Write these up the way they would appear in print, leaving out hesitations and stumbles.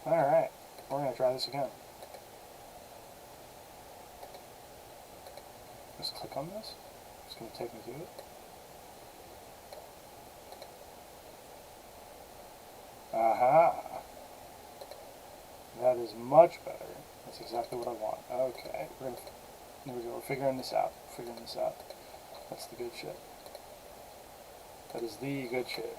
Alright, we're going to try this again. Just click on this. It's going to take me to it. Aha! That is much better. That's exactly what I want. Okay, here we go. We're figuring this out. That's the good shit. That is the good shit.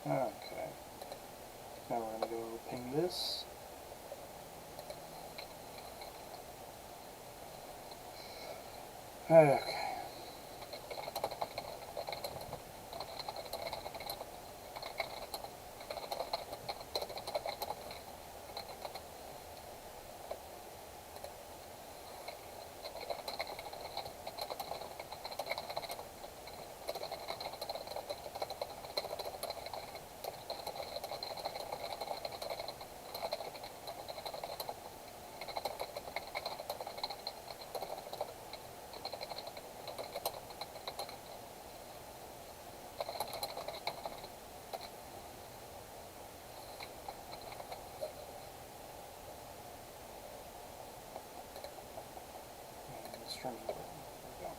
Okay. Now we're going to go ping this. Okay. String. There we go.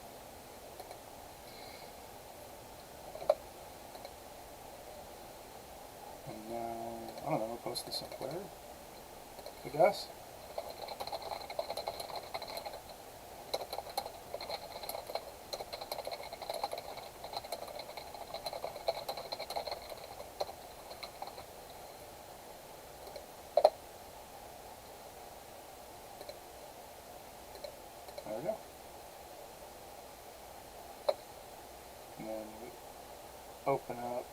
And now, I don't know, post this up where? I guess. There we go. And then we open up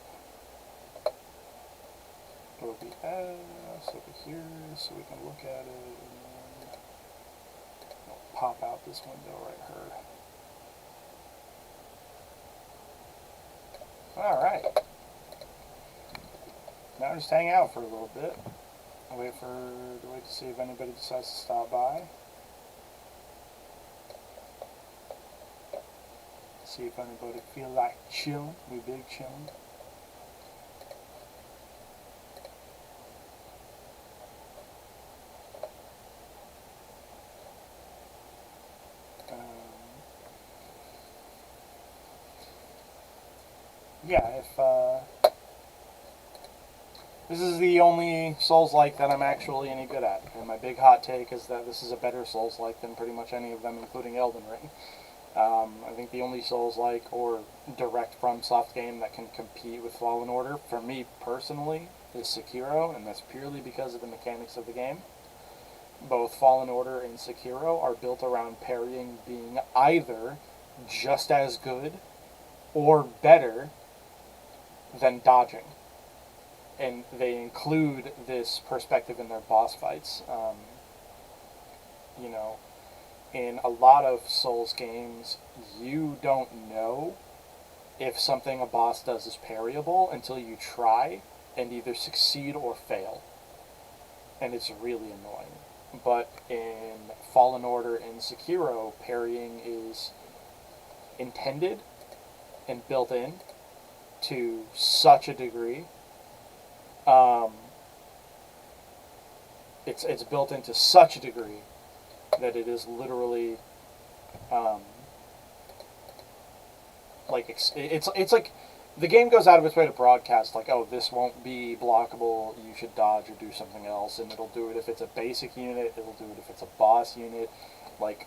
OBS over here so we can look at it, and then we'll pop out this window right here. Alright. Now just hang out for a little bit. Wait to see if anybody decides to stop by. See if anybody feel like chilling. We big chilling. Yeah, if this is the only Souls-like that I'm actually any good at, and my big hot take is that this is a better Souls-like than pretty much any of them, including Elden Ring. I think the only Souls-like or direct FromSoft game that can compete with Fallen Order, for me personally, is Sekiro, and that's purely because of the mechanics of the game. Both Fallen Order and Sekiro are built around parrying being either just as good or better than dodging. And they include this perspective in their boss fights. You know, in a lot of Souls games, you don't know if something a boss does is parryable until you try and either succeed or fail. And it's really annoying. But in Fallen Order and Sekiro, parrying is intended and built in to such a degree. It's built into such a degree that it is literally like it's like the game goes out of its way to broadcast like, oh, this won't be blockable, you should dodge or do something else, and it'll do it if it's a basic unit, it'll do it if it's a boss unit. Like,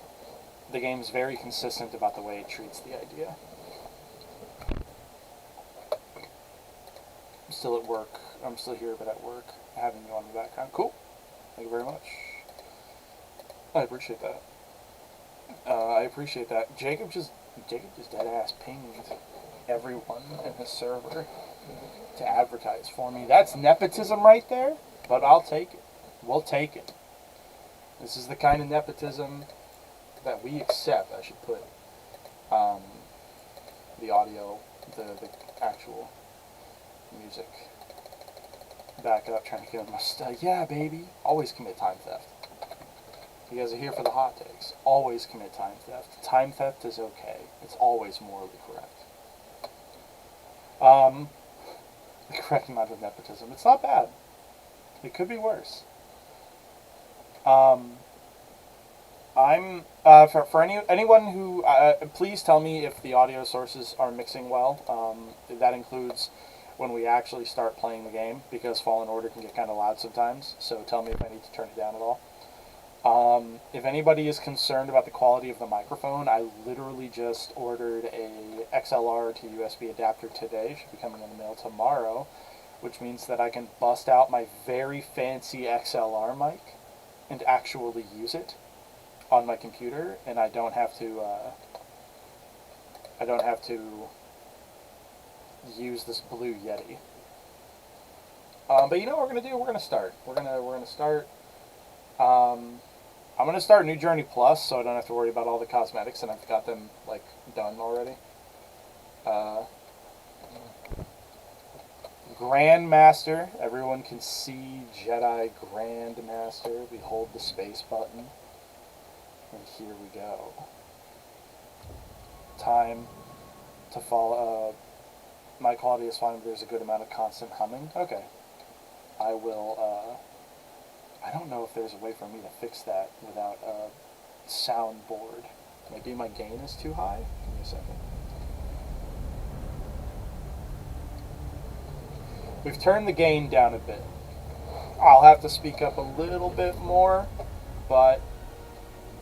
the game's very consistent about the way it treats the idea. I'm still at work. I'm still here, but at work, having you on the background. Cool. Thank you very much. I appreciate that. Jacob just dead ass pinged everyone in his server to advertise for me. That's nepotism right there, but I'll take it. We'll take it. This is the kind of nepotism that we accept. I should put the audio, the actual music back up, trying to get my stuff. Yeah, baby. Always commit time theft. You guys are here for the hot takes. Always commit time theft. Time theft is okay. It's always morally correct. The correct amount of nepotism. It's not bad. It could be worse. I'm for anyone who please tell me if the audio sources are mixing well. That includes when we actually start playing the game, because Fallen Order can get kind of loud sometimes. So tell me if I need to turn it down at all. If anybody is concerned about the quality of the microphone, I literally just ordered a XLR to USB adapter today. Should be coming in the mail tomorrow, which means that I can bust out my very fancy XLR mic and actually use it on my computer, and I don't have to use this Blue Yeti. But you know what we're gonna do? We're gonna start. We're gonna start. I'm gonna start New Journey Plus, so I don't have to worry about all the cosmetics, and I've got them like done already. Grandmaster. Everyone can see Jedi Grandmaster. We hold the space button. And here we go. Time to follow. My quality is fine, but there's a good amount of constant humming. Okay. I will, I don't know if there's a way for me to fix that without a soundboard. Maybe my gain is too high? Give me a second. We've turned the gain down a bit. I'll have to speak up a little bit more, but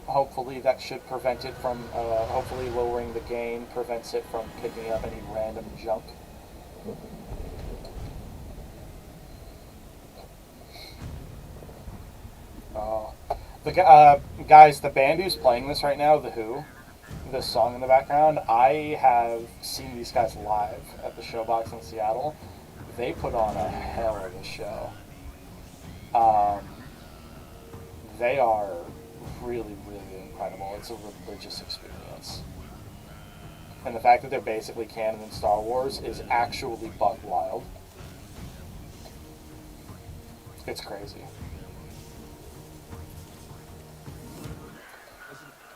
hopefully that should prevent it from, hopefully lowering the gain prevents it from picking up any random junk. Guys, the band who's playing this right now, The Who, this song in the background, I have seen these guys live at the Showbox in Seattle. They put on a hell of a show. They are really, really incredible. It's a religious experience. And the fact that they're basically canon in Star Wars is actually buck wild. It's crazy.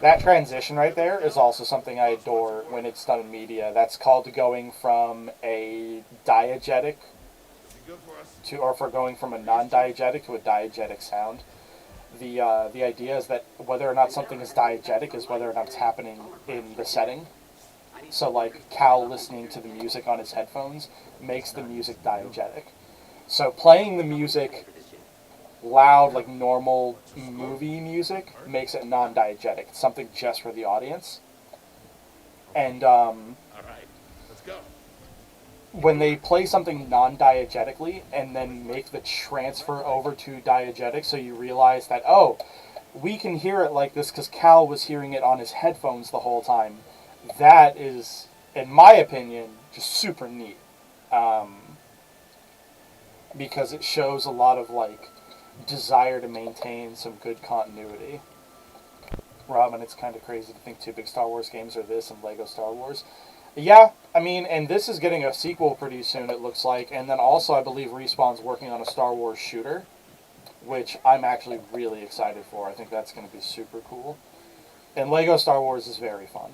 That transition right there is also something I adore when it's done in media. That's called going from a diegetic to, or for going from a non-diegetic to a diegetic sound. The idea is that whether or not something is diegetic is whether or not it's happening in the setting. So like Cal listening to the music on his headphones makes the music diegetic. So playing the music loud, like normal movie music, makes it non-diegetic. It's something just for the audience. And all right, let's go. When they play something non-diegetically and then make the transfer over to diegetic, so you realize that, oh, we can hear it like this because Cal was hearing it on his headphones the whole time. That is, in my opinion, just super neat. Because it shows a lot of like desire to maintain some good continuity. Robin, it's kind of crazy to think two big Star Wars games are this and Lego Star Wars. Yeah, I mean, and this is getting a sequel pretty soon, it looks like. And then also, I believe Respawn's working on a Star Wars shooter, which I'm actually really excited for. I think that's going to be super cool. And Lego Star Wars is very fun.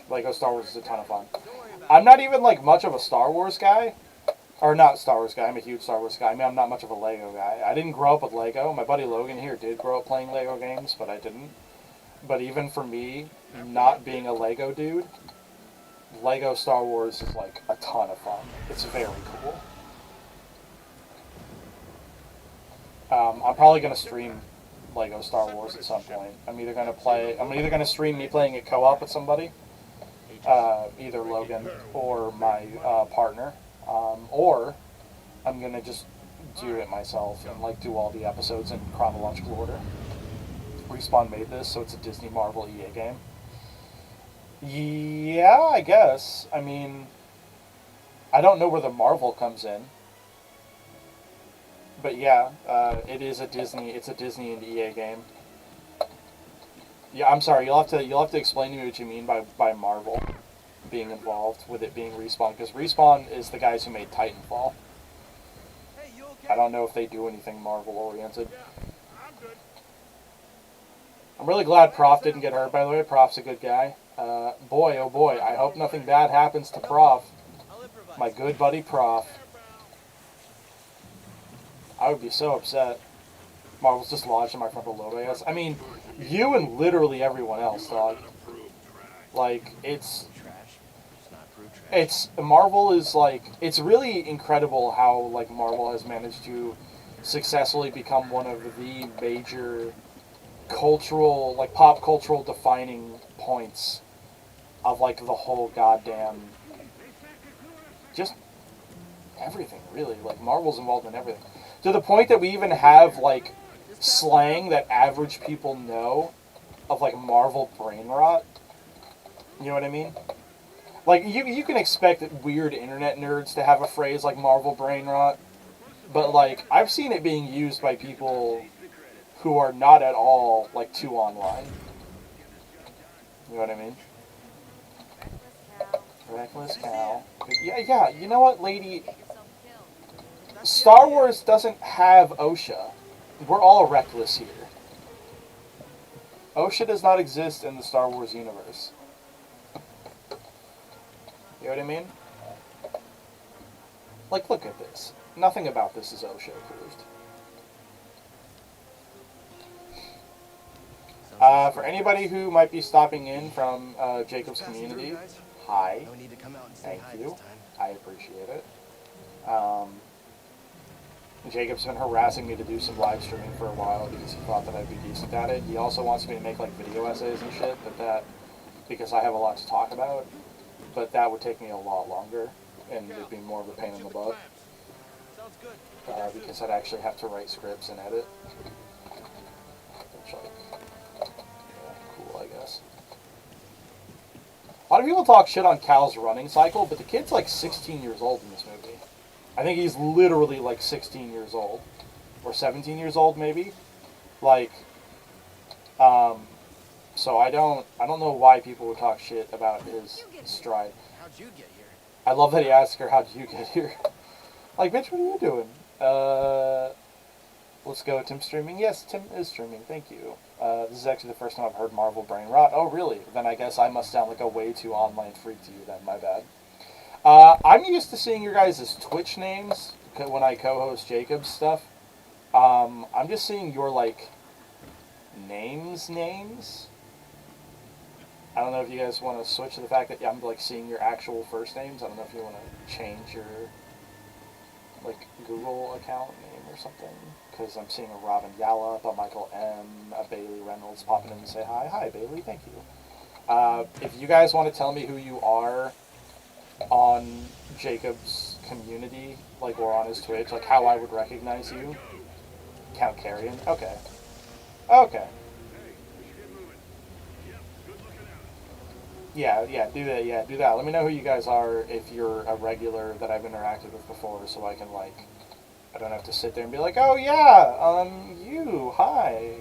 Lego Star Wars is a ton of fun. I'm not even, like, much of a Star Wars guy. Or not Star Wars guy, I'm a huge Star Wars guy. I mean, I'm not much of a Lego guy. I didn't grow up with Lego. My buddy Logan here did grow up playing Lego games, but I didn't. But even for me, not being a Lego dude, Lego Star Wars is like a ton of fun. It's very cool. I'm probably gonna stream Lego Star Wars at some point. I'm either gonna stream me playing it co-op with somebody, either Logan or my partner, or I'm gonna just do it myself and like do all the episodes in chronological order. Respawn made this, so it's a Disney Marvel EA game. Yeah, I guess. I mean, I don't know where the Marvel comes in, but yeah, it is a Disney. It's a Disney and EA game. Yeah, I'm sorry. You'll have to explain to me what you mean by Marvel being involved with it being Respawn, because Respawn is the guys who made Titanfall. I don't know if they do anything Marvel oriented. I'm really glad Prof didn't get hurt, by the way. Prof's a good guy. Boy, oh boy, I hope nothing bad happens to Prof. My good buddy Prof. I would be so upset. Marvel's just lodged in my frontal lobe, I guess. I mean, you and literally everyone else, dog. Like, Marvel is, like, it's really incredible how, like, Marvel has managed to successfully become one of the major cultural, like, pop cultural defining points of, like, the whole goddamn, just everything, really. Like, Marvel's involved in everything. To the point that we even have, like, slang that average people know of, like, Marvel brain rot. You know what I mean? Like, you can expect weird internet nerds to have a phrase like Marvel brain rot, but, like, I've seen it being used by people who are not at all, like, too online. You know what I mean? Reckless cow. Yeah, you know what, lady? Star Wars doesn't have OSHA. We're all reckless here. OSHA does not exist in the Star Wars universe. You know what I mean? Like, look at this. Nothing about this is OSHA approved. For anybody who might be stopping in from Jacob's community, hi. Thank you. I appreciate it. Jacob's been harassing me to do some live streaming for a while because he thought that I'd be decent at it. He also wants me to make, like, video essays and shit, but because I have a lot to talk about, but that would take me a lot longer, and it'd be more of a pain in the butt. Because I'd actually have to write scripts and edit. Which, like, yeah, cool, I guess. A lot of people talk shit on Cal's running cycle, but the kid's like 16 years old in this movie. I think he's literally like 16 years old. Or 17 years old, maybe. Like, so I don't know why people would talk shit about his stride. How'd you get here? I love that he asked her, how'd you get here? Like, bitch, what are you doing? Let's go. Tim's streaming? Yes, Tim is streaming. Thank you. This is actually the first time I've heard Marvel brain rot. Oh, really? Then I guess I must sound like a way too online freak to you then. My bad. I'm used to seeing your guys' Twitch names when I co-host Jacob's stuff. I'm just seeing your, like, names. I don't know if you guys want to switch to the fact that I'm, like, seeing your actual first names. I don't know if you want to change your, like, Google account name or something. Because I'm seeing a Robin Yallop, a Michael M, a Bailey Reynolds popping in to say hi. Hi, Bailey. Thank you. If you guys want to tell me who you are on Jacob's community, like, or on his Twitch, like, how I would recognize you. Count Carrion. Okay. Okay. Yeah, do that. Yeah, do that. Let me know who you guys are if you're a regular that I've interacted with before, so I can, like, I don't have to sit there and be like, oh yeah, you, hi.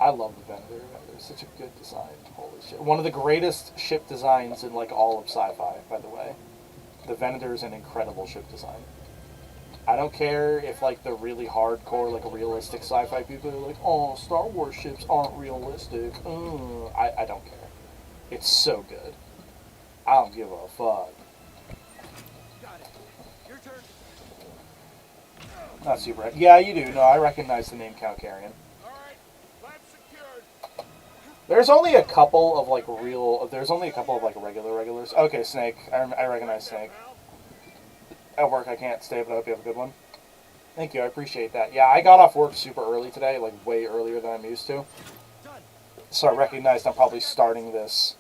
I love the Venator. Venator's such a good design. Holy shit. One of the greatest ship designs in, like, all of sci-fi, by the way. The Venator is an incredible ship design. I don't care if, like, the really hardcore, like, realistic sci-fi people are like, oh, Star Wars ships aren't realistic. I don't care. It's so good. I don't give a fuck. Not super. Yeah, you do. No, I recognize the name Count Carrion. There's only a couple of, like, regulars. Okay, Snake. I recognize Snake. At work, I can't stay, but I hope you have a good one. Thank you, I appreciate that. Yeah, I got off work super early today, like, way earlier than I'm used to. So I recognized I'm probably starting this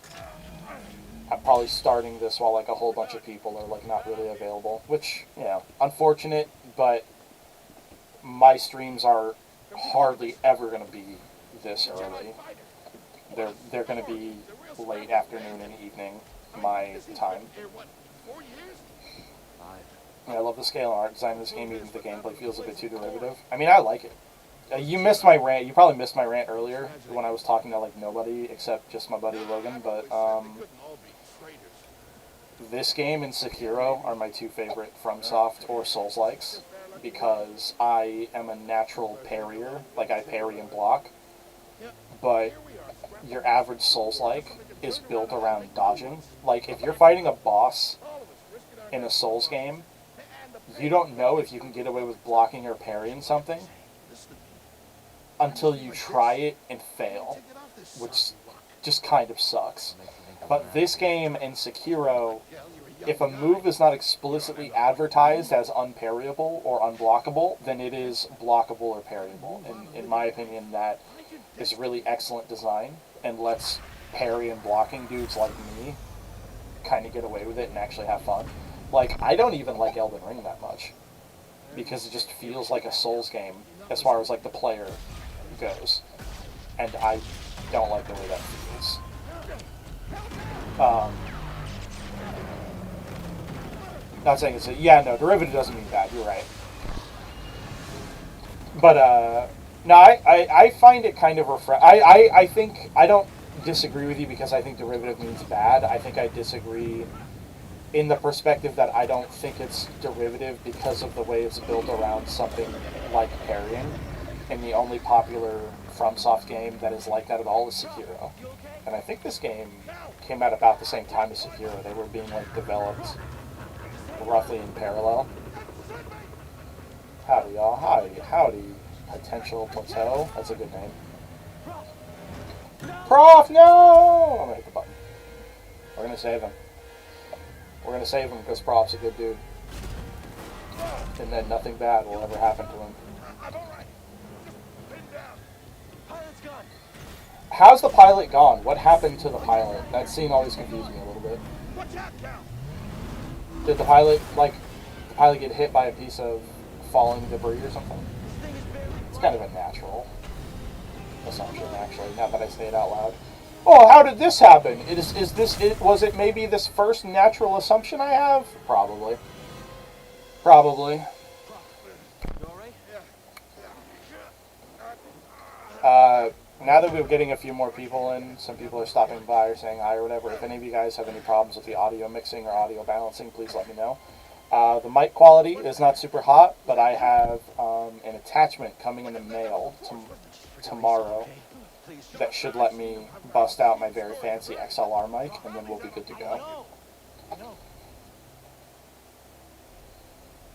while, like, a whole bunch of people are, like, not really available. Which, you know, unfortunate, but my streams are hardly ever going to be this early. They're going to be late afternoon and evening, my time. Yeah, I love the scale and art design of this game, even if the gameplay feels a bit too derivative. I mean, I like it. You missed my rant. You probably missed my rant earlier when I was talking to, like, nobody except just my buddy Logan, but, this game and Sekiro are my two favorite FromSoft or Souls-likes. because I am a natural parrier, like I parry and block, but your average Souls-like is built around dodging. Like, if you're fighting a boss in a Souls game, you don't know if you can get away with blocking or parrying something until you try it and fail, which just kind of sucks. But this game and Sekiro, if a move is not explicitly advertised as unparryable or unblockable, then it is blockable or parryable. And in my opinion, that is really excellent design and lets parry and blocking dudes like me kind of get away with it and actually have fun. Like, I don't even like Elden Ring that much because it just feels like a Souls game as far as like the player goes, and I don't like the way that feels. Not saying it's derivative doesn't mean bad. You're right, but no, I find it kind of I think I don't disagree with you because I think derivative means bad. I think I disagree in the perspective that I don't think it's derivative because of the way it's built around something like parrying. And the only popular FromSoft game that is like that at all is Sekiro. And I think this game came out about the same time as Sekiro. They were being like developed roughly in parallel. Howdy, y'all. Howdy. Potential Plateau. That's a good name. Prof, no! I'm gonna hit the button. We're gonna save him. We're gonna save him because Prof's a good dude. And then nothing bad will ever happen to him. How's the pilot gone? What happened to the pilot? That scene always confused me a little bit. Did the pilot get hit by a piece of falling debris or something? It's kind of a natural assumption, actually, now that I say it out loud. Oh, how did this happen? Was it maybe this first natural assumption I have? Probably. Probably. Now that we're getting a few more people in, some people are stopping by or saying hi or whatever. If any of you guys have any problems with the audio mixing or audio balancing, please let me know. The mic quality is not super hot, but I have an attachment coming in the mail tomorrow that should let me bust out my very fancy XLR mic, and then we'll be good to go.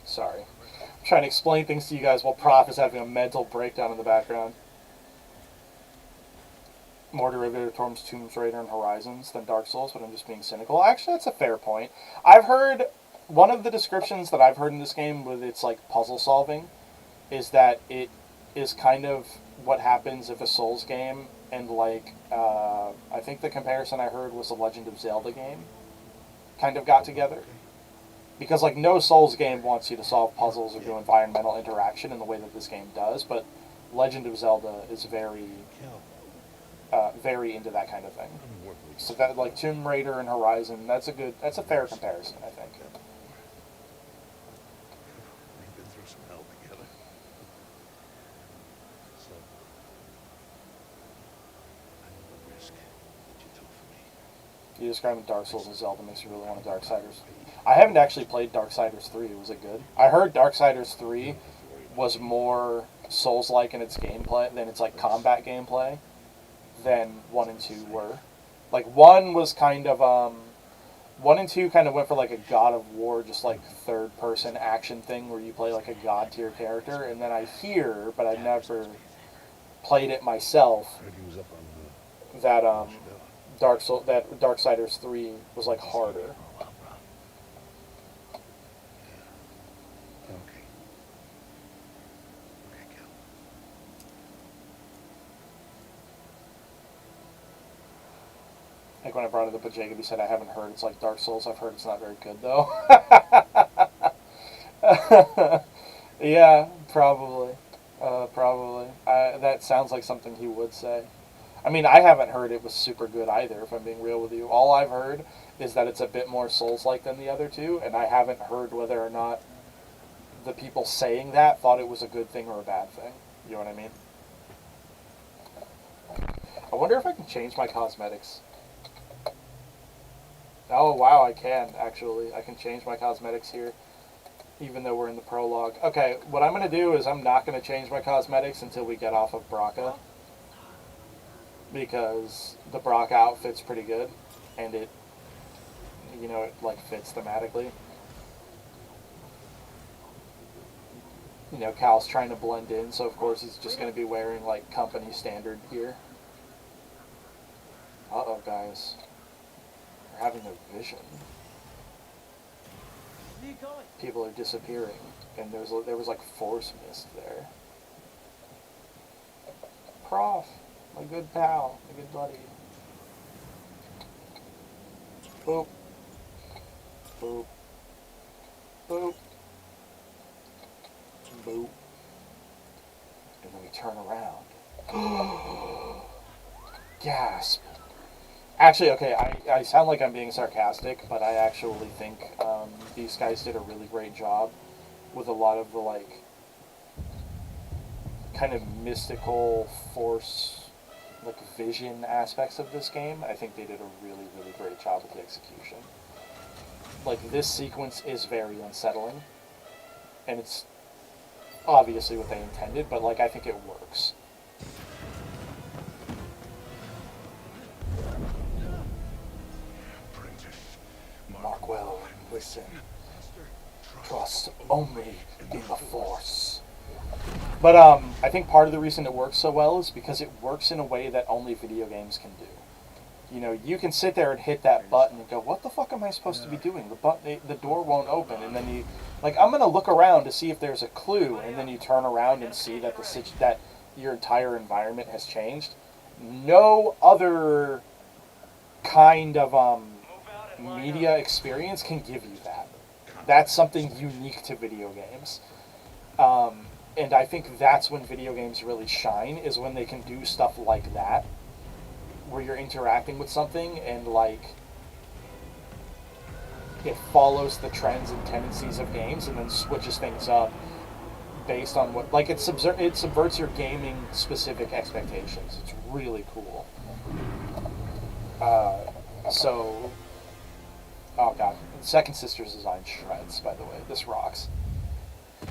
Sorry. I'm trying to explain things to you guys while Prof is having a mental breakdown in the background. More derivative towards Tomb Raider and Horizons than Dark Souls, but I'm just being cynical. Actually, that's a fair point. I've heard, one of the descriptions that I've heard in this game with its like puzzle solving is that it is kind of what happens if a Souls game and like, I think the comparison I heard was a Legend of Zelda game kind of got together. Because like no Souls game wants you to solve puzzles or do environmental interaction in the way that this game does, but Legend of Zelda is very into that kind of thing. So that like Tomb Raider and Horizon, that's a fair comparison, I think. We've been through some hell together. So I know the risk that you took for me. You describing Dark Souls and Zelda makes you really want a Darksiders. I haven't actually played Darksiders 3. Was it good? I heard Darksiders 3 was more Souls-like in its gameplay than its like combat gameplay than 1 and 2 were. Like 1 was kind of 1 and 2 kind of went for like a God of War, just like third-person action thing where you play like a god tier character, and then I hear, but I never played it myself, that Darksiders 3 was like harder. Like when I brought it up with Jacob, he said, I haven't heard it's like Dark Souls. I've heard it's not very good, though. Yeah, probably. Probably. That sounds like something he would say. I mean, I haven't heard it was super good either, if I'm being real with you. All I've heard is that it's a bit more Souls-like than the other two, and I haven't heard whether or not the people saying that thought it was a good thing or a bad thing. You know what I mean? I wonder if I can change my cosmetics. Oh, wow, I can, actually. I can change my cosmetics here. even though we're in the prologue. Okay, what I'm going to do is I'm not going to change my cosmetics until we get off of Braca. Because the Braca outfit's pretty good. And it, you know, it like fits thematically. You know, Cal's trying to blend in, so of course he's just going to be wearing like company standard gear. Uh-oh, guys. We're having a vision. People are disappearing, and there was like force mist there. Prof, my good pal, my good buddy. Boop. Boop. Boop. Boop. And then we turn around. Gasp. Actually, okay, I sound like I'm being sarcastic, but I actually think these guys did a really great job with a lot of the, like, kind of mystical force, like, vision aspects of this game. I think they did a really, really great job with the execution. Like, this sequence is very unsettling, and it's obviously what they intended, but, like, I think it works. Mark well, listen. Trust only in the Force. But I think part of the reason it works so well is because it works in a way that only video games can do. You know, you can sit there and hit that button and go, what the fuck am I supposed to be doing? The door won't open, and then you, like, I'm gonna look around to see if there's a clue, and then you turn around and see that that your entire environment has changed. No other kind of media experience can give you that. That's something unique to video games. And I think that's when video games really shine, is when they can do stuff like that, where you're interacting with something and, like, it follows the trends and tendencies of games and then switches things up based on what, like, it subverts your gaming specific expectations. It's really cool. So, oh god, Second Sister's design shreds, by the way. This rocks.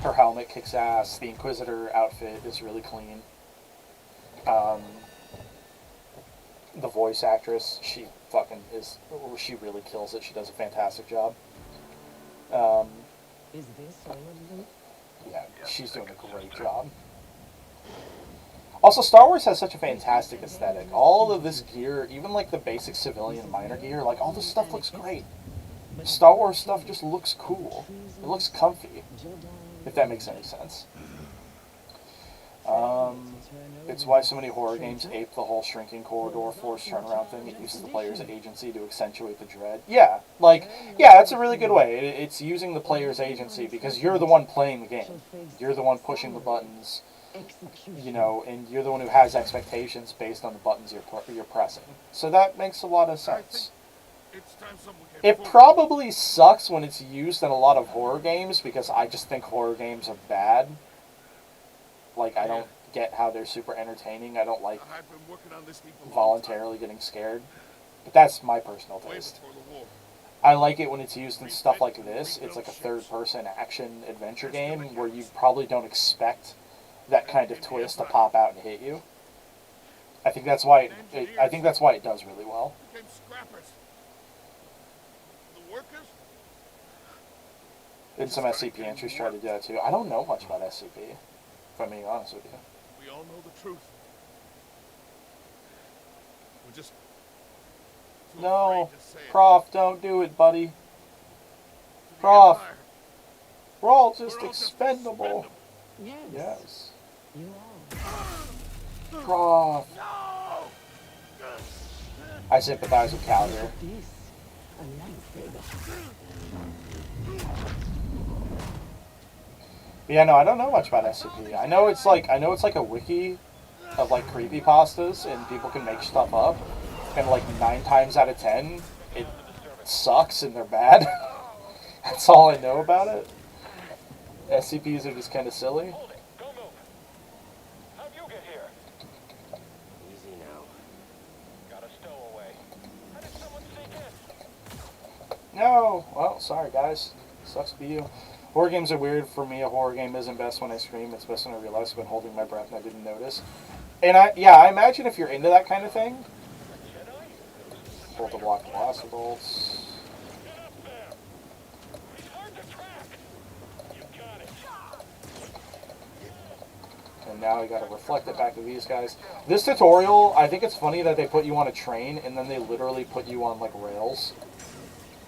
Her helmet kicks ass. The Inquisitor outfit is really clean. The voice actress, she really kills it. She does a fantastic job. Is this all of them? Yeah, she's doing a great job. Also, Star Wars has such a fantastic aesthetic. All of this gear, even like the basic civilian minor gear, like all this stuff looks great. Star Wars stuff just looks cool. It looks comfy, if that makes any sense. It's why so many horror games ape the whole shrinking corridor force turnaround thing. It uses the player's agency to accentuate the dread. Yeah, like, yeah, it's a really good way. It's using the player's agency because you're the one playing the game. You're the one pushing the buttons, you know, and you're the one who has expectations based on the buttons you're pressing. So that makes a lot of sense. It probably sucks when it's used in a lot of horror games because I just think horror games are bad. Like, I don't get how they're super entertaining. I don't like voluntarily getting scared. But that's my personal taste. I like it when it's used in stuff like this. It's like a third-person action adventure game where you probably don't expect that kind of twist to pop out and hit you. I think that's why it does really well. And some SCP entries try to do that too. I don't know much about SCP, if I'm being honest with you. We all know the truth. We're just no, Prof, don't do it, buddy. Prof, we're all just expendable. Yes. You are. Prof. I sympathize with Cal here. This, a lightsaber. Yeah, no, I don't know much about SCP. I know it's like a wiki of like creepypastas and people can make stuff up, and like 9 times out of 10 it sucks and they're bad. That's all I know about it. SCPs are just kind of silly. How'd you get here? easy now. Got a stowaway. How did someone sneak in? No, well, sorry guys. Sucks to be you. Horror games are weird. For me, a horror game isn't best when I scream. It's best when I realize I've been holding my breath and I didn't notice. And I imagine if you're into that kind of thing, Jedi? bolt to block blaster bolts. Get up there! He's hard to track! You got it. And now I gotta reflect it back to these guys. This tutorial, I think it's funny that they put you on a train and then they literally put you on like rails,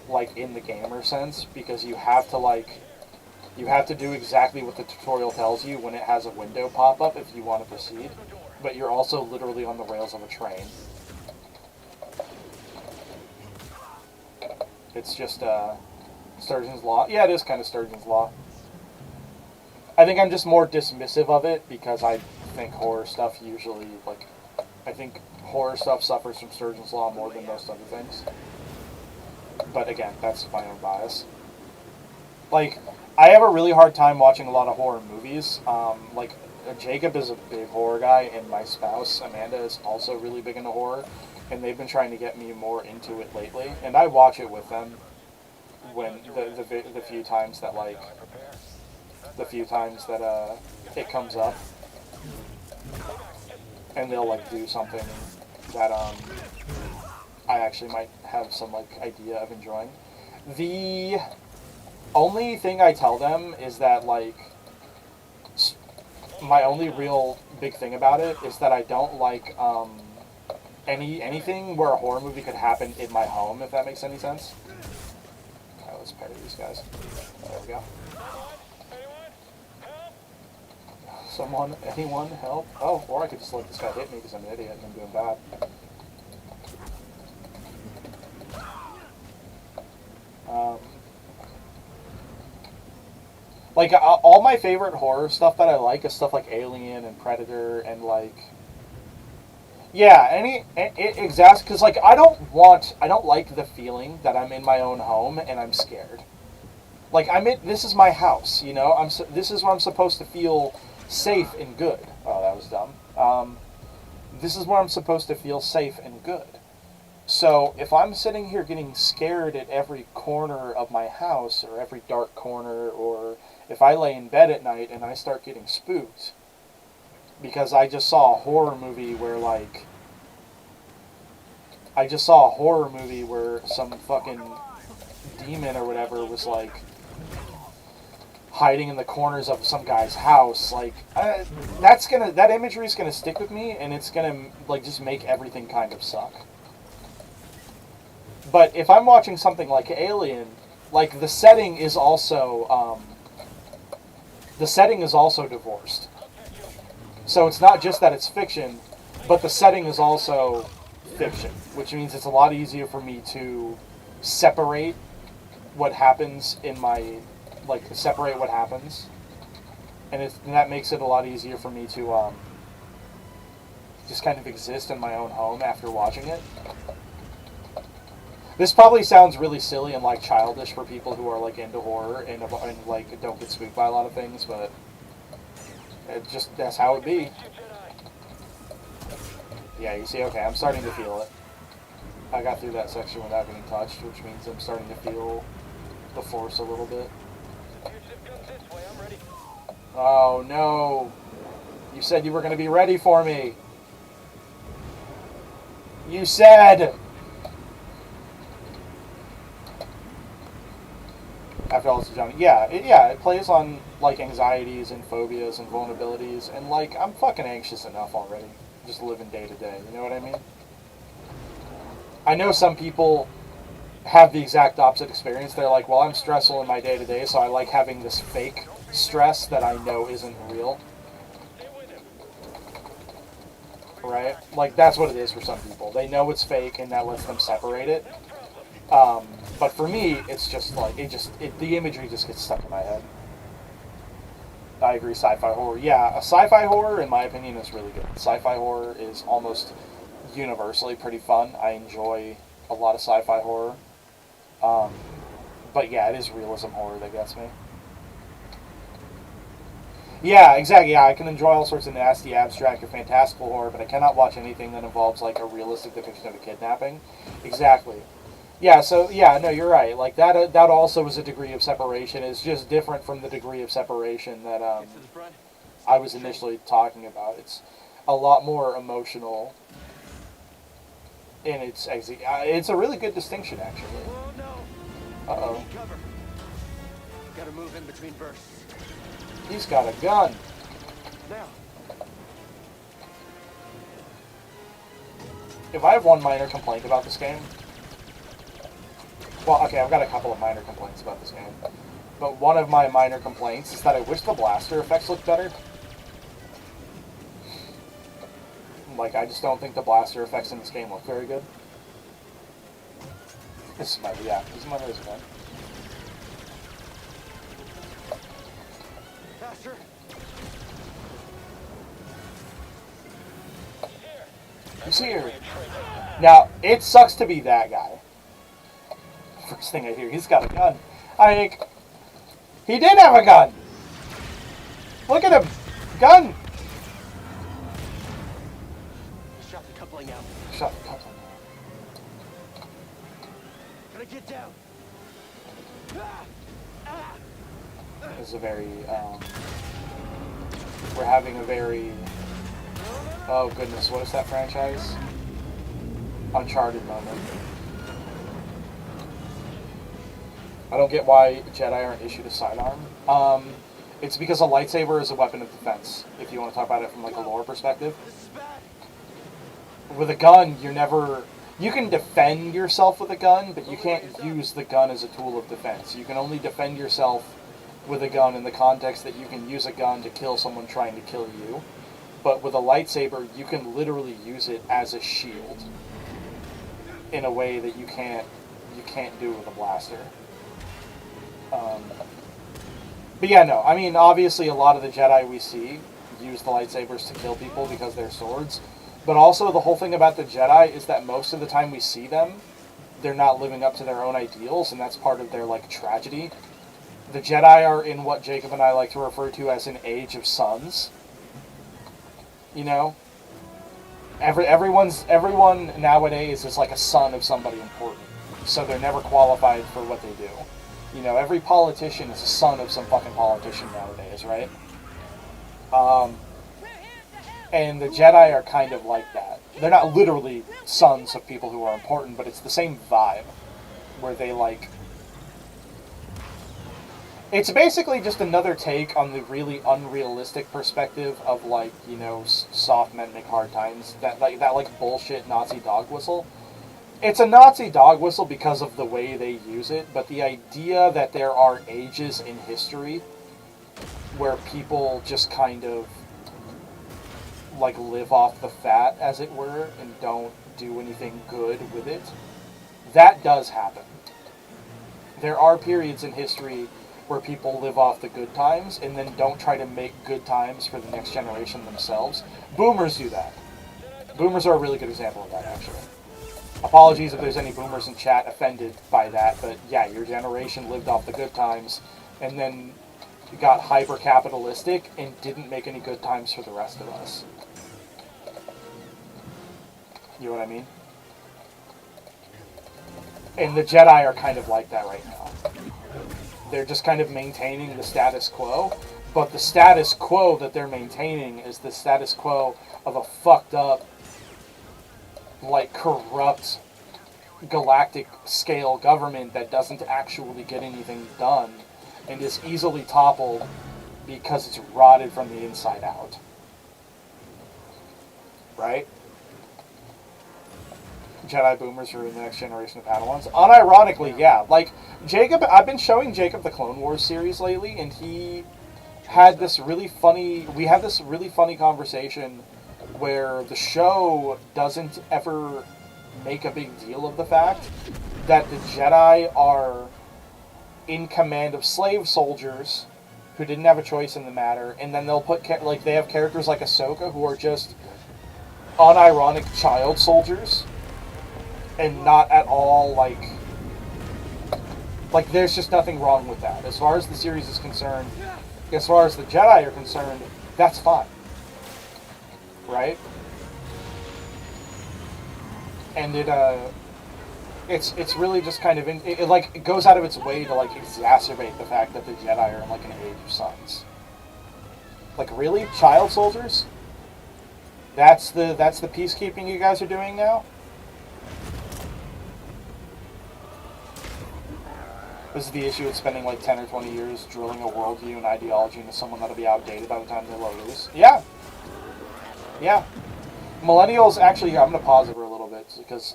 like in the gamer sense, because you have to do exactly what the tutorial tells you when it has a window pop up if you want to proceed. But you're also literally on the rails of a train. It's just Sturgeon's Law. Yeah, it is kind of Sturgeon's Law. I think I'm just more dismissive of it because I think horror stuff usually, like, I think horror stuff suffers from Sturgeon's Law more than most other things. But again, that's my own bias. Like, I have a really hard time watching a lot of horror movies. Like, Jacob is a big horror guy, and my spouse, Amanda, is also really big into horror. And they've been trying to get me more into it lately. And I watch it with them when the few times that, like, it comes up, and they'll like do something that I actually might have some like idea of enjoying. The only thing I tell them is that like my only real big thing about it is that I don't like anything where a horror movie could happen in my home, if that makes any sense. Alright, let's parry these guys. There we go. Someone, anyone, help? Oh, or I could just let this guy hit me because I'm an idiot and I'm doing bad. Like, all my favorite horror stuff that I like is stuff like Alien and Predator and, like... Yeah, exactly, because, like, I don't like the feeling that I'm in my own home and I'm scared. Like, this is my house, you know? This is where I'm supposed to feel safe and good. Oh, that was dumb. This is where I'm supposed to feel safe and good. So if I'm sitting here getting scared at every corner of my house or every dark corner, or if I lay in bed at night and I start getting spooked because I just saw a horror movie where some fucking demon or whatever was like hiding in the corners of some guy's house, like that imagery is gonna stick with me, and it's gonna like just make everything kind of suck. But if I'm watching something like Alien, like the setting is also divorced. So it's not just that it's fiction, but the setting is also fiction, which means it's a lot easier for me to separate what happens in my separate what happens, and that makes it a lot easier for me to just kind of exist in my own home after watching it. This probably sounds really silly and like childish for people who are like into horror and like don't get spooked by a lot of things, but that's how it be. Yeah, you see, okay, I'm starting to feel it. I got through that section without getting touched, which means I'm starting to feel the force a little bit. Oh no! You said you were going to be ready for me! You said! After all this is done, it plays on like anxieties and phobias and vulnerabilities, and like I'm fucking anxious enough already, just living day to day. You know what I mean? I know some people have the exact opposite experience. They're like, well, I'm stressful in my day to day, so I like having this fake stress that I know isn't real. Right? Like that's what it is for some people. They know it's fake, and that lets them separate it. But for me, it's just like the imagery just gets stuck in my head. I agree, sci-fi horror. Yeah, a sci-fi horror, in my opinion, is really good. Sci-fi horror is almost universally pretty fun. I enjoy a lot of sci-fi horror. But yeah, it is realism horror that gets me. Yeah, exactly. Yeah, I can enjoy all sorts of nasty, abstract, or fantastical horror, but I cannot watch anything that involves like a realistic depiction of a kidnapping. Exactly. Yeah, so yeah, no, you're right. Like that also is a degree of separation. It's just different from the degree of separation that Get to the front. I was initially talking about. It's a lot more emotional in its it's a really good distinction actually. Oh no! Uh oh, Need cover. Gotta move in between bursts. he's got a gun. Now. If I have one minor complaint about this game, well, okay, I've got a couple of minor complaints about this game, but one of my minor complaints is that I wish the blaster effects looked better. Like, I just don't think the blaster effects in this game look very good. This is my laser gun. Faster. He's here. Now, it sucks to be that guy. First thing I hear, he's got a gun. I think he did have a gun. Look at him, gun. Shot the coupling out. Shut the coupling. Gotta get down. This is a very we're having a very, oh goodness, what is that franchise? Uncharted moment. I don't get why Jedi aren't issued a sidearm. It's because a lightsaber is a weapon of defense, if you want to talk about it from like a lore perspective. This is bad. With a gun, you can defend yourself with a gun, but you can't use the gun as a tool of defense. You can only defend yourself with a gun in the context that you can use a gun to kill someone trying to kill you. But with a lightsaber, you can literally use it as a shield in a way that you can't do with a blaster. But yeah, no, I mean, obviously a lot of the Jedi we see use the lightsabers to kill people because they're swords. But also the whole thing about the Jedi is that most of the time we see them, they're not living up to their own ideals, and that's part of their, like, tragedy. The Jedi are in what Jacob and I like to refer to as an age of sons. You know? Everyone nowadays is like a son of somebody important. So they're never qualified for what they do. You know, every politician is a son of some fucking politician nowadays, right? And the Jedi are kind of like that. They're not literally sons of people who are important, but it's the same vibe. Where they, like... It's basically just another take on the really unrealistic perspective of, like, you know, soft men make hard times. That bullshit Nazi dog whistle. It's a Nazi dog whistle because of the way they use it, but the idea that there are ages in history where people just kind of, like, live off the fat, as it were, and don't do anything good with it, that does happen. There are periods in history where people live off the good times and then don't try to make good times for the next generation themselves. Boomers do that. Boomers are a really good example of that, actually. Apologies if there's any boomers in chat offended by that, but yeah, your generation lived off the good times and then got hyper-capitalistic and didn't make any good times for the rest of us. You know what I mean? And the Jedi are kind of like that right now. They're just kind of maintaining the status quo, but the status quo that they're maintaining is the status quo of a fucked up, like, corrupt, galactic scale government that doesn't actually get anything done and is easily toppled because it's rotted from the inside out. Right? Jedi boomers are in the next generation of Padawans. Unironically, yeah. Like, Jacob, I've been showing Jacob the Clone Wars series lately, and he had this really funny, we had this really funny conversation where the show doesn't ever make a big deal of the fact that the Jedi are in command of slave soldiers who didn't have a choice in the matter, and then they'll put, like, they have characters like Ahsoka who are just unironic child soldiers, and not at all, like, there's just nothing wrong with that. As far as the series is concerned, as far as the Jedi are concerned, that's fine. Right? And it's really just kind of it goes out of its way to like exacerbate the fact that the Jedi are in like an age of sons. Like really, child soldiers? That's the peacekeeping you guys are doing now? This is the issue with spending like 10 or 20 years drilling a worldview and ideology into someone that'll be outdated by the time they lose. Yeah. Yeah. Millennials, actually, I'm going to pause it for a little bit because,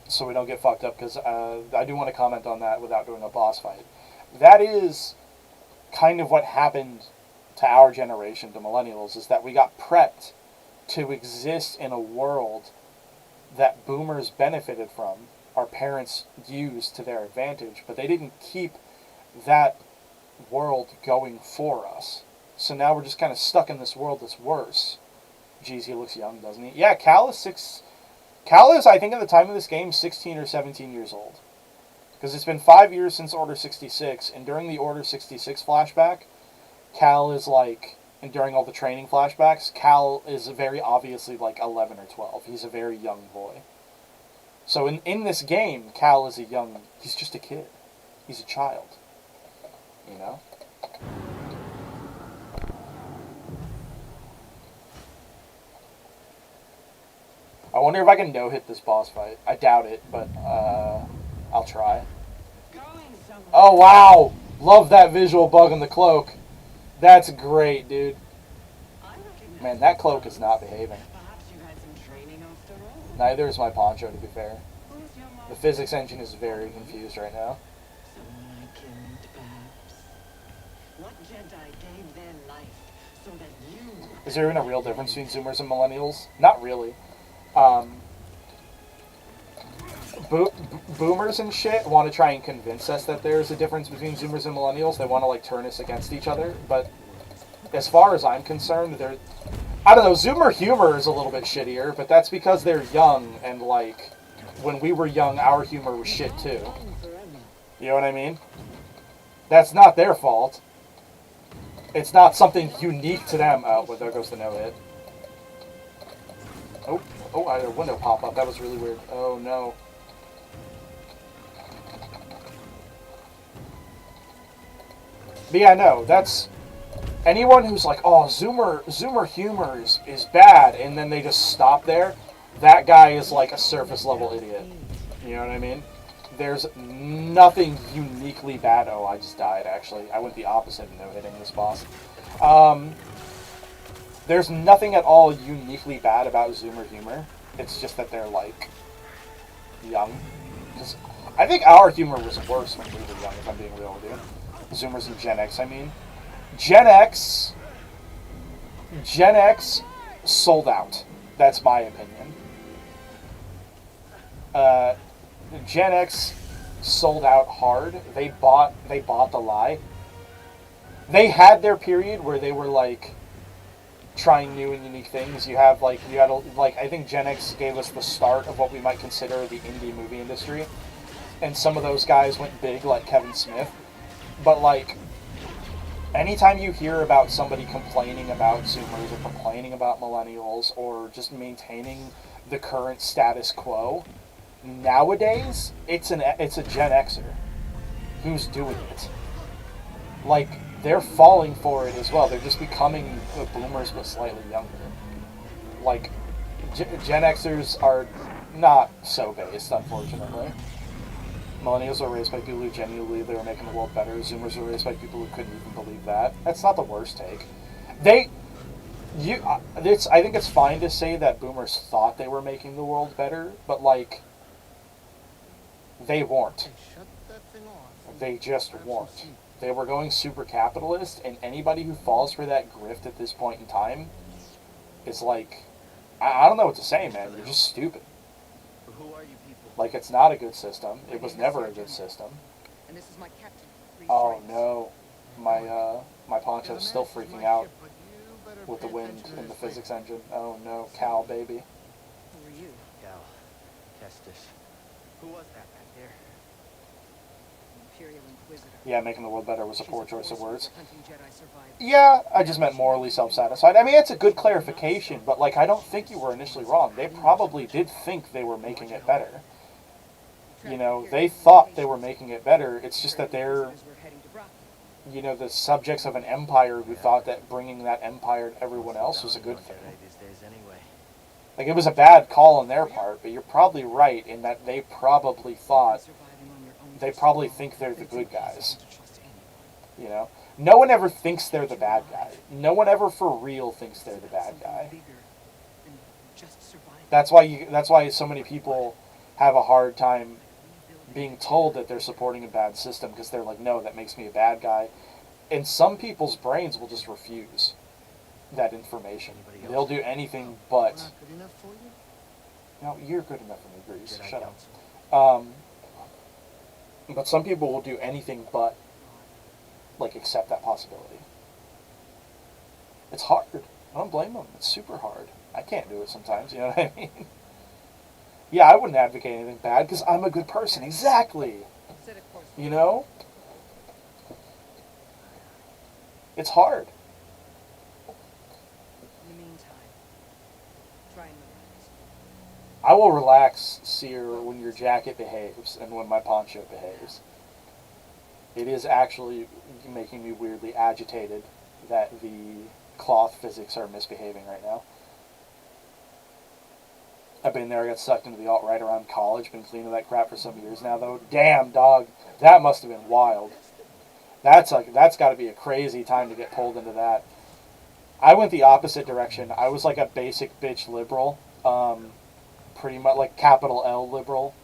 so we don't get fucked up, because I do want to comment on that without doing a boss fight. That is kind of what happened to our generation, to millennials, is that we got prepped to exist in a world that boomers benefited from, our parents used to their advantage, but they didn't keep that world going for us. So now we're just kind of stuck in this world that's worse. Jeez, he looks young, doesn't he? Yeah, Cal is, I think, at the time of this game, 16 or 17 years old. Because it's been 5 years since Order 66, and during the Order 66 flashback, Cal is like, and during all the training flashbacks, Cal is very obviously like 11 or 12. He's a very young boy. So in this game, Cal is he's just a kid. He's a child. You know? I wonder if I can no-hit this boss fight. I doubt it, but I'll try. Oh, wow! Love that visual bug on the cloak. That's great, dude. Man, that cloak is not behaving. Neither is my poncho, to be fair. The physics engine is very confused right now. Is there even a real difference between Zoomers and Millennials? Not really. Boomers and shit want to try and convince us that there's a difference between Zoomers and Millennials. They want to like turn us against each other. But as far as I'm concerned, I don't know, Zoomer humor is a little bit shittier, but that's because they're young, and like, when we were young, our humor was shit too. You know what I mean? That's not their fault. It's not something unique to them. Oh, but there goes the no-hit. Oh, I had a window pop up. That was really weird. Oh, no. But yeah, no, that's... Anyone who's like, oh, Zoomer humor is bad, and then they just stop there, that guy is like a surface-level idiot. You know what I mean? There's nothing uniquely bad. Oh, I just died, actually. I went the opposite of no-hitting this boss. There's nothing at all uniquely bad about Zoomer humor. It's just that they're, like, young. 'Cause I think our humor was worse when we were young, if I'm being real with you. Zoomers and Gen X, I mean. Gen X sold out. That's my opinion. Gen X sold out hard. They bought the lie. They had their period where they were like trying new and unique things. I think Gen X gave us the start of what we might consider the indie movie industry. And some of those guys went big, like Kevin Smith. But like, anytime you hear about somebody complaining about Zoomers or complaining about millennials or just maintaining the current status quo, nowadays it's a Gen Xer who's doing it. Like, they're falling for it as well. They're just becoming boomers but slightly younger. Like, Gen Xers are not so based, unfortunately. Millennials were raised by people who genuinely believe they were making the world better. Zoomers were raised by people who couldn't even believe that. That's not the worst take. I think it's fine to say that boomers thought they were making the world better, but like, they weren't. They just weren't. They were going super capitalist, and anybody who falls for that grift at this point in time is like, I don't know what to say, man. You're just stupid. Like, it's not a good system. It was never a good system. Oh no, my poncho's still freaking out with the wind and the physics engine. Oh no, Cal, baby. Who are you? Cal. Kestis. Who was that back there? Imperial Inquisitor. Yeah, making the world better was a poor choice of words. Hunting Jedi survived. Yeah, I just meant morally self-satisfied. I mean, it's a good clarification, but like, I don't think you were initially wrong. They probably did think they were making it better. You know, they thought they were making it better. It's just that they're, We're heading to Brock. you know, the subjects of an empire who thought that bringing that empire to everyone else was a good thing. Jedi these days anyway. Like, it was a bad call on their part, but you're probably right in that they probably thought, Surviving on your own they for so probably long, think they're the it's good impossible guys. to trust anyone. You know? No one ever thinks they're the bad guy. No one ever for real thinks they're the bad Something guy. bigger than just surviving. That's why so many people have a hard time being told that they're supporting a bad system, because they're like, no, that makes me a bad guy. And some people's brains will just refuse that information. Anybody They'll else? do anything We're but, not good enough for you? no, you're good enough for me, Grease. Jedi Shut up. Council. But some people will do anything but, like, accept that possibility. It's hard. I don't blame them. It's super hard. I can't do it sometimes, you know what I mean? Yeah, I wouldn't advocate anything bad because I'm a good person. Exactly. Set a course. You know? It's hard. In the meantime, try and relax. I will relax, Seer, when your jacket behaves and when my poncho behaves. It is actually making me weirdly agitated that the cloth physics are misbehaving right now. I've been there, I got sucked into the alt-right around college, been cleaning that crap for some years now, though. Damn, dog. That must have been wild. That's got to be a crazy time to get pulled into that. I went the opposite direction. I was like a basic bitch liberal. Pretty much like capital L liberal.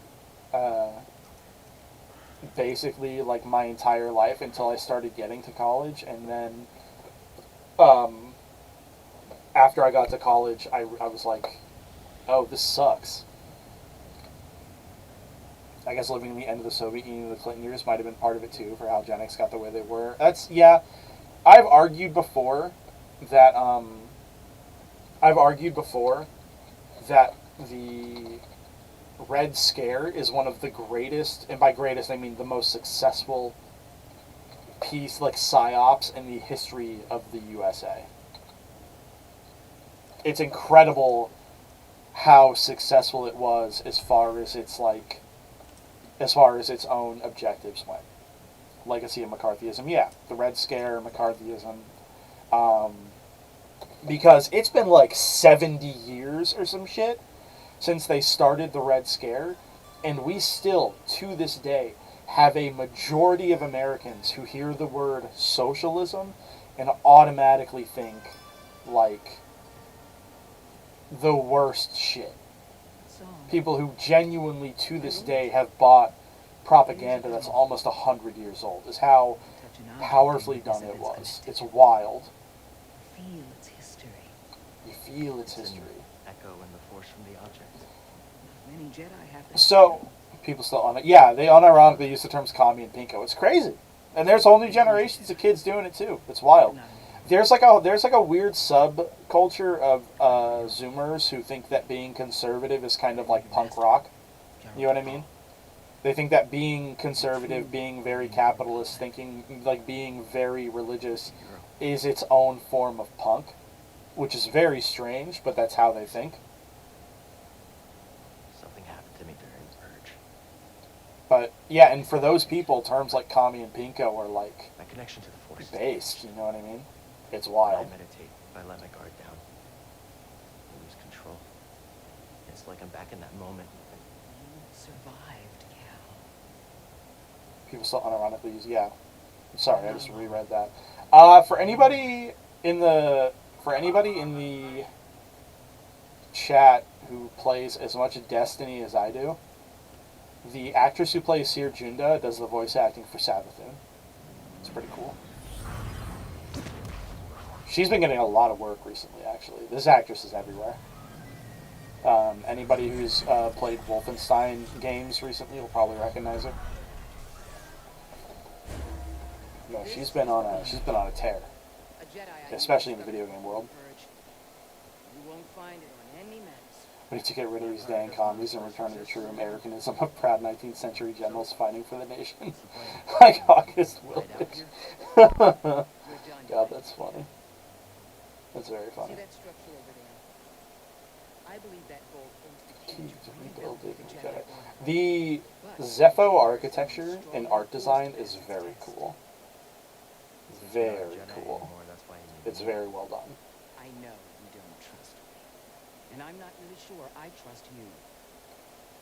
Basically, like my entire life until I started getting to college. And then after I got to college, I was like, oh, this sucks. I guess living in the end of the Soviet Union, the Clinton years might have been part of it too, for how Gen X got the way they were. Yeah. I've argued before that the Red Scare is one of the greatest, and by greatest I mean the most successful piece, like psyops, in the history of the USA. It's incredible how successful it was as far as its own objectives went. Legacy of McCarthyism, yeah, the Red Scare, McCarthyism, because it's been like 70 years or some shit since they started the Red Scare, and we still, to this day, have a majority of Americans who hear the word socialism and automatically think, like, the worst shit. So, People who genuinely, to this day, have bought propaganda that's almost 100 years old, is how touching on powerfully something done as it if was. it's It's wild. feel its history. You feel its It's an history. echo in the force from the object. Many Jedi have that. So, people still on it. Yeah, they unironically use the terms commie and pinko. It's crazy. And there's whole new generations of kids doing it too. It's wild. Not There's like a weird subculture of Zoomers who think that being conservative is kind of like punk rock. You know what I mean? They think that being conservative, being very capitalist, thinking like being very religious is its own form of punk, which is very strange, but that's how they think. Something happened to me during the purge. But yeah, and for those people, terms like commie and pinko are like My connection to the force is based. You know what I mean? It's When wild. I meditate, I let my guard down. I lose control. It's like I'm back in that moment. you survived, Cal. People still unironically use yeah. Sorry, I just reread that. For anybody in the chat who plays as much Destiny as I do, the actress who plays Seer Junda does the voice acting for Savathun. It's pretty cool. She's been getting a lot of work recently, actually. This actress is everywhere. Anybody who's played Wolfenstein games recently will probably recognize her. No, she's been on a tear, A Jedi I especially in knew the video game world. purge. You won't find it on any maps. We need to get rid of these dang commies and return to the true Americanism of proud 19th century generals fighting for the nation. Like August Right out Wilkes. here. We're done. God, that's funny. That's very See funny. that structure over there? I believe that goal owns the key Key to to rebuilding rebuilding the Jedi. Jedi Order. The But Zepho architecture and art design is very cool. You're not a Very Jedi cool. anymore, that's why you need It's me. very well done. I know you don't trust me. And I'm not really sure I trust you.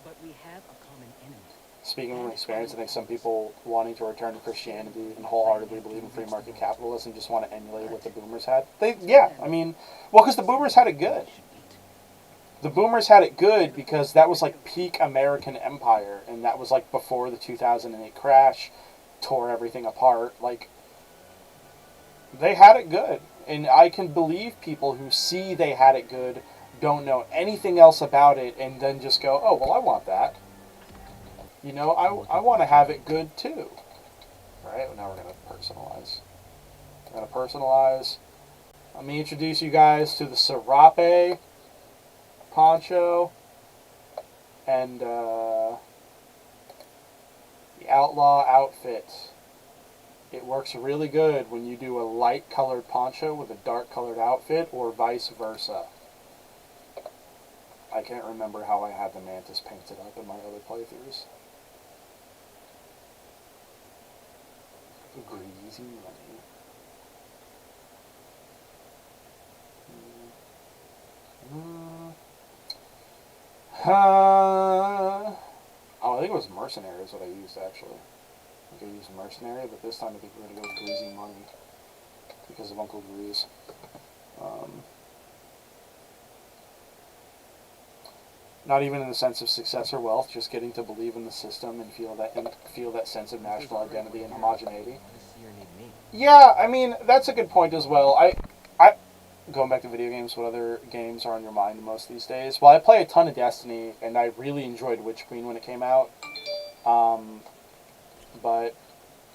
But we have a common enemy. Speaking from experience, I think some people wanting to return to Christianity and wholeheartedly believe in free market capitalism just want to emulate what the boomers had. Yeah, I mean, well, because the boomers had it good. The boomers had it good because that was like peak American empire, and that was like before the 2008 crash tore everything apart. Like, they had it good. And I can believe people who see they had it good, don't know anything else about it, and then just go, oh, well, I want that. You know, I want to have it good too. Alright, now we're going to personalize. We're going to personalize. Let me introduce you guys to the Serape poncho and the Outlaw outfit. It works really good when you do a light colored poncho with a dark colored outfit or vice versa. I can't remember how I had the Mantis painted up in my other playthroughs. Greasy money. Oh, I think it was Mercenary is what I used actually. I think I used Mercenary, but this time I think we're going to go with Greasy Money because of Uncle Grease. Not even in the sense of success or wealth, just getting to believe in the system and feel that sense of national identity and homogeneity. Why does Seer need me? Yeah, I mean that's a good point as well. I going back to video games, what other games are on your mind most these days? Well, I play a ton of Destiny, and I really enjoyed Witch Queen when it came out. But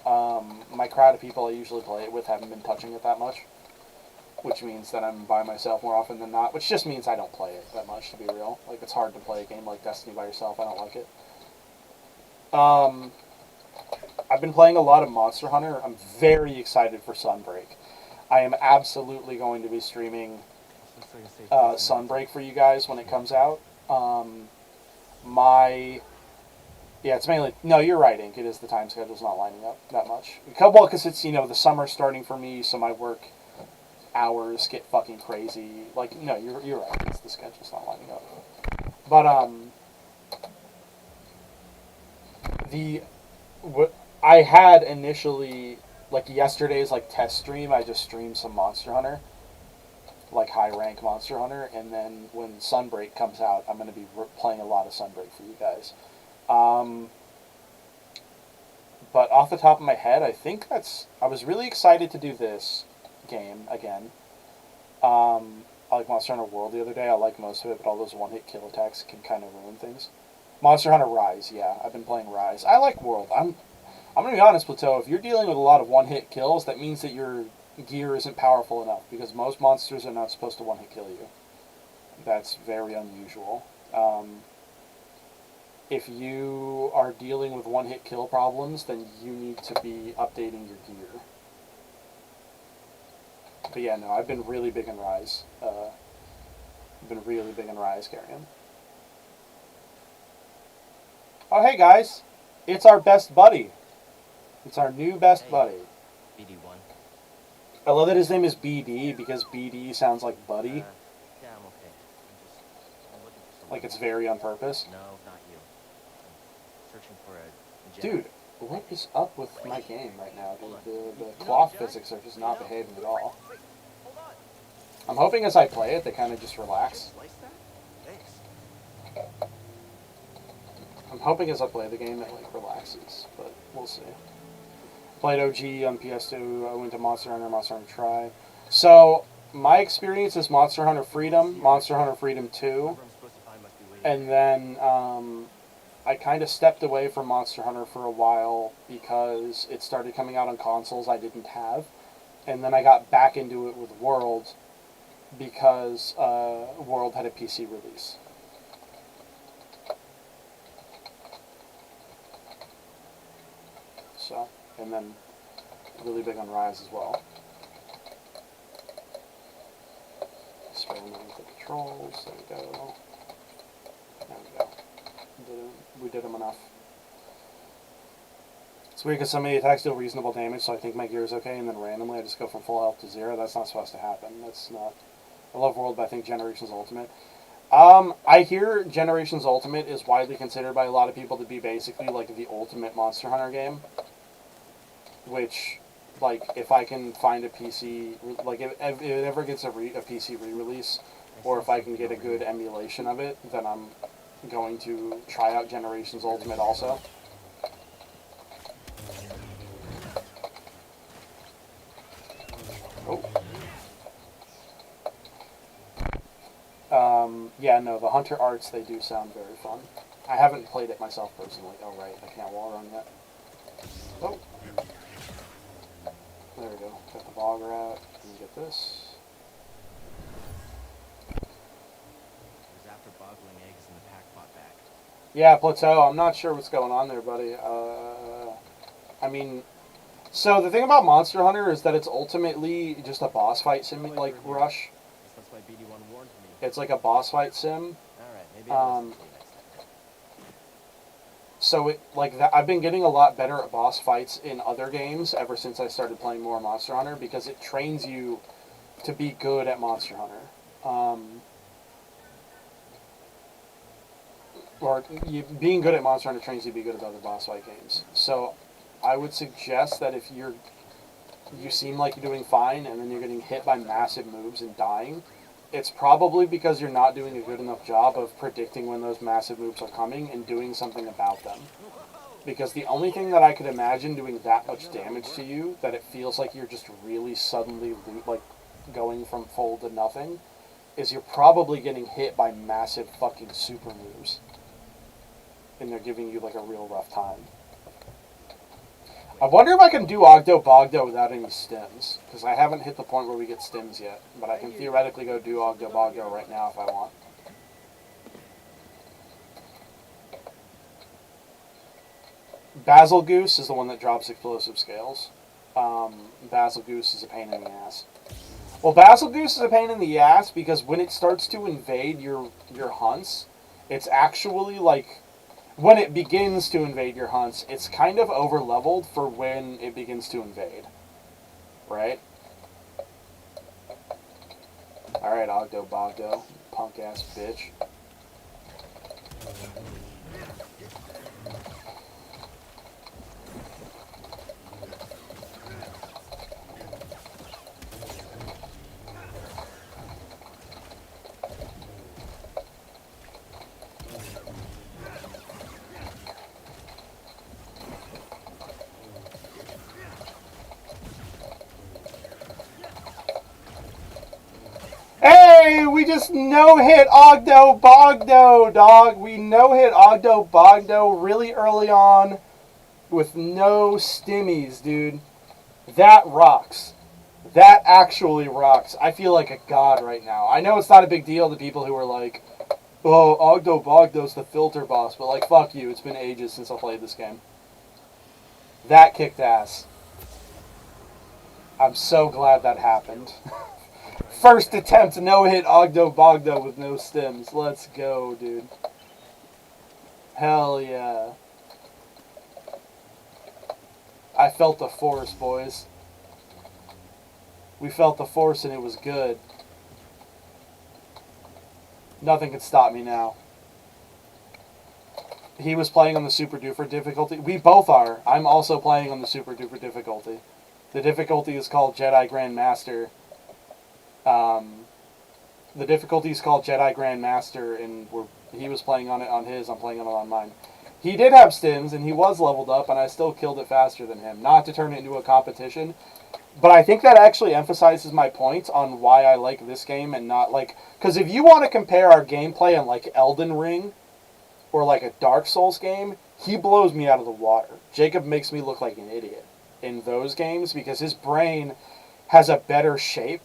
my crowd of people I usually play it with haven't been touching it that much, which means that I'm by myself more often than not, which just means I don't play it that much, to be real. Like, it's hard to play a game like Destiny by yourself. I don't like it. I've been playing a lot of Monster Hunter. I'm very excited for Sunbreak. I am absolutely going to be streaming Sunbreak for you guys when it comes out. Yeah, it's mainly... No, you're right, Ink. It is the time schedule's not lining up that much. Well, because it's, the summer starting for me, so my work hours get fucking crazy. Like, no, you're right. It's the schedule's not lining up. But, I had initially, like, yesterday's, like, test stream, I just streamed some Monster Hunter. Like, high-rank Monster Hunter. And then when Sunbreak comes out, I'm going to be playing a lot of Sunbreak for you guys. But off the top of my head, I think I was really excited to do this game again. I like Monster Hunter World the other day. I like most of it, but all those one-hit kill attacks can kind of ruin things. Monster Hunter Rise, yeah. I've been playing Rise. I like World. I'm going to be honest, Plateau. If you're dealing with a lot of one-hit kills, that means that your gear isn't powerful enough, because most monsters are not supposed to one-hit kill you. That's very unusual. If you are dealing with one-hit kill problems, then you need to be updating your gear. But yeah, no, I've been really big in Rise. Carrion. Oh, hey guys! It's our best buddy. It's our new best buddy. BD1. I love that his name is BD, because BD sounds like buddy. Yeah, I'm okay. I'm looking for someone. Like it's very on purpose. No, not you. I'm searching for a Jedi. Dude, what is up with my game right now, dude? The cloth physics are just not behaving at all. Wait, hold on. I'm hoping as I play it, they kind of just relax. Slice that? Thanks. I'm hoping as I play the game, it like relaxes, but we'll see. Played OG on PS2, I went to Monster Hunter Tri. So, my experience is Monster Hunter Freedom 2, Whoever I'm supposed to find must be waiting. and then I kind of stepped away from Monster Hunter for a while because it started coming out on consoles I didn't have. And then I got back into it with World because World had a PC release. So, and then really big on Rise as well. Spare and then the controls. There we go. There we go. We did them enough. It's weird because some of the attacks deal reasonable damage, so I think my gear is okay, and then randomly I just go from full health to 0. That's not supposed to happen. That's not... I love World, but I think Generations Ultimate. I hear Generations Ultimate is widely considered by a lot of people to be basically like the ultimate Monster Hunter game. Which, like, if I can find a PC... Like, if it ever gets a PC re-release, or if I can get a good emulation of it, then I'm going to try out Generations Ultimate also. Yeah, no, the Hunter arts, they do sound very fun. I haven't played it myself personally. Oh, right, I can't wall run yet. Oh. There we go. Got the bog rat. Let me get this. It was after boggling eggs in the packpot back. Yeah, Plateau, I'm not sure what's going on there, buddy. I mean... So, the thing about Monster Hunter is that it's ultimately just a boss fight sim, like, rush. That's why BD1 warned me. It's like a boss fight sim. Alright, maybe I'll listen to you next time. So it like that. I've been getting a lot better at boss fights in other games ever since I started playing more Monster Hunter because it trains you to be good at Monster Hunter. Being good at Monster Hunter trains you to be good at other boss fight games. So I would suggest that if you seem like you're doing fine and then you're getting hit by massive moves and dying, it's probably because you're not doing a good enough job of predicting when those massive moves are coming and doing something about them. Because the only thing that I could imagine doing that much damage to you, that it feels like you're just really suddenly like going from full to nothing, is you're probably getting hit by massive fucking super moves. And they're giving you like a real rough time. I wonder if I can do Ogdo Bogdo without any stims, because I haven't hit the point where we get stims yet, but I can theoretically go do Ogdo Bogdo right now if I want. Basil Goose is the one that drops explosive scales. Basil Goose is a pain in the ass. Well, Basil Goose is a pain in the ass because when it starts to invade your hunts, it's actually like... When it begins to invade your hunts, it's kind of over-leveled for when it begins to invade. Right? Alright, Ogdo Bogdo. Punk-ass bitch. Hey, we just no-hit Ogdo Bogdo, dog. We no-hit Ogdo Bogdo really early on with no stimmies, dude. That rocks. That actually rocks. I feel like a god right now. I know it's not a big deal to people who are like, oh, Ogdo Bogdo's the filter boss, but like, fuck you. It's been ages since I played this game. That kicked ass. I'm so glad that happened. First attempt to no-hit Ogdo Bogdo with no stims. Let's go, dude. Hell yeah. I felt the force, boys. We felt the force and it was good. Nothing can stop me now. He was playing on the super duper difficulty. We both are. I'm also playing on the super duper difficulty. The difficulty is called Jedi Grandmaster. The difficulty is called Jedi Grandmaster, and he was playing on it on his, I'm playing on it on mine. He did have stims, and he was leveled up, and I still killed it faster than him. Not to turn it into a competition, but I think that actually emphasizes my point on why I like this game and not like... Because if you want to compare our gameplay on like Elden Ring, or like a Dark Souls game, he blows me out of the water. Jacob makes me look like an idiot in those games, because his brain has a better shape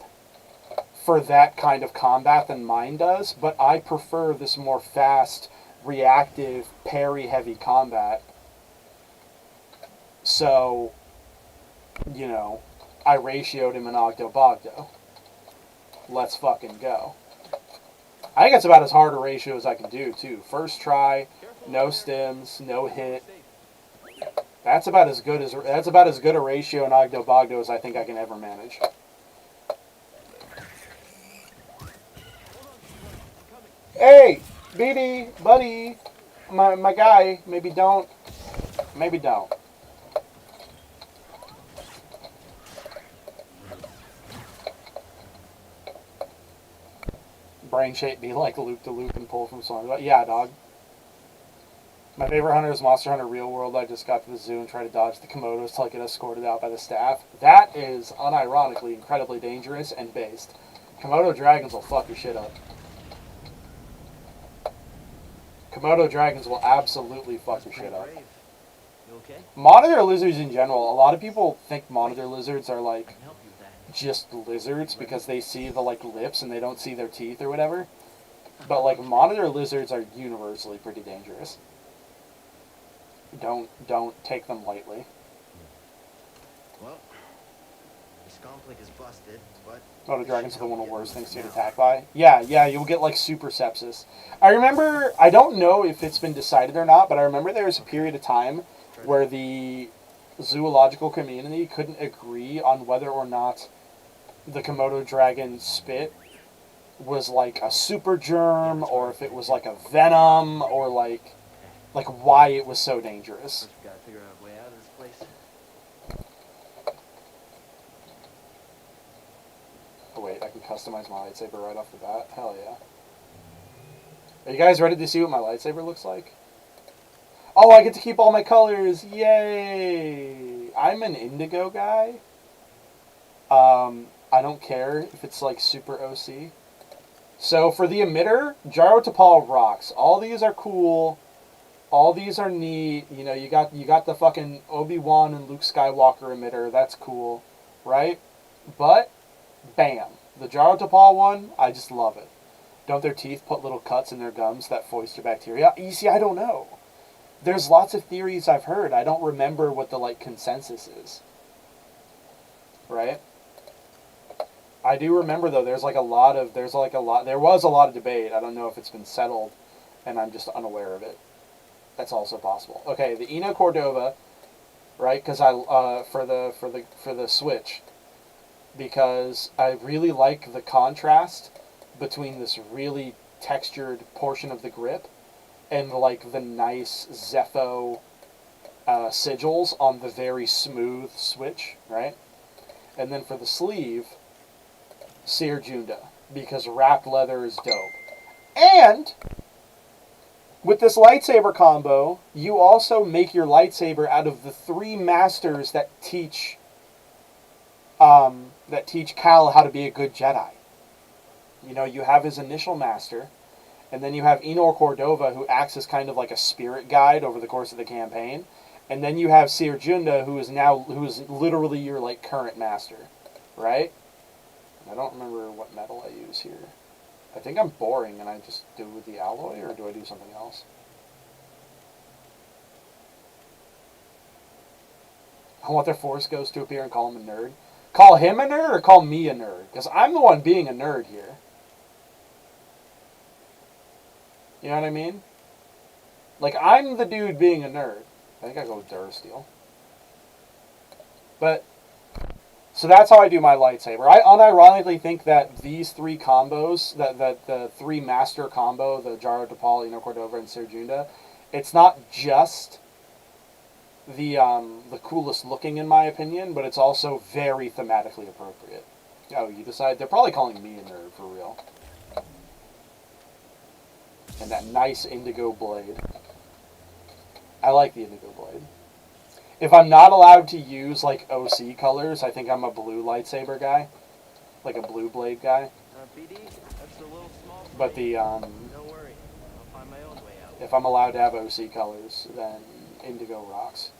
for that kind of combat than mine does, but I prefer this more fast, reactive, parry-heavy combat. So, you know, I ratioed him in Ogdo Bogdo. Let's fucking go. I think that's about as hard a ratio as I can do, too. First try, no stims, no hit. That's about as good a ratio in Ogdo Bogdo as I think I can ever manage. Hey, BD, buddy, my guy, maybe don't. Maybe don't. Brain shape be like loop to loop and pull from songs. Yeah, dog. My favorite hunter is Monster Hunter Real World. I just got to the zoo and tried to dodge the Komodos till I get escorted out by the staff. That is unironically incredibly dangerous and based. Komodo dragons will fuck your shit up. Komodo dragons will absolutely fuck your shit up. You okay? Monitor lizards in general, a lot of people think monitor lizards are I like can help you with that. just lizards because they see the like lips and they don't see their teeth or whatever. But like monitor lizards are universally pretty dangerous. Don't take them lightly. Well, this conflict is busted, but Komodo dragons are the one of the worst things to get attacked by. Yeah, you'll get like super sepsis. I remember, I don't know if it's been decided or not, but I remember there was a period of time where the zoological community couldn't agree on whether or not the Komodo dragon spit was like a super germ or if it was like a venom or like why it was so dangerous. first we gotta figure out a way out of this place. Oh wait, I can customize my lightsaber right off the bat. Hell yeah. Are you guys ready to see what my lightsaber looks like? Oh, I get to keep all my colors! Yay! I'm an indigo guy. I don't care if it's like super OC. So for the emitter, Gyro Tapal rocks. All these are cool. All these are neat. You know, you got the fucking Obi-Wan and Luke Skywalker emitter. That's cool, right? But bam, the Gyro Tapal one, I just love it. Don't their teeth put little cuts in their gums that foster bacteria? You see, I don't know. There's lots of theories I've heard. I don't remember what the like consensus is. Right? I do remember though. There was a lot of debate. I don't know if it's been settled, and I'm just unaware of it. That's also possible. Okay, the Eno Cordova, right? Because for the Switch, because I really like the contrast between this really textured portion of the grip and like the nice Zepho sigils on the very smooth Switch, right? And then for the sleeve, Seer Junda, because wrapped leather is dope. And with this lightsaber combo, you also make your lightsaber out of the 3 masters that teach Cal how to be a good Jedi. You know, you have his initial master, and then you have Enor Cordova, who acts as kind of like a spirit guide over the course of the campaign, and then you have Seer Junda, who is literally your like current master, right? I don't remember what metal I use here. I think I'm boring and I just do with the alloy, or do I do something else? I want their Force Ghost to appear and call him a nerd. Call him a nerd or call me a nerd? Because I'm the one being a nerd here. You know what I mean? Like, I'm the dude being a nerd. I think I go with Durasteel. But, so that's how I do my lightsaber. I unironically think that these 3 combos, that the 3 master combo, the Gyro Tapal, Eno Cordova, and Seer Junda, it's not just the coolest looking in my opinion, but it's also very thematically appropriate. Oh, you decide? They're probably calling me a nerd for real. And that nice indigo blade. I like the indigo blade. If I'm not allowed to use like OC colors, I think I'm a blue lightsaber guy. Like a blue blade guy. BD, that's a little small for But me. the Don't worry, I'll find my own way out. if I'm allowed to have OC colors, then indigo rocks.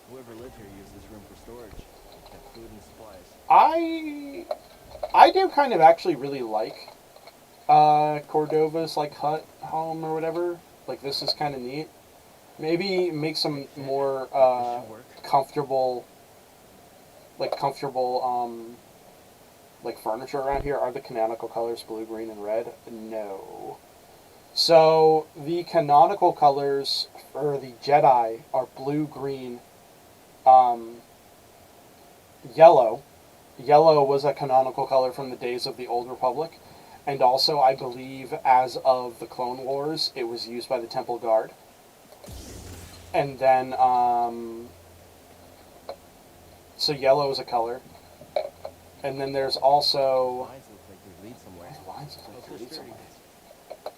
Whoever lived here used this room for storage. Kept food and supplies. I do kind of actually really like Cordova's like hut home or whatever. Like this is kind of neat. Maybe make some more That should work. comfortable, like furniture around here. Are the canonical colors blue, green, and red? No. So the canonical colors for the Jedi are blue, green, um, yellow. Yellow was a canonical color from the days of the Old Republic, and also I believe as of the Clone Wars, it was used by the Temple Guard. And then, so yellow is a color, and then there's also Lines look like they lead somewhere. lines of like Local lead security somewhere. base.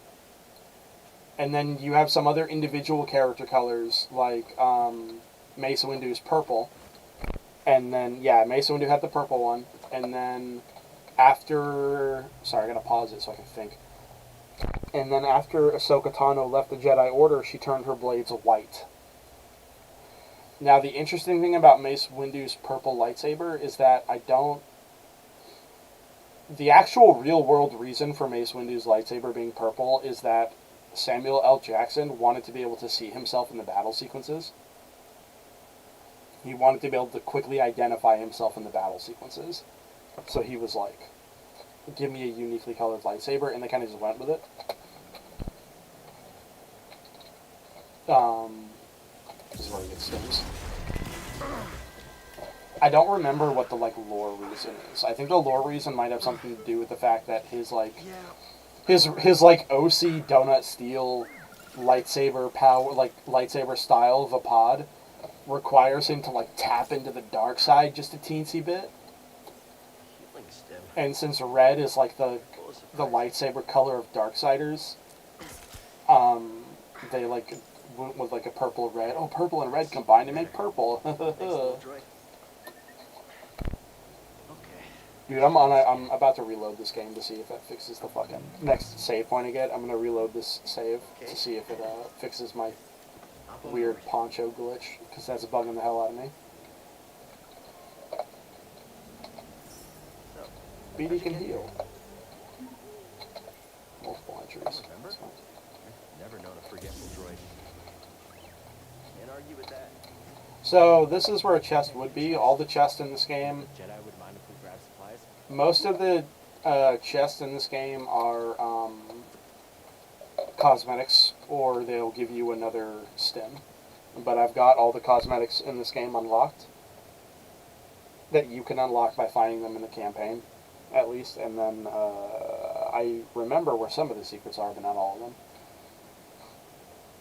And then you have some other individual character colors like Mace Windu's purple, and then yeah, Mace Windu had the purple one, and then after sorry, I gotta pause it so I can think. And then after Ahsoka Tano left the Jedi Order, she turned her blades white. Now the interesting thing about Mace Windu's purple lightsaber is that the actual real world reason for Mace Windu's lightsaber being purple is that Samuel L. Jackson wanted to be able to see himself in the battle sequences. He wanted to be able to quickly identify himself in the battle sequences. So he was like, give me a uniquely colored lightsaber, and they kind of just went with it. This is where he gets stings. I don't remember what the like lore reason is. I think the lore reason might have something to do with the fact that his like his like OC donut steel lightsaber power like lightsaber style of a pod requires him to like tap into the dark side just a teensy bit. Healing stem. And since red is like the lightsaber color of Darksiders, they like went with like a purple red. Oh, purple and red combined to make purple. Thanks, little droid. Okay. Dude, I'm about to reload this game to see if it fixes the fucking next save point I get. I'm gonna reload this save to see if it fixes my Hop on weird board. poncho glitch, because that's bugging the hell out of me. So, BD how'd you can get heal. Multiple entries. Remember? That's fine. Never known a forgetful droid. Can't argue with that. So this is where a chest would be. All the chests in this game, Jedi would mind if we grab supplies. most of the chests in this game are cosmetics, or they'll give you another stim. But I've got all the cosmetics in this game unlocked that you can unlock by finding them in the campaign, at least. And then I remember where some of the secrets are, but not all of them.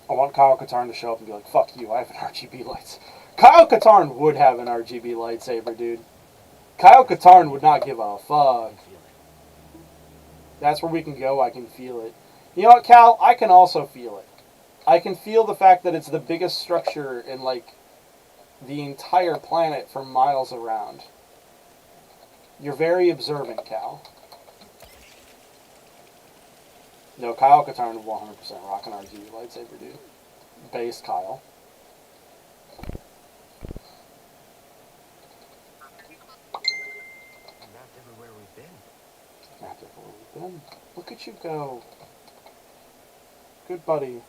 I want Kyle Katarn to show up and be like, fuck you, I have an RGB lights. Kyle Katarn would have an RGB lightsaber, dude. Kyle Katarn would not give a fuck. Feel it. That's where we can go, I can feel it. You know what, Cal? I can also feel it. I can feel the fact that it's the biggest structure in, like, the entire planet for miles around. You're very observant, Cal. No, Kyle Katarn will 100% rock an RGB lightsaber, dude. Base Kyle. We mapped everywhere we've been. Mapped everywhere we've been. Look at you go. Good buddy.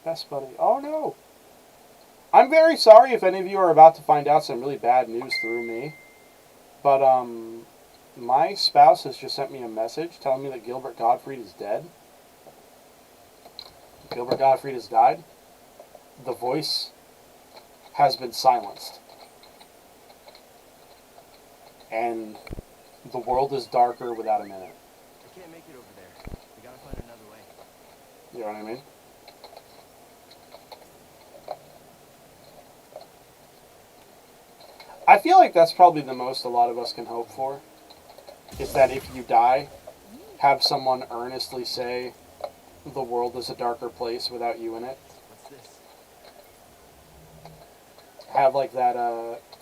Best buddy. Oh no! I'm very sorry if any of you are about to find out some really bad news through me. But, my spouse has just sent me a message telling me that Gilbert Gottfried is dead. Gilbert Gottfried has died. The voice has been silenced. And the world is darker without a minute. I can't make it over there. We gotta find another way. You know what I mean? I feel like that's probably the most a lot of us can hope for. Is that if you die, have someone earnestly say, the world is a darker place without you in it. What's this? Have like that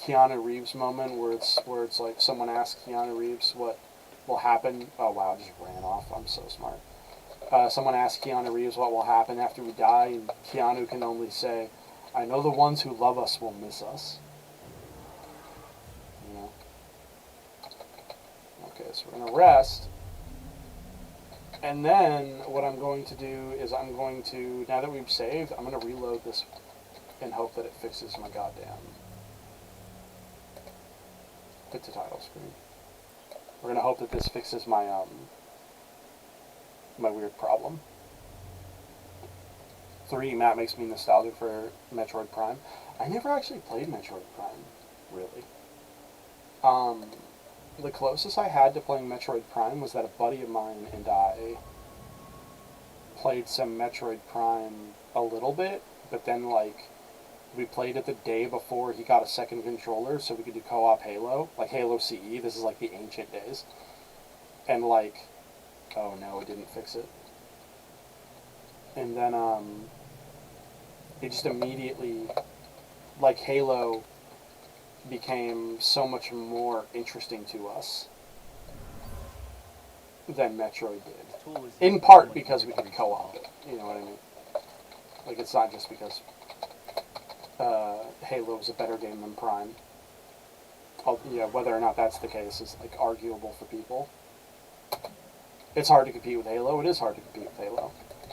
Keanu Reeves moment where it's like someone asks Keanu Reeves what will happen. Oh wow, I just ran off. I'm so smart. Someone asks Keanu Reeves what will happen after we die, and Keanu can only say, I know the ones who love us will miss us. You know? Okay, so we're gonna rest. And then what I'm going to do is I'm going to, now that we've saved, I'm going to reload this and hope that it fixes my goddamn fit to title screen. We're going to hope that this fixes my my weird problem. 3 map makes me nostalgic for Metroid Prime. I never actually played Metroid Prime, really. The closest I had to playing Metroid Prime was that a buddy of mine and I played some Metroid Prime a little bit, but then, like, we played it the day before he got a second controller so we could do co-op Halo, like Halo CE. This is like the ancient days. And, like, oh no, it didn't fix it. And then, it just immediately, like, Halo became so much more interesting to us than Metroid did. In part because we could co-op it, you know what I mean? Like, it's not just because Halo is a better game than Prime. Yeah, whether or not that's the case is, like, arguable for people. It's hard to compete with Halo. It is hard to compete with Halo.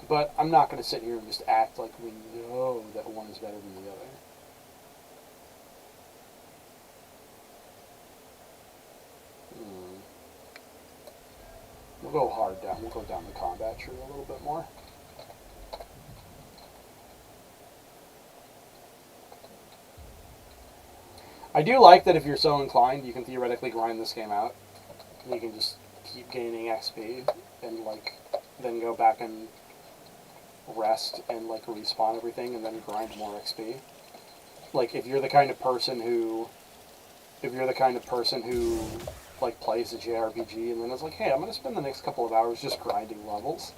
But I'm not going to sit here and just act like we know that one is better than the other. We'll go hard down. We'll go down the combat tree a little bit more. I do like that if you're so inclined, you can theoretically grind this game out. You can just keep gaining XP and, like, then go back and rest and, like, respawn everything and then grind more XP. Like, if you're the kind of person who like, plays a JRPG and then is like, hey, I'm going to spend the next couple of hours just grinding levels.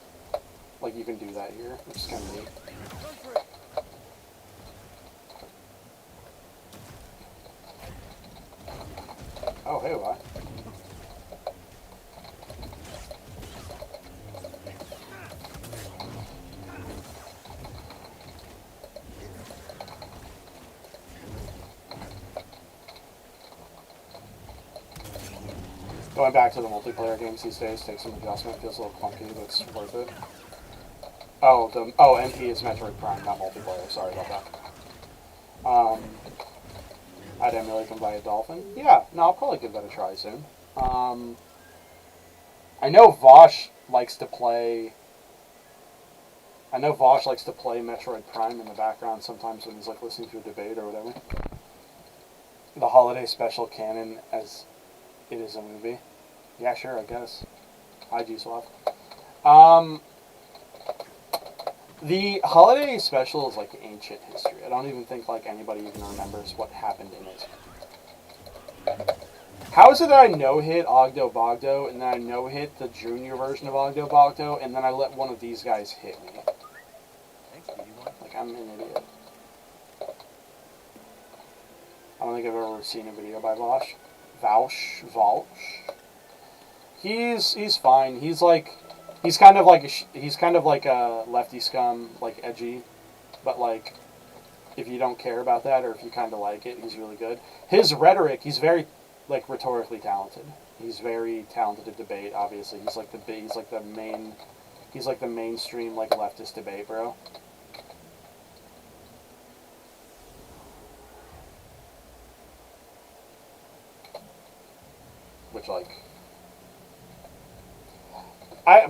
Like, you can do that here, which is kind of neat. Oh, hey, why? Going back to the multiplayer games these days takes some adjustment. Feels a little clunky, but it's worth it. Oh, MP is Metroid Prime, not multiplayer. Sorry about that. I'd emulate them by a dolphin. Yeah, no, I'll probably give that a try soon. I know Vosh likes to play Metroid Prime in the background sometimes when he's, like, listening to a debate or whatever. The holiday special canon as it is a movie. Yeah, sure, I guess. Hi, G-Swap. The holiday special is, like, ancient history. I don't even think, like, anybody even remembers what happened in it. How is it that I no-hit Ogdo Bogdo, and then I no-hit the junior version of Ogdo Bogdo, and then I let one of these guys hit me? Like, I'm an idiot. I don't think I've ever seen a video by Vosh. Valsh. He's fine. He's kind of like a lefty scum, like, edgy, but, like, if you don't care about that or if you kind of like it, he's really good. His rhetoric, he's very, like, rhetorically talented. He's very talented at debate. Obviously, he's like the mainstream, like, leftist debate bro. Which, like, I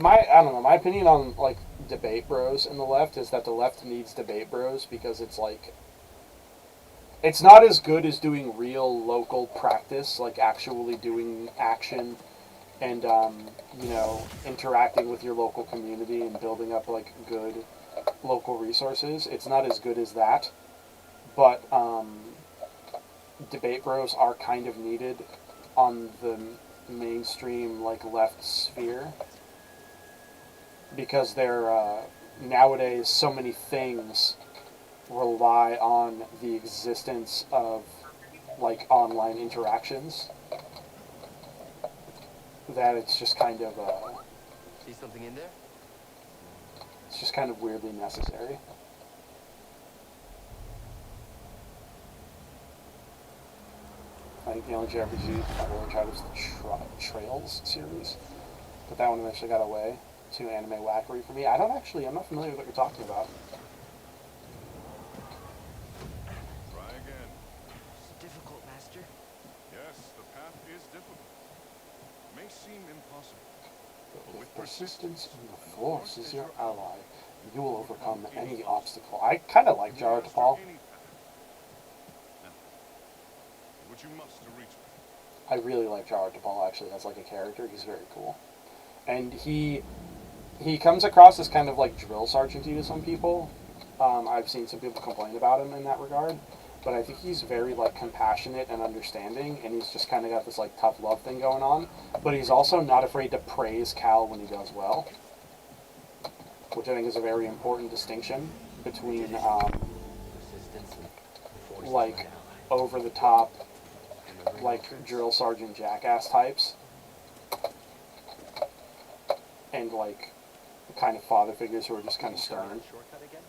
don't know, my opinion on, like, debate bros in the left is that the left needs debate bros because it's, like, it's not as good as doing real local practice, like actually doing action and, you know, interacting with your local community and building up, like, good local resources. It's not as good as that, but debate bros are kind of needed on the mainstream, like, left sphere. Because they're, nowadays, so many things rely on the existence of, like, online interactions that it's just kind of, See something in there? it's just kind of weirdly necessary. I think the only JRPG I've really tried was the Trails series, but that one eventually got away. too anime wackery for me. I'm not familiar with what you're talking about. Try again. It's difficult, Master. Yes, the path is difficult. May seem impossible. But With persistence and the Force is your ally, you will overcome any obstacle. I kind of like You Jara master Tapal. any path. Now, do what you must to reach me. I really like Jara Tapal, actually, as like a character. He's very cool. And he comes across as kind of like drill sergeant-y to some people. I've seen some people complain about him in that regard. But I think he's very like compassionate and understanding, and he's just kind of got this like tough love thing going on. But he's also not afraid to praise Cal when he does well, which I think is a very important distinction between Persistence and force is like my ally. over the top Remembering like the truths. drill sergeant jackass types and like kind of father figures who are just kind of Try stern. that shortcut again?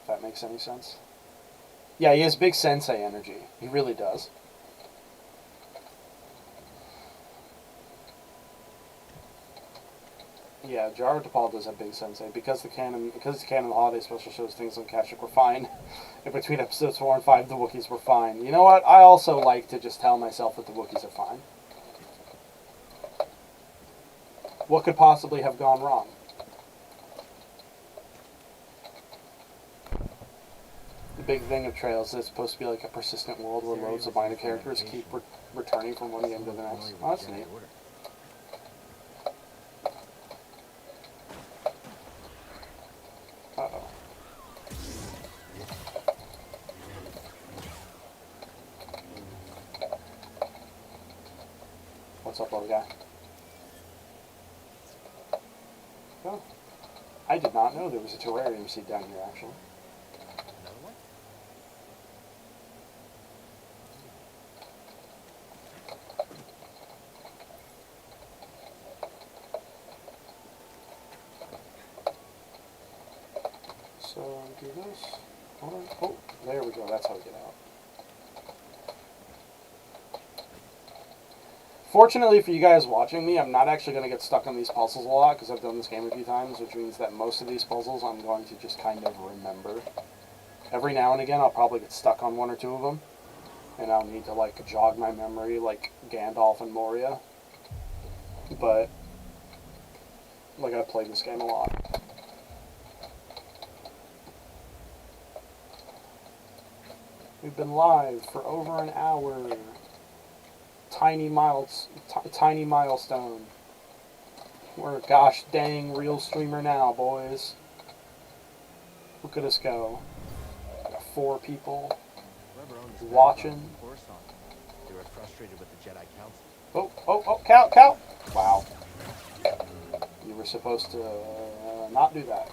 If that makes any sense. Yeah, he has big sensei energy. He really does. Yeah, Jara Tapal does have big sensei because it's canon. The holiday special shows things on Kashyyyk were fine. In between episodes 4 and 5, the Wookiees were fine. You know what? I also like to just tell myself that the Wookiees are fine. What could possibly have gone wrong? The big thing of Trails is it's supposed to be like a persistent world where loads of minor characters keep returning from one game to the next. Oh, that's neat. Uh-oh. What's up, little guy? Oh. I did not know there was a terrarium seed down here, actually. Another one? So, do this. Hold on. Oh, there we go. That's how we get out. Fortunately for you guys watching me, I'm not actually going to get stuck on these puzzles a lot because I've done this game a few times, which means that most of these puzzles I'm going to just kind of remember. Every now and again, I'll probably get stuck on one or two of them, and I'll need to, like, jog my memory like Gandalf and Moria. But, like, I've played this game a lot. We've been live for over an hour. Tiny milestone. We're a gosh dang real streamer now, boys. Look at us go. Got 4 people Whoever owned this watching. marathon from Coruscant, they were frustrated with the Jedi Council. Oh, cow! Wow. You were supposed to not do that.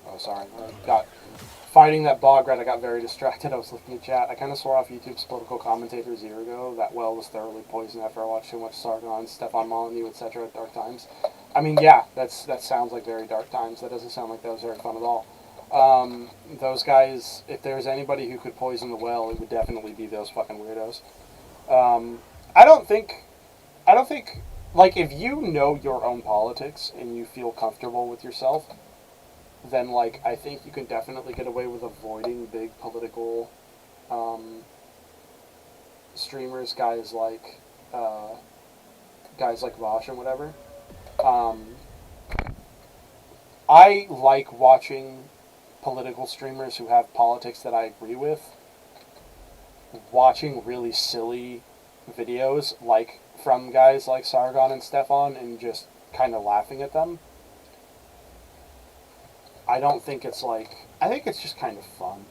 Oh, sorry. I got fighting that bog rat. I got very distracted. I was looking at chat. I kind of swore off YouTube's political commentators a year ago. That well was thoroughly poisoned after I watched too much Sargon, Stefan Molyneux, etc. at Dark Times. I mean, yeah, that sounds like very dark times. That doesn't sound like that was very fun at all. Those guys, if there's anybody who could poison the well, it would definitely be those fucking weirdos. I don't think, like, if you know your own politics and you feel comfortable with yourself, then, like, I think you can definitely get away with avoiding big political streamers, guys like Vosh and whatever. I like watching political streamers who have politics that I agree with, watching really silly videos like from guys like Sargon and Stefan and just kind of laughing at them. I don't think it's like, I think it's just kind of fun.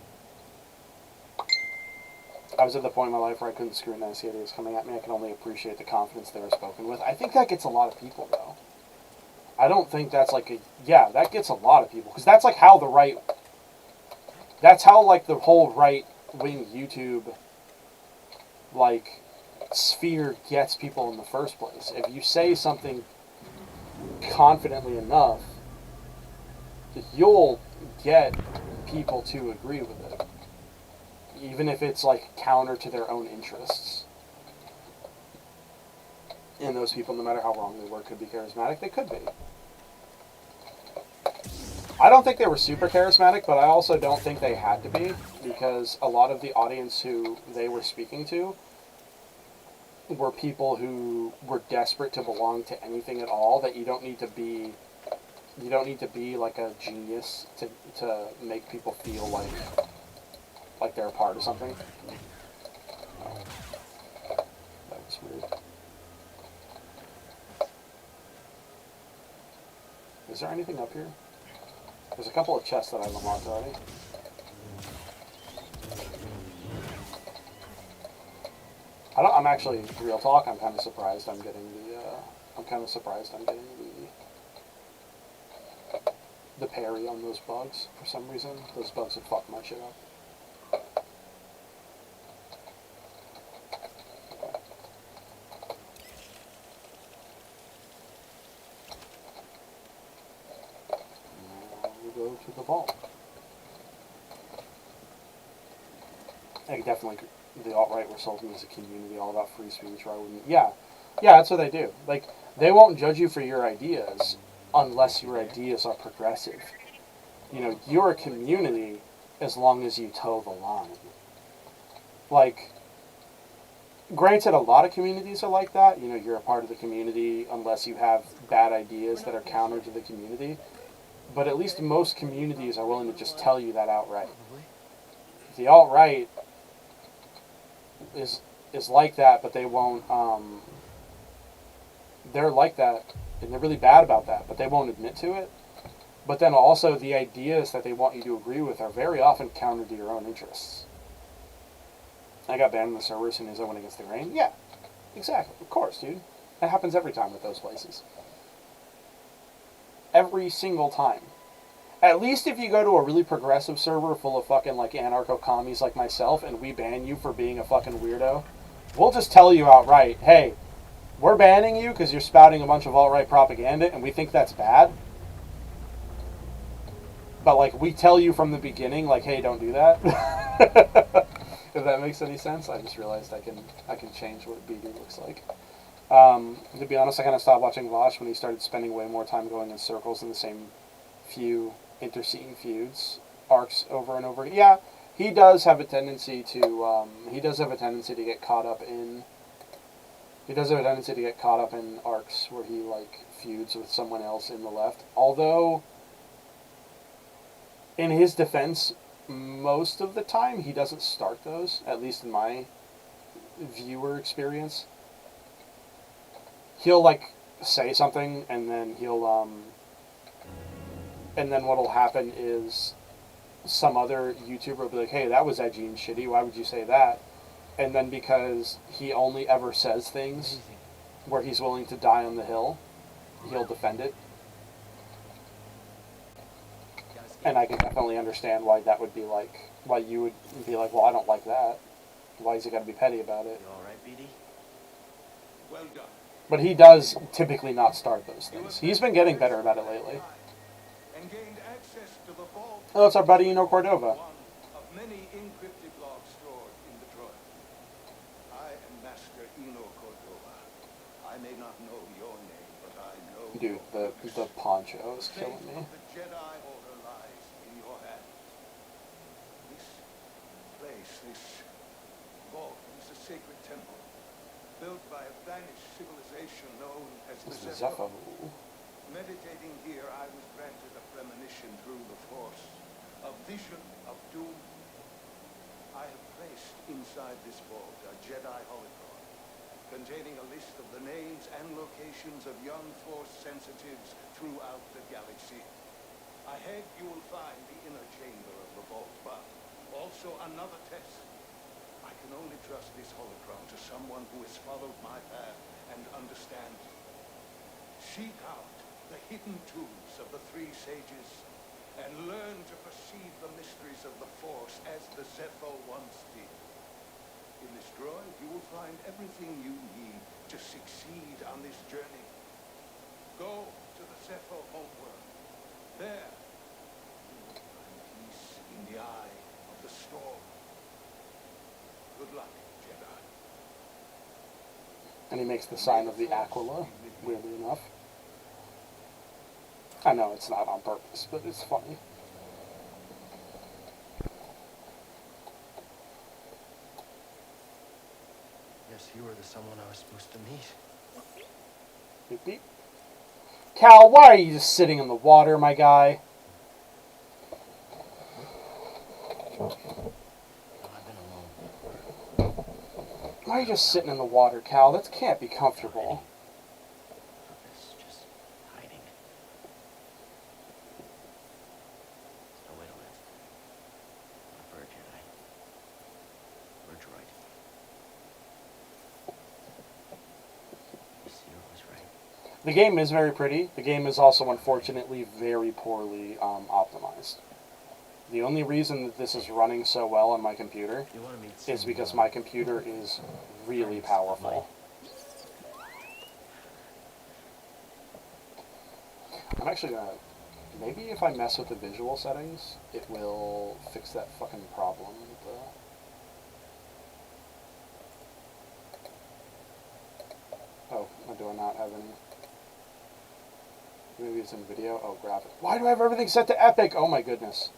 I was at the point in my life where I couldn't scrutinize the ideas coming at me. I can only appreciate the confidence they were spoken with. I think that gets a lot of people, though. I don't think that's like a... Yeah, that gets a lot of people. Because that's like how the right... That's how, like, the whole right-wing YouTube, like, sphere gets people in the first place. If you say something confidently enough, you'll get people to agree with it, even if it's like counter to their own interests. And those people, no matter how wrong they were, could be charismatic. They could be. I don't think they were super charismatic, but I also don't think they had to be, because a lot of the audience who they were speaking to were people who were desperate to belong to anything at all, that you don't need to be like a genius to make people feel like they're a part of something. Oh, that was weird. Is there anything up here? There's a couple of chests that I've unlocked already. I'm actually, real talk, I'm kind of surprised I'm getting the parry on those bugs for some reason. Those bugs have fucked my shit up. Now we go to the vault. I definitely, the alt-right were sold me as a community all about free speech, or I wouldn't. Yeah, that's what they do. Like, they won't judge you for your ideas unless your ideas are progressive. You know, you're a community as long as you toe the line. Like, granted, a lot of communities are like that. You know, you're a part of the community unless you have bad ideas that are counter to the community. But at least most communities are willing to just tell you that outright. The alt-right is like that, but they won't. They're like that, and they're really bad about that, but they won't admit to it. But then also, the ideas that they want you to agree with are very often counter to your own interests. I got banned from the server as soon as I went against the grain. Yeah, exactly. Of course, dude. That happens every time with those places. Every single time. At least if you go to a really progressive server full of fucking like anarcho-commies like myself and we ban you for being a fucking weirdo, we'll just tell you outright, hey, we're banning you because you're spouting a bunch of alt-right propaganda and we think that's bad. But like we tell you from the beginning, like, hey, don't do that. If that makes any sense. I just realized I can change what BD looks like. To be honest, I kind of stopped watching Vosh when he started spending way more time going in circles in the same few interceding feuds, arcs over and over again. Yeah, he does have a tendency to get caught up in. He does have a tendency to get caught up in arcs where he like feuds with someone else in the left. Although, in his defense, most of the time he doesn't start those. At least in my viewer experience, he'll like say something and then and then what'll happen is some other YouTuber will be like, hey, that was edgy and shitty, why would you say that? And then because he only ever says things where he's willing to die on the hill, he'll defend it. And I can definitely understand why that would be like, why you would be like, well, I don't like that. Why has he got to be petty about it? You alright, BD? Well done. But he does typically not start those things. He's been getting better about it lately. And gained access to the vault. Oh, it's our buddy Eno Cordova. One of many encrypted logs stored in the droid. I am Master Eno Cordova. I may not know your name, but I know. Dude, the poncho is killing me. The Jedi Order lies in your hands. This place, this vault, is a sacred temple built by a vanished civilization known as the This is Zepho. Zepho. Meditating here, I was granted a premonition through the Force, a vision of doom. I have placed inside this vault a Jedi holocron, containing a list of the names and locations of young Force sensitives throughout the galaxy. Ahead, you will find the inner chamber of the vault, but also another test. I can only trust this holocron to someone who has followed my path and understands it. Seek out the hidden tombs of the three sages and learn to perceive the mysteries of the Force as the Zepho once did. In this droid, you will find everything you need to succeed on this journey. Go to the Zepho homeworld. There, in the eye of the storm. Good luck, Jedi. And he makes the sign of the Aquila, weirdly enough. I know it's not on purpose, but it's funny. Yes, you were the someone I was supposed to meet. Beep, beep. Cal, why are you just sitting in the water, my guy? No, I've been alone. Why are you just sitting in the water, Cal? That can't be comfortable. Purpose, just hiding. There's no way to live. Not for a Jedi. Or a droid. You see, I was right. The game is very pretty. The game is also, unfortunately, very poorly optimized. The only reason that this is running so well on my computer You want to meet is some, because my computer is really powerful. I'm actually gonna... Maybe if I mess with the visual settings, it will fix that fucking problem with the... Oh, do I not have any... Maybe it's in video? Oh, graphic. Why do I have everything set to epic? Oh my goodness.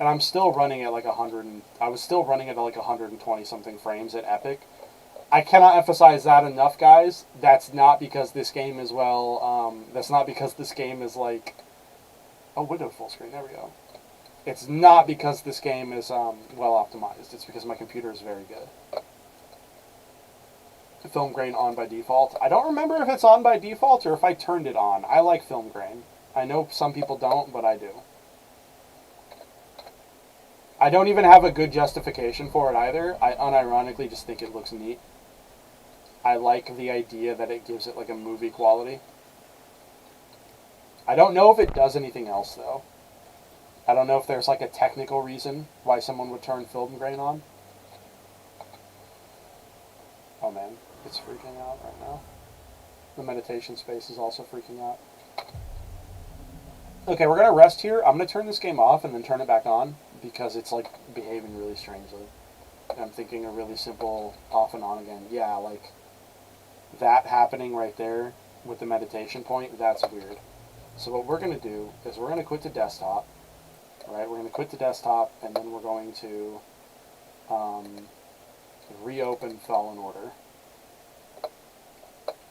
And I'm still running at like 100... I was still running at like 120 something frames at epic. I cannot emphasize that enough, guys. That's not because this game is that's not because this game is like... Oh, window full screen. There we go. It's not because this game is well optimized. It's because my computer is very good. Film grain on by default. I don't remember if it's on by default or if I turned it on. I like film grain. I know some people don't, but I do. I don't even have a good justification for it either. I unironically just think it looks neat. I like the idea that it gives it like a movie quality. I don't know if it does anything else though. I don't know if there's like a technical reason why someone would turn film grain on. Oh man, it's freaking out right now. The meditation space is also freaking out. Okay, we're gonna rest here. I'm gonna turn this game off and then turn it back on because it's like behaving really strangely. I'm thinking a really simple off and on again. Yeah, like that happening right there with the meditation point, that's weird. So what we're gonna do is we're gonna quit the desktop. Right, we're gonna quit the desktop and then we're going to reopen Fallen Order.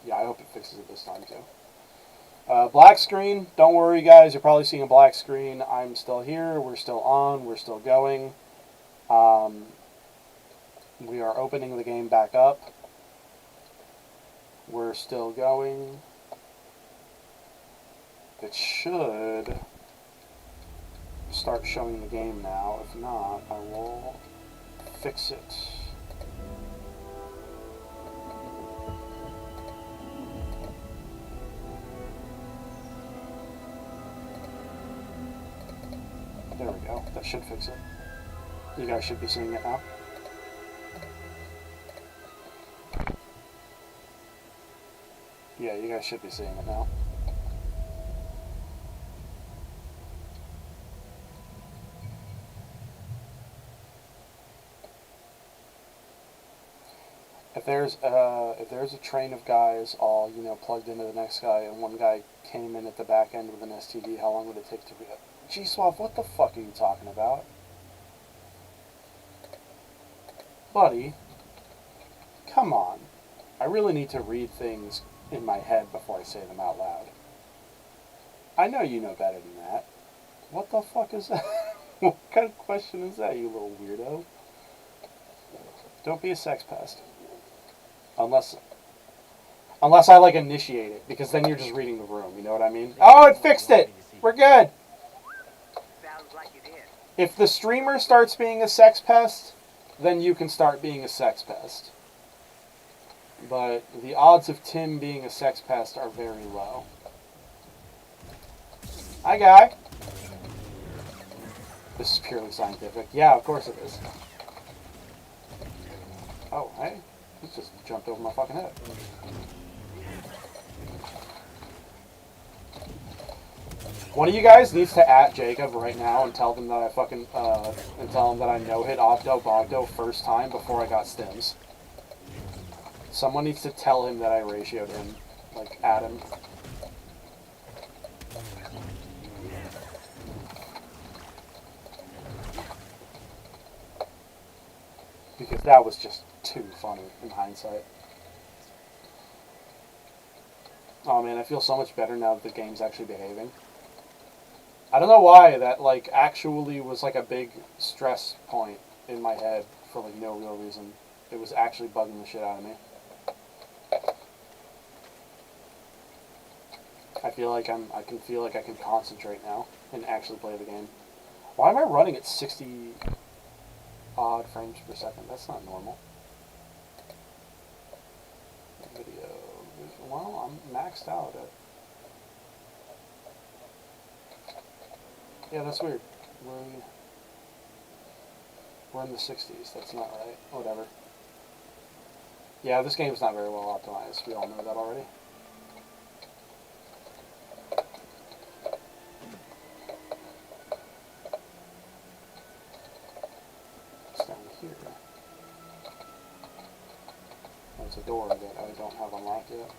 Yeah, I hope it fixes it this time too. Black screen. Don't worry, guys. You're probably seeing a black screen. I'm still here. We're still on. We're still going. We are opening the game back up. We're still going. It should start showing the game now. If not, I will fix it. There we go. That should fix it. You guys should be seeing it now. Yeah, you guys should be seeing it now. If there's a train of guys all, you know, plugged into the next guy and one guy came in at the back end with an STD, how long would it take to G-Swav, what the fuck are you talking about? Buddy, come on. I really need to read things in my head before I say them out loud. I know you know better than that. What the fuck is that? What kind of question is that, you little weirdo? Don't be a sex pest. Unless I like initiate it, because then you're just reading the room, you know what I mean? Oh, it fixed it! We're good! Sounds like it is. If the streamer starts being a sex pest, then you can start being a sex pest. But the odds of Tim being a sex pest are very low. Hi, guy. This is purely scientific. Yeah, of course it is. Oh, hey. He just jumped over my fucking head. One of you guys needs to at Jacob right now and tell them that I fucking and tell them that I no hit Ogdo Bogdo first time before I got stims. Someone needs to tell him that I ratioed him, like at him. Because that was just too funny in hindsight. Oh man, I feel so much better now that the game's actually behaving. I don't know why that like actually was like a big stress point in my head for like no real reason. It was actually bugging the shit out of me. I feel like I can feel like I can concentrate now and actually play the game. Why am I running at 60 odd frames per second? That's not normal. Video. Well, I'm maxed out at. Yeah, that's weird. We're in the 60s. That's not right. Whatever. Yeah, this game's not very well optimized. We all know that already. It's down here. There's a door that I don't have unlocked yet.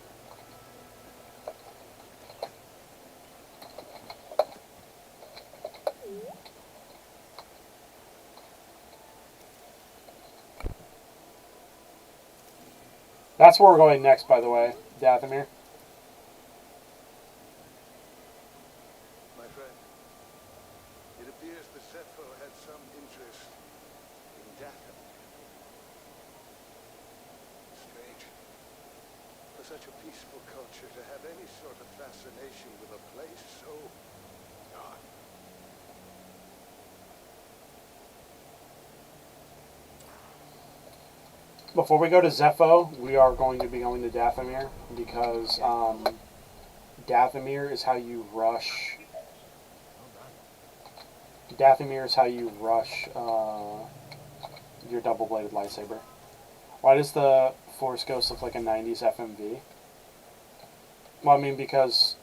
That's where we're going next, by the way, Dathomir. My friend, it appears the Zepho had some interest in Datham. Strange. For such a peaceful culture to have any sort of fascination with a place so dark. Before we go to Zepho, we are going to be going to Dathomir because Dathomir is how you rush. Dathomir is how you rush your double-bladed lightsaber. Why does the Force Ghost look like a 90s FMV? Well, I mean, because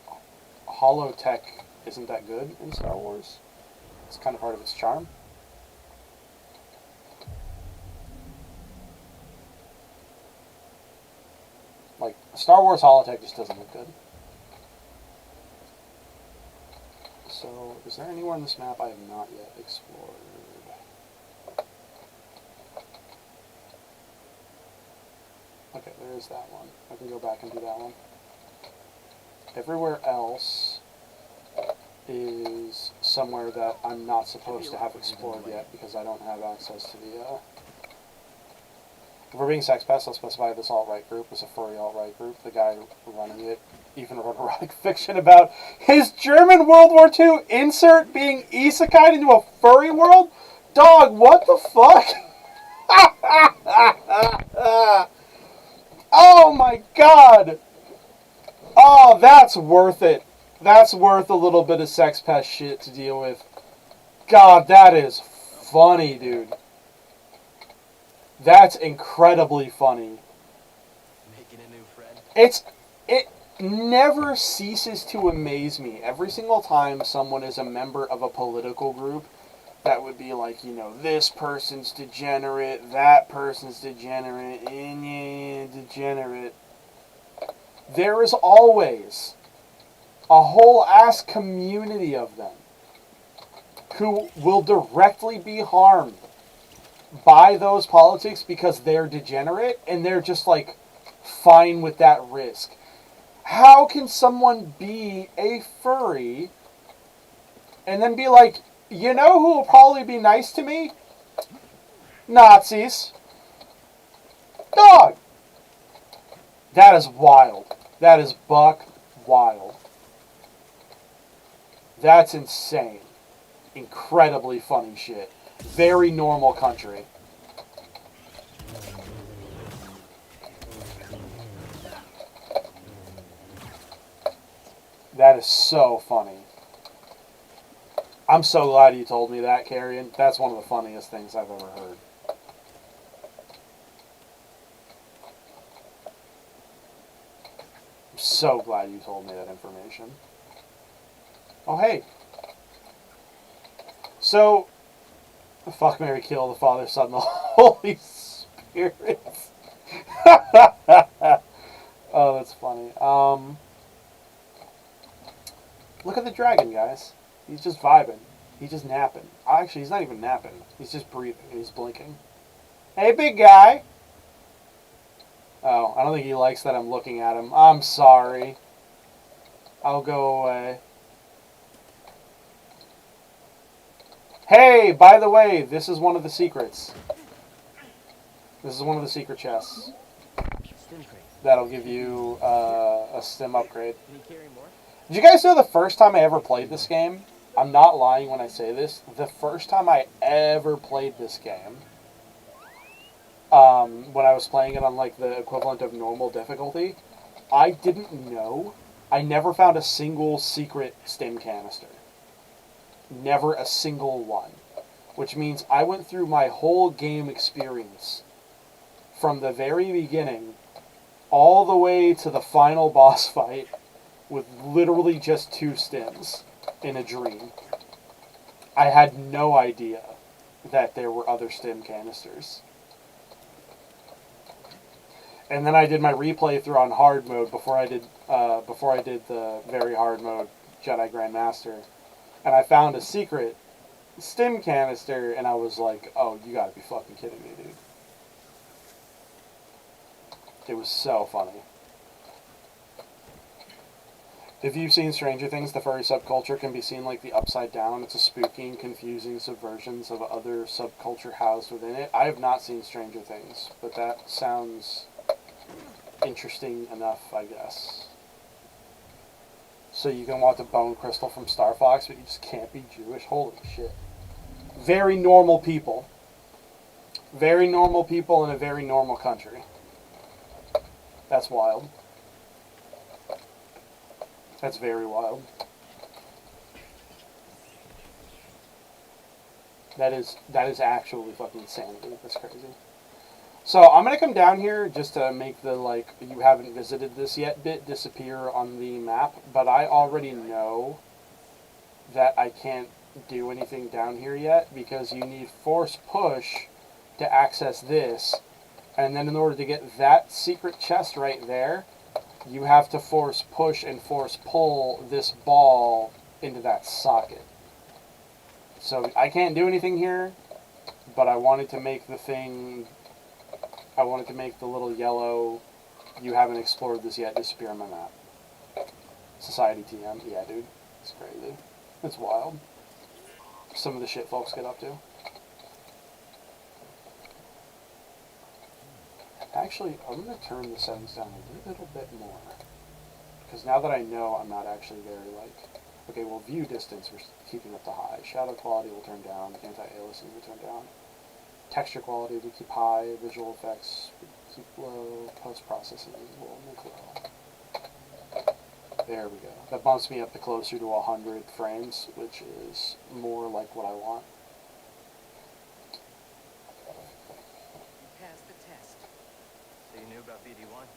holotech isn't that good in Star Wars. It's kind of part of its charm. Like, Star Wars holotech just doesn't look good. So, is there anywhere on this map I have not yet explored? Okay, there is that one. I can go back and do that one. Everywhere else is somewhere that I'm not supposed to have explored yet because I don't have access to the, If we're being sex pest, I'll specify this alt-right group is a furry alt-right group. The guy running it even wrote erotic fiction about his German World War II insert being isekai'd into a furry world? Dog, what the fuck? Oh my god! Oh, that's worth it. That's worth a little bit of sex pest shit to deal with. God, that is funny, dude. That's incredibly funny. Making a new friend. It never ceases to amaze me every single time someone is a member of a political group that would be like, you know, this person's degenerate, that person's degenerate, degenerate. There is always a whole ass community of them who will directly be harmed by those politics because they're degenerate and they're just like fine with that risk. How can someone be a furry and then be like, you know who will probably be nice to me? Nazis. Dog. That is wild. That is buck wild. That's insane. Incredibly funny shit. Very normal country. That is so funny. I'm so glad you told me that, Carrion. That's one of the funniest things I've ever heard. I'm so glad you told me that information. Oh, hey. So, fuck, Mary, kill the Father, Son, the Holy Spirit. Oh, that's funny. Look at the dragon, guys. He's just vibing. He's just napping. Actually, he's not even napping. He's just breathing. He's blinking. Hey, big guy. Oh, I don't think he likes that I'm looking at him. I'm sorry. I'll go away. Hey, by the way, this is one of the secrets. This is one of the secret chests. Stim crate. That'll give you a stim upgrade. Can you carry more? Did you guys know the first time I ever played this game? I'm not lying when I say this. The first time I ever played this game, when I was playing it on like the equivalent of normal difficulty, I didn't know. I never found a single secret stim canister. Never a single one. Which means I went through my whole game experience from the very beginning all the way to the final boss fight with literally just 2 stims in a dream. I had no idea that there were other stim canisters. And then I did my replay through on hard mode before I did the very hard mode Jedi Grandmaster, and I found a secret stim canister, and I was like, "Oh, you gotta be fucking kidding me, dude!" It was so funny. If you've seen Stranger Things, the furry subculture can be seen like the Upside Down. It's a spooky and confusing subversions of other subculture housed within it. I have not seen Stranger Things, but that sounds interesting enough, I guess. So you can want the bone crystal from Star Fox, but you just can't be Jewish? Holy shit. Very normal people. Very normal people in a very normal country. That's wild. That's very wild. That is actually fucking insanity. That's crazy. So I'm gonna come down here just to make the like you haven't visited this yet bit disappear on the map, but I already know that I can't do anything down here yet because you need force push to access this, and then in order to get that secret chest right there, you have to force push and force pull this ball into that socket. So I can't do anything here, but I wanted to make the thing. I wanted to make the little yellow, you haven't explored this yet, disappear on my map. Society TM. Yeah, dude. It's crazy. It's wild. Some of the shit folks get up to. Actually, I'm going to turn the settings down a little bit more. Because now that I know, I'm not actually very, like... Okay, well, view distance, we're keeping up to high. Shadow quality will turn down. Anti-aliasing will turn down. Texture quality we keep high. Visual effects we keep low. Post-processing will make low. There we go. That bumps me up to closer to 100 frames, which is more like what I want. Pass the test. So you knew about BD1?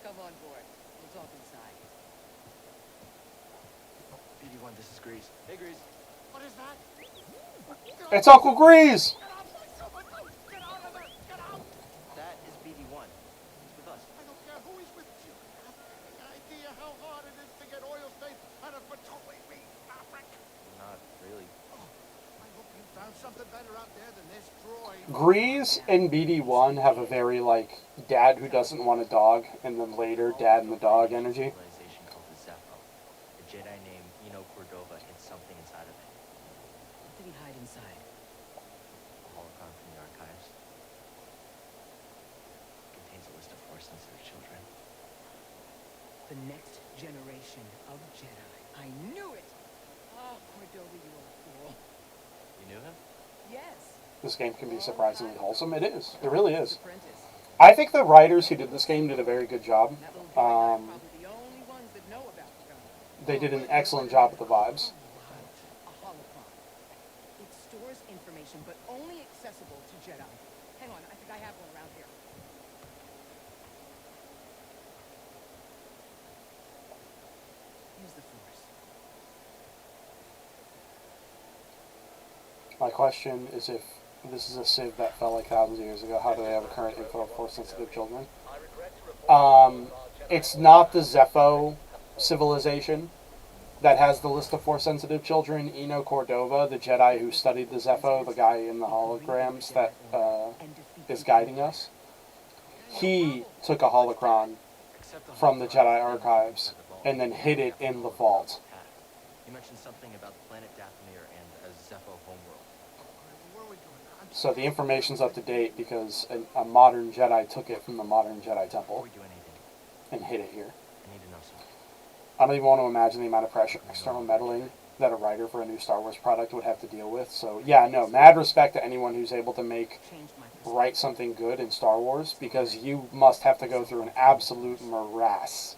Come on board. We'll talk inside. BD1, this is Grease. Hey, Grease. What is that? It's Uncle Grease! Get out! Get out of there! Get out! That is BD1. He's with us. I don't care who is with you. Have any idea how hard it is to get oil stains out of petroleum fabric? Not really. Oh, I hope you found something better out there than this droid. Grease and BD1 have a very, like, dad who doesn't want a dog, and then later, dad and the dog energy. Civilization called the Zepho. A Jedi named Eno Cordova hid something inside of it. What did he hide inside? A holocron from the archives. Contains a list of Force-sensitive children. The next generation of Jedi. I knew it! Oh, Cordova, you are a fool. You knew him? Yes. This game can be surprisingly wholesome. It is. It really is. Apprentice. I think the writers who did this game did a very good job. That little droid are probably the only ones that know about the gun. They did an excellent job with the vibes. A holocron. It stores information, but only accessible to Jedi. Hang on, I think I have one around here. Here's the Force. My question is, if this is a civ that fell like thousands of years ago, how do they have a current info for sensitive children? It's not the Zepho civilization that has the list of Force sensitive children. Eno Cordova, the Jedi who studied the Zepho, the guy in the holograms that is guiding us, he took a holocron from the Jedi archives and then hid it in the vault. You mentioned something about the planet Dathomir and a Zepho homeworld. So the information's up to date because a modern Jedi took it from the modern Jedi Before temple we do anything, and hid it here. I need to know something. I don't even want to imagine the amount of pressure, external meddling that a writer for a new Star Wars product would have to deal with. So yeah, no, mad respect to anyone who's able to write something good in Star Wars, because you must have to go through an absolute morass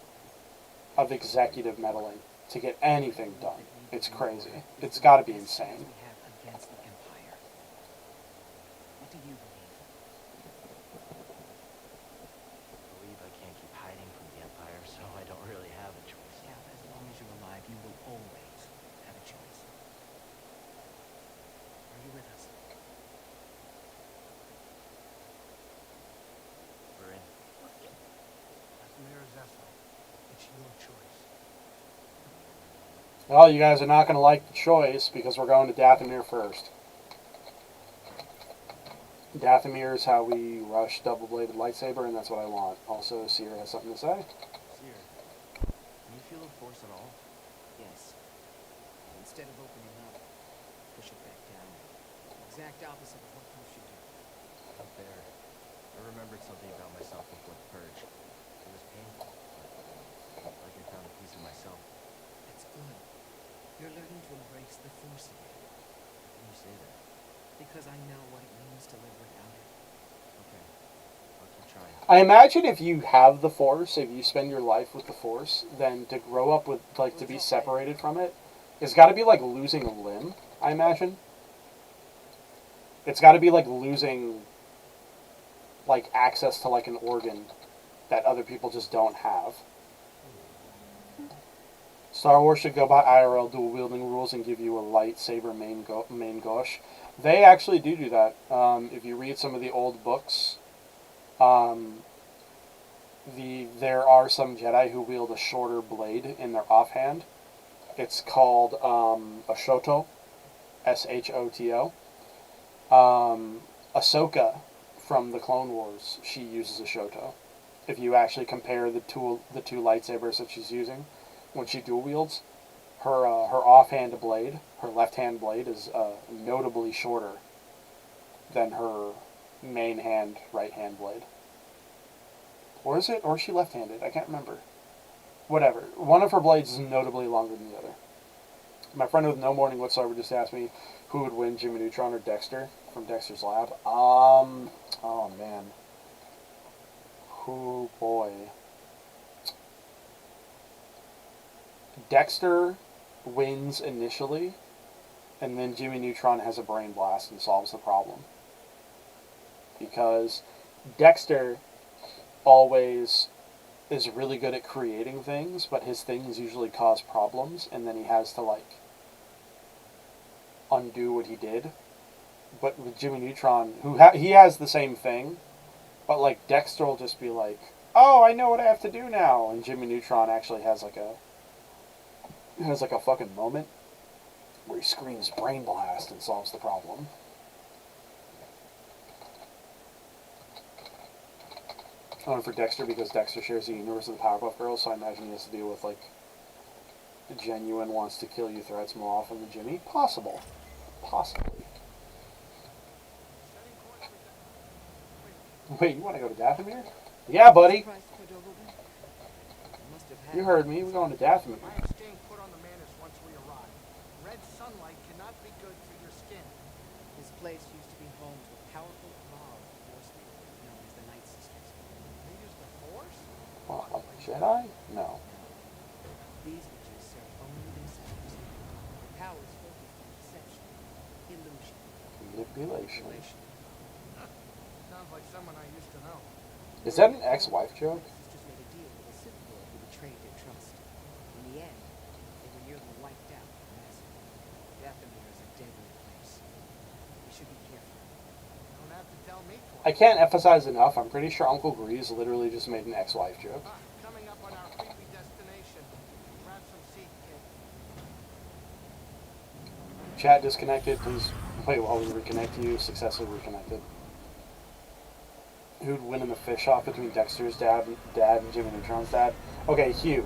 of executive meddling to get anything done. It's crazy. It's got to be insane. We have against the Empire. What do you believe? I believe I can't keep hiding from the Empire, so I don't really have a choice. Yeah, as long as you're alive, you will always have a choice. Are you with us? We're in. Dathomir Zepho, it's your choice. Well, you guys are not going to like the choice because we're going to Dathomir first. Dathomir is how we rush double-bladed lightsaber, and that's what I want. Also, Seer has something to say. Seer, can you feel the Force at all? Yes. Instead of opening up, push it back down. Exact opposite of what you should do. Up there, I remembered something about myself before the purge. It was painful, but like I found a piece of myself. That's good. You're learning to embrace the Force again. How can you say that? Because I know what it means to live without it. Okay, I'll keep trying. I imagine if you have the Force, if you spend your life with the Force, then to grow up with, like, to be separated from it, it's got to be like losing a limb, I imagine. It's got to be like losing, like, access to, like, an organ that other people just don't have. Star Wars should go by IRL dual wielding rules and give you a lightsaber main gauche. They actually do that. If you read some of the old books, there are some Jedi who wield a shorter blade in their offhand. It's called a shoto, S-H-O-T-O. Ahsoka from the Clone Wars, she uses a shoto. If you actually compare the two lightsabers that she's using when she dual wields, her offhand blade, her left hand blade, is notably shorter than her main hand right hand blade. Or is it? Or is she left-handed? I can't remember. Whatever. One of her blades is notably longer than the other. My friend with no warning whatsoever just asked me who would win, Jimmy Neutron or Dexter from Dexter's Lab. Oh man. Oh boy. Dexter wins initially, and then Jimmy Neutron has a brain blast and solves the problem. Because Dexter always is really good at creating things, but his things usually cause problems, and then he has to, like, undo what he did. But with Jimmy Neutron, he has the same thing, but, like, Dexter will just be like, oh, I know what I have to do now, and Jimmy Neutron actually has like a fucking moment where he screams brain blast and solves the problem. I went for Dexter because Dexter shares the universe of the Powerpuff Girls, so I imagine he has to deal with, like, the genuine wants to kill you threats more often than Jimmy. Possible. Possibly. Wait, you want to go to Dathomir? Yeah, buddy. Surprised Cordova went? You must have had You heard me. We're going to Dathomir. My exchange put on the Manus once we arrived. Red sunlight cannot be good for your skin. This place used to be home to a powerful evolved Force leader known as the Night Sisters. They use the Force? What, like Jedi? No. These witches serve only themselves. Their powers focused on deception, illusion, Manipulation. manipulation. Sounds like someone I used to know. Is that an ex-wife joke? The sisters made a deal with a Sith Lord who betrayed their trust. In the end, they were nearly wiped out in a massacre. Dathomir is a deadly place. tell me twice. I can't emphasize enough, I'm pretty sure Uncle Grease literally just made an ex-wife joke. Coming up on our creepy destination. Grab some seat, kid. Chat disconnected, please wait while we reconnect you. Successfully reconnected. Who'd win in the fish-off between Dexter's dad and Jimmy Neutron's dad? Okay, Hugh.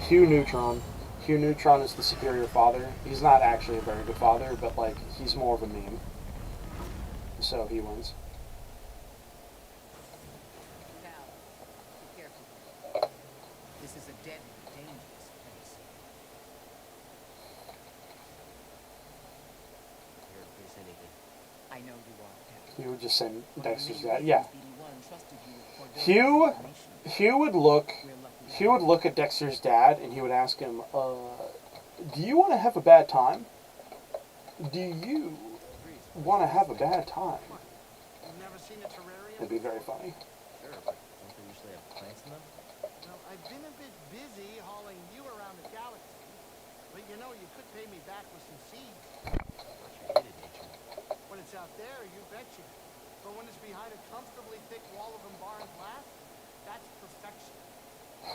Hugh Neutron. Hugh Neutron is the superior father. He's not actually a very good father, but, like, he's more of a meme. So he wins. Now, be careful. This is a deadly, dangerous place. Here, please say anything. I know you are, Captain. He would just send One of the Dexter's many dad. Yeah. reasons BD1 trusted you for those Hugh information. Hugh would look at Dexter's dad and he would ask him, do you want to have a bad time? Do you want to have a bad time? You've never seen a terrarium? It'd be very funny. Sure, but don't they usually have plants in them? Well, I've been a bit busy hauling you around the galaxy. But you know, you could pay me back with some seeds. Thought you hated nature. When it's out there, you betcha. But when it's behind a comfortably thick wall of embarred glass, that's perfection.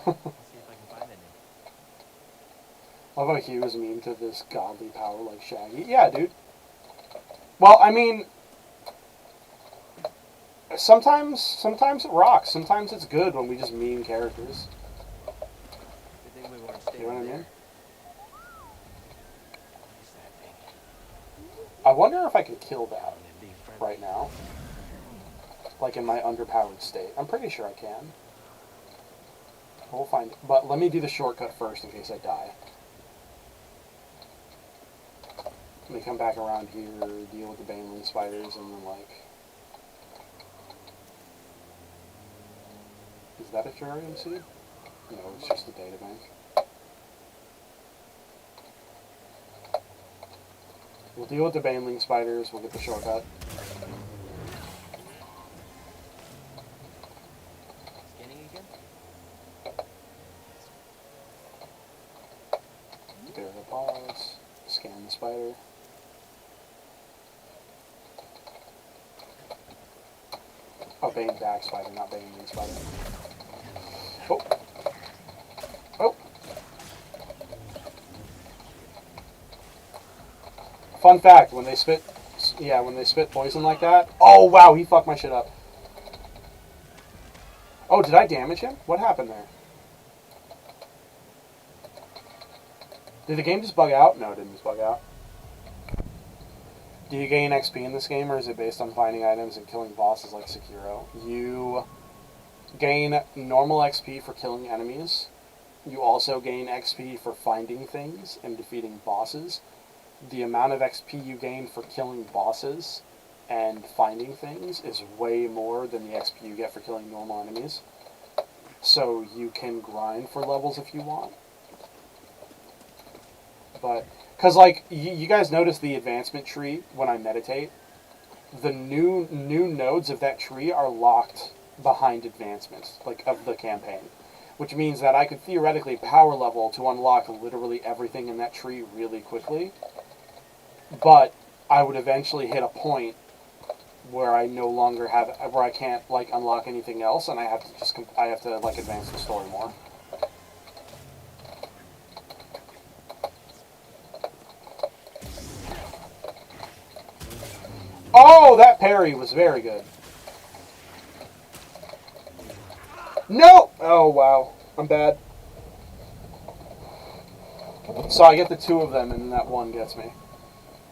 Let's see if I can find any. I love how Hugh is mean to this godly power like Shaggy. Yeah, dude. Well, I mean, sometimes it rocks. Sometimes it's good when we just meme characters. Good thing we weren't staying You know what I there. mean? What is that thing? I wonder if I can kill that And be friendly. right now. Like in my underpowered state. I'm pretty sure I can. We'll find it. But let me do the shortcut first in case I die. Let me come back around here, deal with the Baneling spiders, and then, like... Is that a terrarium seed? No, it's just a data bank. We'll deal with the Baneling spiders, we'll get the shortcut. Scanning again? There the pause. Scan the spider. Oh, Bane back spider, not Baneling spider. Oh. Oh. Fun fact, when they spit poison like that. Oh, wow, he fucked my shit up. Oh, did I damage him? What happened there? Did the game just bug out? No, it didn't just bug out. Do you gain XP in this game, or is it based on finding items and killing bosses like Sekiro? You gain normal XP for killing enemies. You also gain XP for finding things and defeating bosses. The amount of XP you gain for killing bosses and finding things is way more than the XP you get for killing normal enemies. So you can grind for levels if you want. But, because, like, you guys notice the advancement tree when I meditate? The new nodes of that tree are locked behind advancements, like, of the campaign. Which means that I could theoretically power level to unlock literally everything in that tree really quickly. But I would eventually hit a point where I no longer have, where I can't, like, unlock anything else, and I have to just, like, advance the story more. Oh, that parry was very good. No! Oh, wow. I'm bad. So I get the two of them, and then that one gets me.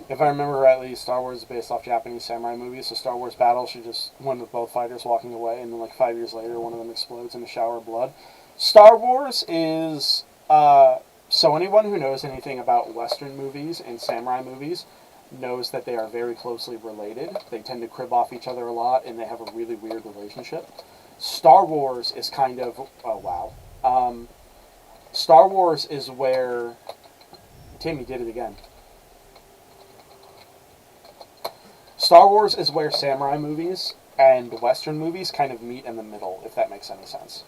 If I remember rightly, Star Wars is based off Japanese samurai movies, so Star Wars Battle should just win with both fighters walking away, and then like 5 years later, one of them explodes in a shower of blood. Star Wars is... so anyone who knows anything about Western movies and samurai movies knows that they are very closely related. They tend to crib off each other a lot, and they have a really weird relationship. Star Wars is kind of... Oh, wow. Star Wars is where... Tim, you did it again. Star Wars is where samurai movies and Western movies kind of meet in the middle, if that makes any sense.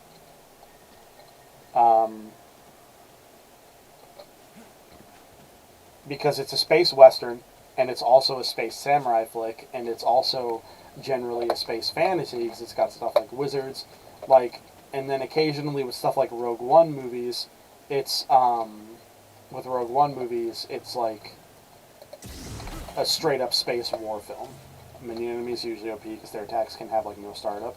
Because it's a space Western, and it's also a space samurai flick, and it's also generally a space fantasy because it's got stuff like wizards, like, and then occasionally with stuff like Rogue One movies, it's with Rogue One movies, it's like a straight up space war film. I mean, the enemies are usually OP because their attacks can have like no startup.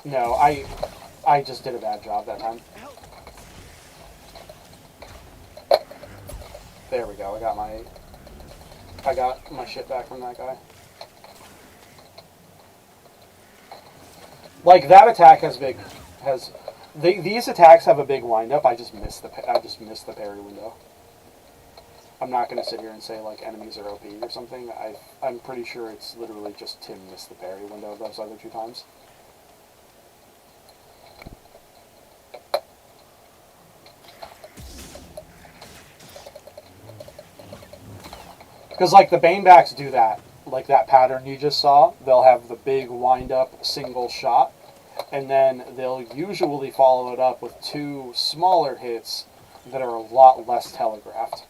No, I just did a bad job that time. There we go. I got my shit back from that guy. Like that attack these attacks have a big windup. I just missed the parry window. I'm not gonna sit here and say like enemies are OP or something. I'm pretty sure it's literally just Tim missed the parry window those other 2 times. Because, like, the Banebacks do that. Like that pattern you just saw. They'll have the big wind-up single shot. And then they'll usually follow it up with 2 smaller hits that are a lot less telegraphed.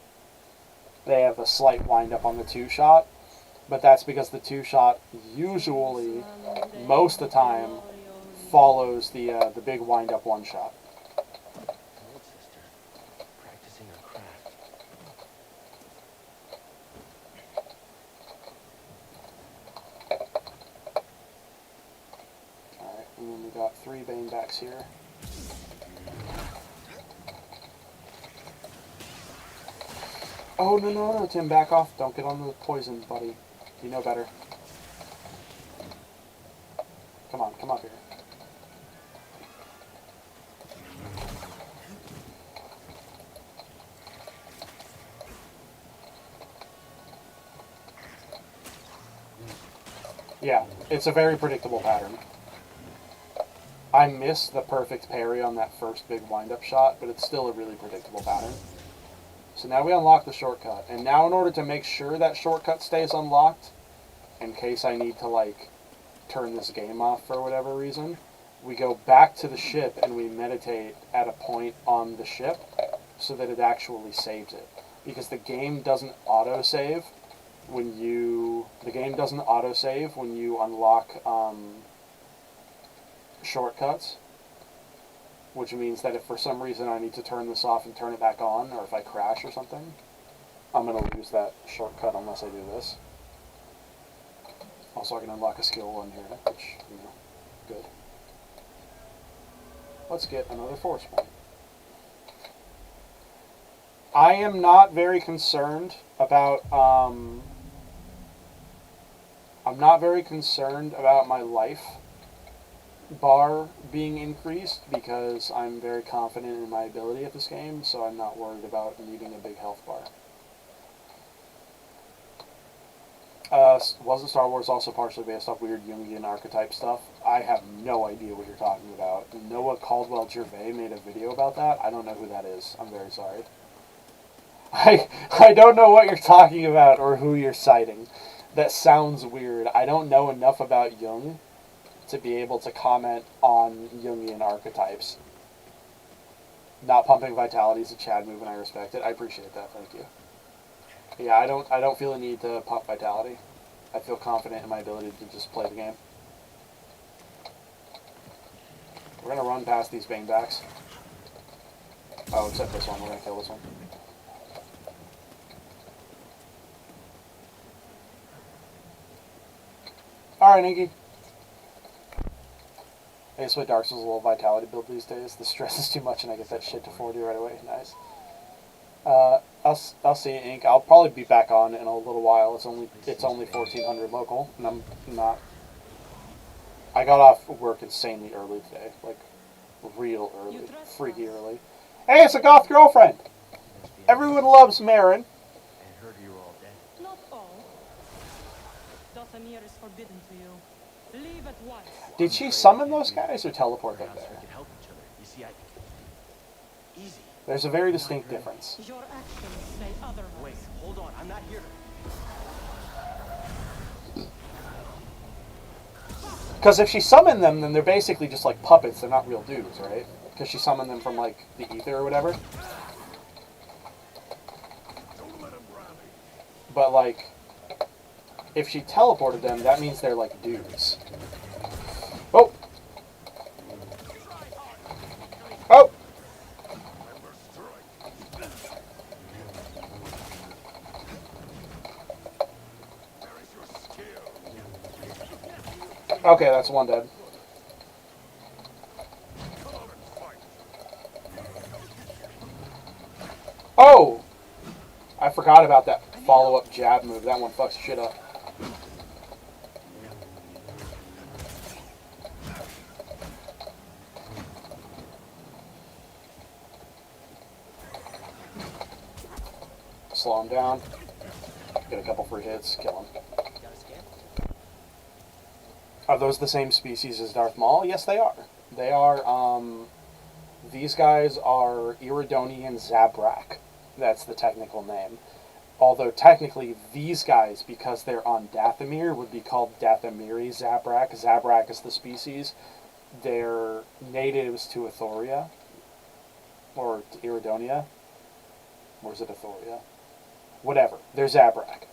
They have a slight wind-up on the 2-shot. But that's because the 2-shot usually, most of the time, follows the big wind-up 1-shot. Old sister, practicing her craft. Alright, and then we got 3 Banebacks here. Oh, no, Tim, back off. Don't get on the poison, buddy. You know better. Come on, come up here. Yeah, it's a very predictable pattern. I missed the perfect parry on that first big wind-up shot, but it's still a really predictable pattern. So now we unlock the shortcut, and now in order to make sure that shortcut stays unlocked, in case I need to, like, turn this game off for whatever reason, we go back to the ship and we meditate at a point on the ship so that it actually saves it. Because the game doesn't autosave when you unlock shortcuts, which means that if for some reason I need to turn this off and turn it back on, or if I crash or something, I'm going to lose that shortcut unless I do this. Also, I can unlock a skill on here, which, you know, good. Let's get another force point. I am not very concerned about, I'm not very concerned about my life bar being increased because I'm very confident in my ability at this game, so I'm not worried about needing a big health bar. Wasn't Star Wars also partially based off weird Jungian archetype stuff? I have no idea what you're talking about. Noah Caldwell-Gervais made a video about that. I don't know who that is. I'm very sorry. I don't know what you're talking about or who you're citing. That sounds weird. I don't know enough about Jung to be able to comment on Jungian archetypes. Not pumping vitality is a Chad move, and I respect it. I appreciate that. Thank you. Yeah, I don't feel a need to pump vitality. I feel confident in my ability to just play the game. We're gonna run past these Banebacks. Oh, except this one. We're gonna kill this one. Alright, Inky. I guess my Dark Souls is a little vitality build these days. The stress is too much and I get that shit to 40 right away. Nice. I'll see you, Ink. I'll probably be back on in a little while. It's only 1400 local, and I'm not. I got off work insanely early today, like real early, freaky early. Hey, it's a goth girlfriend. Everyone loves Marin. I heard you were all dead. Not all. Dothamir is forbidden to you. Leave at once. Did she summon those guys or teleport them Perhaps we there? could help each other. You see, easy. There's a very distinct difference. Your actions say otherwise. Wait, hold on. I'm not here. Because if she summoned them, then they're basically just like puppets. They're not real dudes, right? Because she summoned them from like the ether or whatever. But, like, if she teleported them, that means they're, like, dudes. Oh! Oh! Okay, that's one dead. Oh! I forgot about that follow-up jab move. That one fucks shit up. Slow him down. Get a couple free hits. Kill him. Got a scan? Are those the same species as Darth Maul? Yes, they are. They are, these guys are Iridonian Zabrak. That's the technical name. Although technically these guys, because they're on Dathomir, would be called Dathomiri Zabrak. Zabrak is the species. They're natives to Ethoria. Or to Iridonia. Or is it Ethoria? Whatever. They're Zabrak.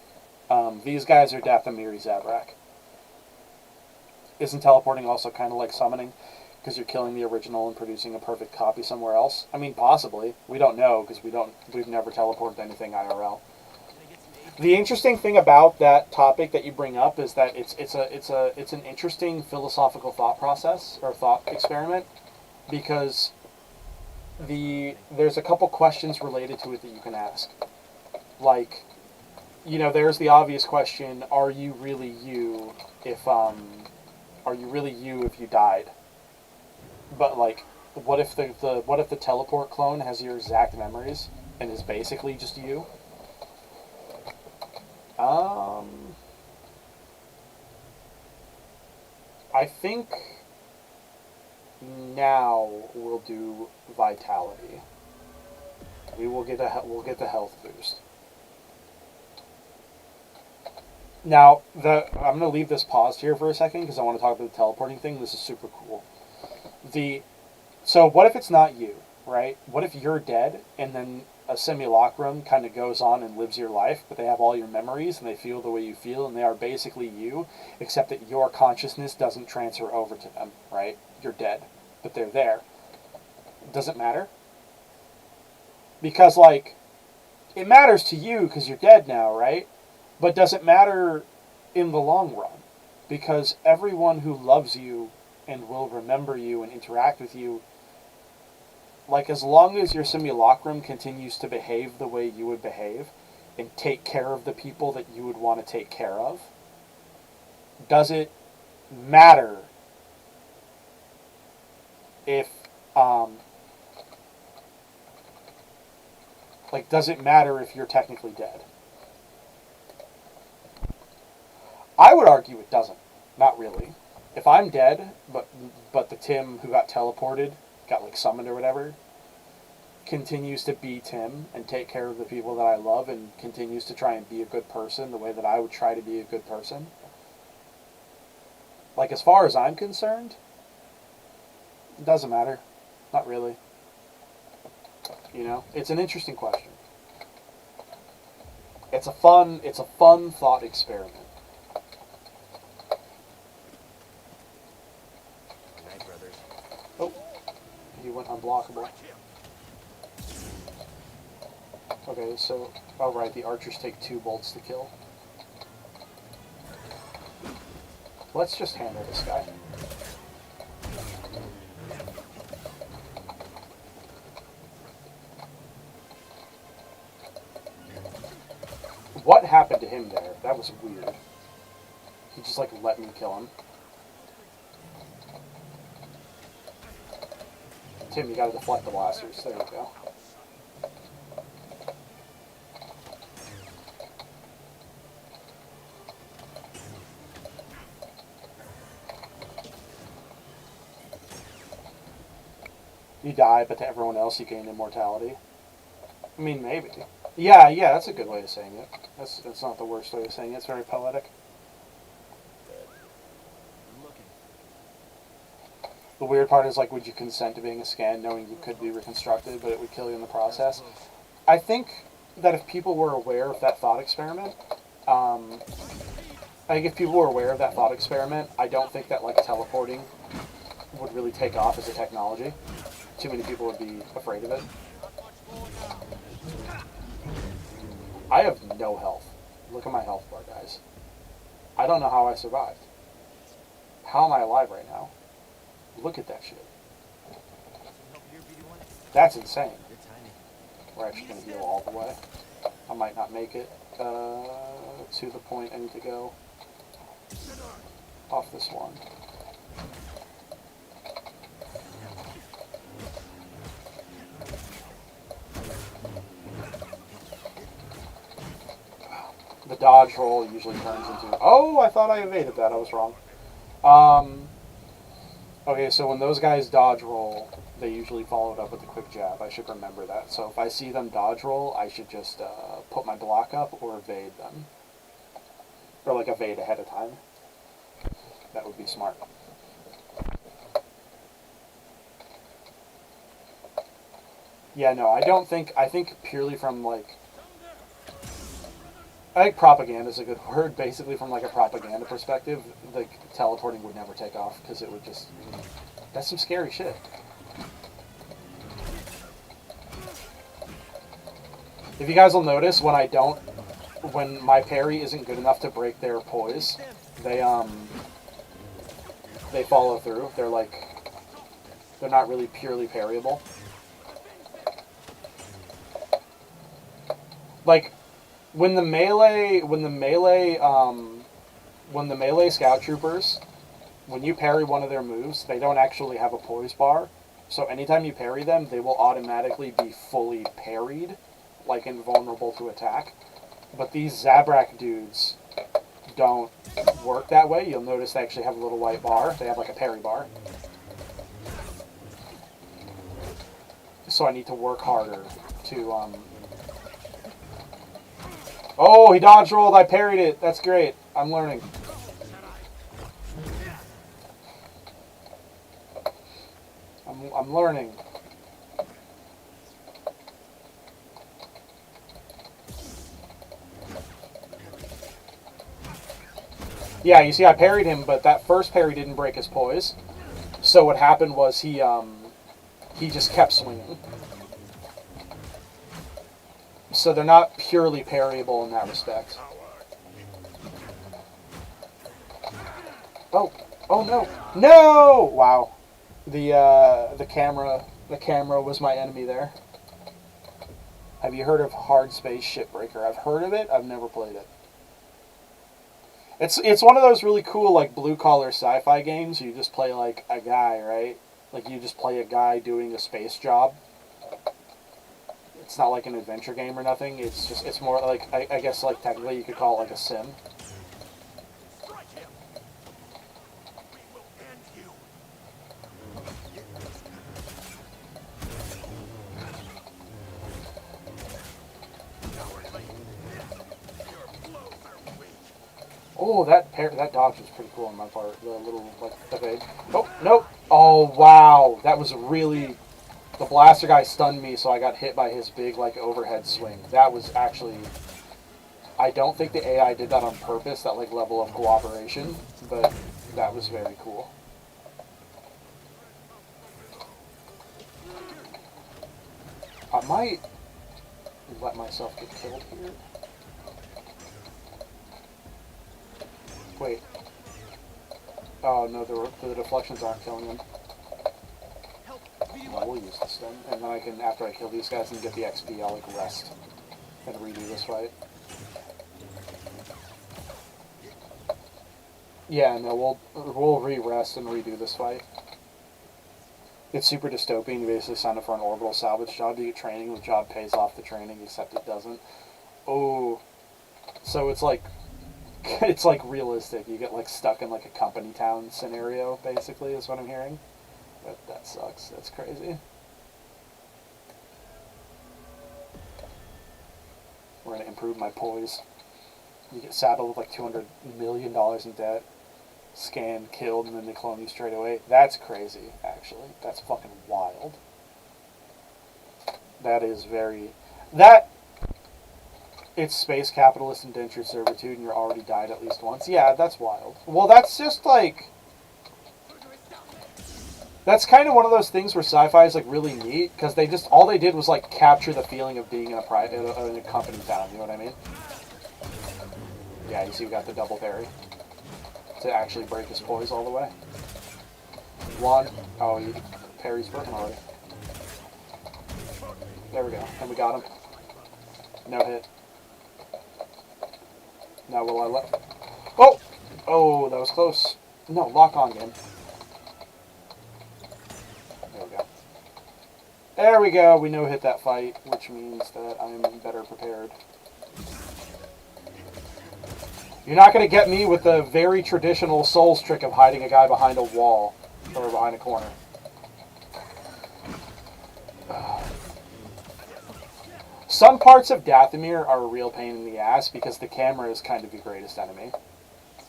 These guys are Dathomiri Zabrak. Isn't teleporting also kind of like summoning? Because you're killing the original and producing a perfect copy somewhere else? I mean, possibly. We don't know, because we've never teleported anything IRL. The interesting thing about that topic that you bring up is that it's an interesting philosophical thought process, or thought experiment, because there's a couple questions related to it that you can ask. Like, you know, there's the obvious question, are you really you if you died? But, like, what if the teleport clone has your exact memories and is basically just you? I think now we'll do vitality. We'll get the health boost. Now, I'm going to leave this paused here for a second because I want to talk about the teleporting thing. This is super cool. So what if it's not you, right? What if you're dead and then a simulacrum kind of goes on and lives your life, but they have all your memories and they feel the way you feel and they are basically you, except that your consciousness doesn't transfer over to them, right? You're dead, but they're there. Does it matter? Because, like, it matters to you because you're dead now, right? But does it matter in the long run? Because everyone who loves you and will remember you and interact with you, like, as long as your simulacrum continues to behave the way you would behave and take care of the people that you would want to take care of, does it matter if, does it matter if you're technically dead? I would argue it doesn't. Not really. If I'm dead, but the Tim who got teleported, got, like, summoned or whatever, continues to be Tim and take care of the people that I love and continues to try and be a good person the way that I would try to be a good person, like, as far as I'm concerned, it doesn't matter. Not really. You know? It's an interesting question. It's a fun thought experiment. Night, brothers. Oh, he went unblockable. Okay, so, oh right, the archers take 2 bolts to kill. Let's just hammer this guy. What happened to him there? That was weird. He just, like, let me kill him. Tim, you gotta deflect the blasters. There you go. You die, but to everyone else you gain immortality. I mean, maybe. Yeah, that's a good way of saying it. That's not the worst way of saying it. It's very poetic. I'm looking. The weird part is, like, would you consent to being a scan knowing you could be reconstructed, but it would kill you in the process? I think that if people were aware of that thought experiment, I think if people were aware of that thought experiment, I don't think that like teleporting would really take off as a technology. Too many people would be afraid of it. I have no health. Look at my health bar, guys. I don't know how I survived. How am I alive right now? Look at that shit. That's insane. Good timing. We're actually going to heal all the way. I might not make it to the point I need to go off this one. The dodge roll usually turns into... Oh, I thought I evaded that. I was wrong. Okay, so when those guys dodge roll, they usually follow it up with a quick jab. I should remember that. So if I see them dodge roll, I should just put my block up or evade them. Or like evade ahead of time. That would be smart. Yeah, no, I don't think... I think purely from like... I think propaganda is a good word. Basically, from like a propaganda perspective, like teleporting would never take off because it would just... That's some scary shit. If you guys will notice, when I don't... When my parry isn't good enough to break their poise, they follow through. They're like... They're not really purely parryable. Like... When the melee scout troopers, when you parry one of their moves, they don't actually have a poise bar. So anytime you parry them, they will automatically be fully parried, like invulnerable to attack. But these Zabrak dudes don't work that way. You'll notice they actually have a little white bar. They have like a parry bar. So I need to work harder to Oh, he dodge rolled. I parried it. That's great. I'm learning. I'm learning. Yeah, you see, I parried him, but that first parry didn't break his poise. So what happened was he just kept swinging. So they're not purely parryable in that respect. Oh, oh no, no! Wow, the camera was my enemy there. Have you heard of Hard Space Shipbreaker? I've heard of it. I've never played it. It's one of those really cool like blue collar sci-fi games. You just play like a guy, right? Like you just play a guy doing a space job. It's not like an adventure game or nothing. It's more like I guess like technically you could call it like a sim. Oh, that dodge was pretty cool on my part. The little like evade. Oh nope. Oh wow, that was really. The blaster guy stunned me, so I got hit by his big, like, overhead swing. That was actually... I don't think the AI did that on purpose, that, like, level of cooperation, but that was very cool. I might let myself get killed here. Wait. Oh, no, the deflections aren't killing him. Well, we'll use this then, and then I can, after I kill these guys and get the XP, I'll like rest and redo this fight. Yeah, no, we'll re-rest and redo this fight. It's super dystopian. You basically sign up for an orbital salvage job. You get training. The job pays off the training, except it doesn't. Oh, so it's like realistic. You get like stuck in like a company town scenario, basically, is what I'm hearing. That sucks. That's crazy. We're going to improve my poise. You get saddled with like $200 million in debt. Scanned, killed, and then they clone you straight away. That's crazy, actually. That's fucking wild. That is very... It's space capitalist indentured servitude and you're already died at least once. Yeah, that's wild. Well, that's just like... That's kind of one of those things where sci-fi is like really neat because they just all they did was like capture the feeling of being in a company town. You know what I mean? Yeah, you see, we got the double parry to actually break his poise all the way. One. Oh, parry's broken already. There we go, and we got him. No hit. Now will I let? Oh, oh, that was close. No, lock on game. There we go. There we go. We no-hit that fight, which means that I'm better prepared. You're not going to get me with the very traditional Souls trick of hiding a guy behind a wall or behind a corner. Some parts of Dathomir are a real pain in the ass because the camera is kind of your greatest enemy.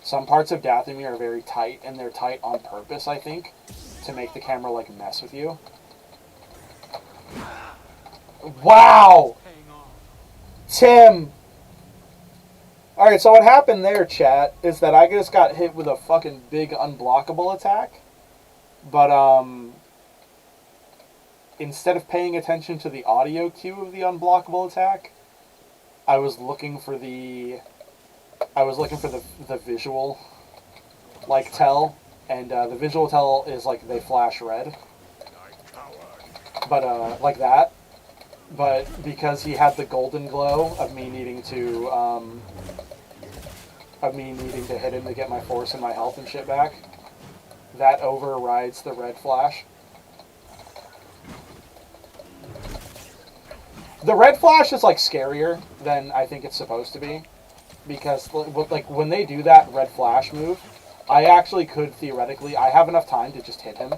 Some parts of Dathomir are very tight, and they're tight on purpose, I think, to make the camera, like, mess with you. Wow! Tim! Alright, so what happened there, chat, is that I just got hit with a fucking big unblockable attack. But, instead of paying attention to the audio cue of the unblockable attack, I was looking for the visual, like, tell. And, the visual tell is, like, they flash red. But, like that. But because he had the golden glow of me needing to hit him to get my force and my health and shit back, that overrides the red flash. The red flash is, like, scarier than I think it's supposed to be. Because, like, when they do that red flash move, I actually could, theoretically, I have enough time to just hit him.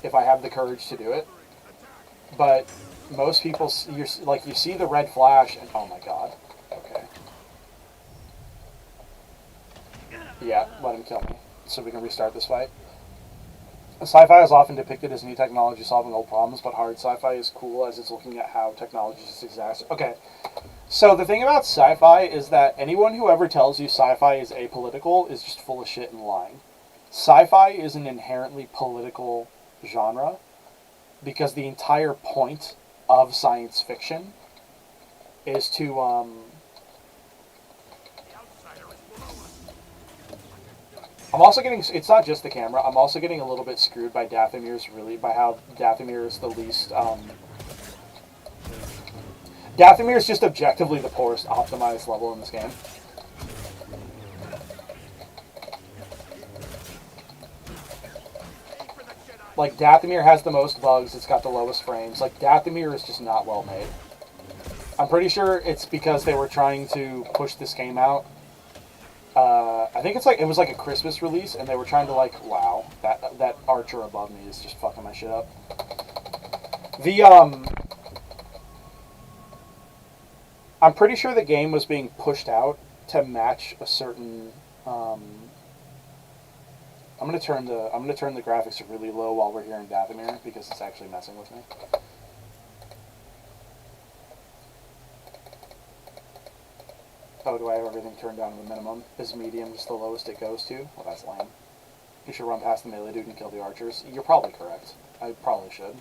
If I have the courage to do it. But most people, you see the red flash, and oh my god. Okay. Yeah, let him kill me, so we can restart this fight. Sci-fi is often depicted as new technology solving old problems, but hard sci-fi is cool as it's looking at how technology just exists. Okay, so the thing about sci-fi is that anyone who ever tells you sci-fi is apolitical is just full of shit and lying. Sci-fi is an inherently political genre because the entire point of science fiction is to, I'm also getting, it's not just the camera, I'm also getting a little bit screwed by by how Dathomir is the least, Dathomir is just objectively the poorest optimized level in this game. Like, Dathomir has the most bugs, it's got the lowest frames. Like, Dathomir is just not well made. I'm pretty sure it's because they were trying to push this game out. I think it was like a Christmas release, and they were trying to, like, wow, that archer above me is just fucking my shit up. I'm pretty sure the game was being pushed out to match a certain, I'm gonna turn the graphics really low while we're here in Dathomir because it's actually messing with me. Oh, do I have everything turned down to the minimum? Is medium just the lowest it goes to? Well, that's lame. You should run past the melee dude and kill the archers. You're probably correct. I probably should.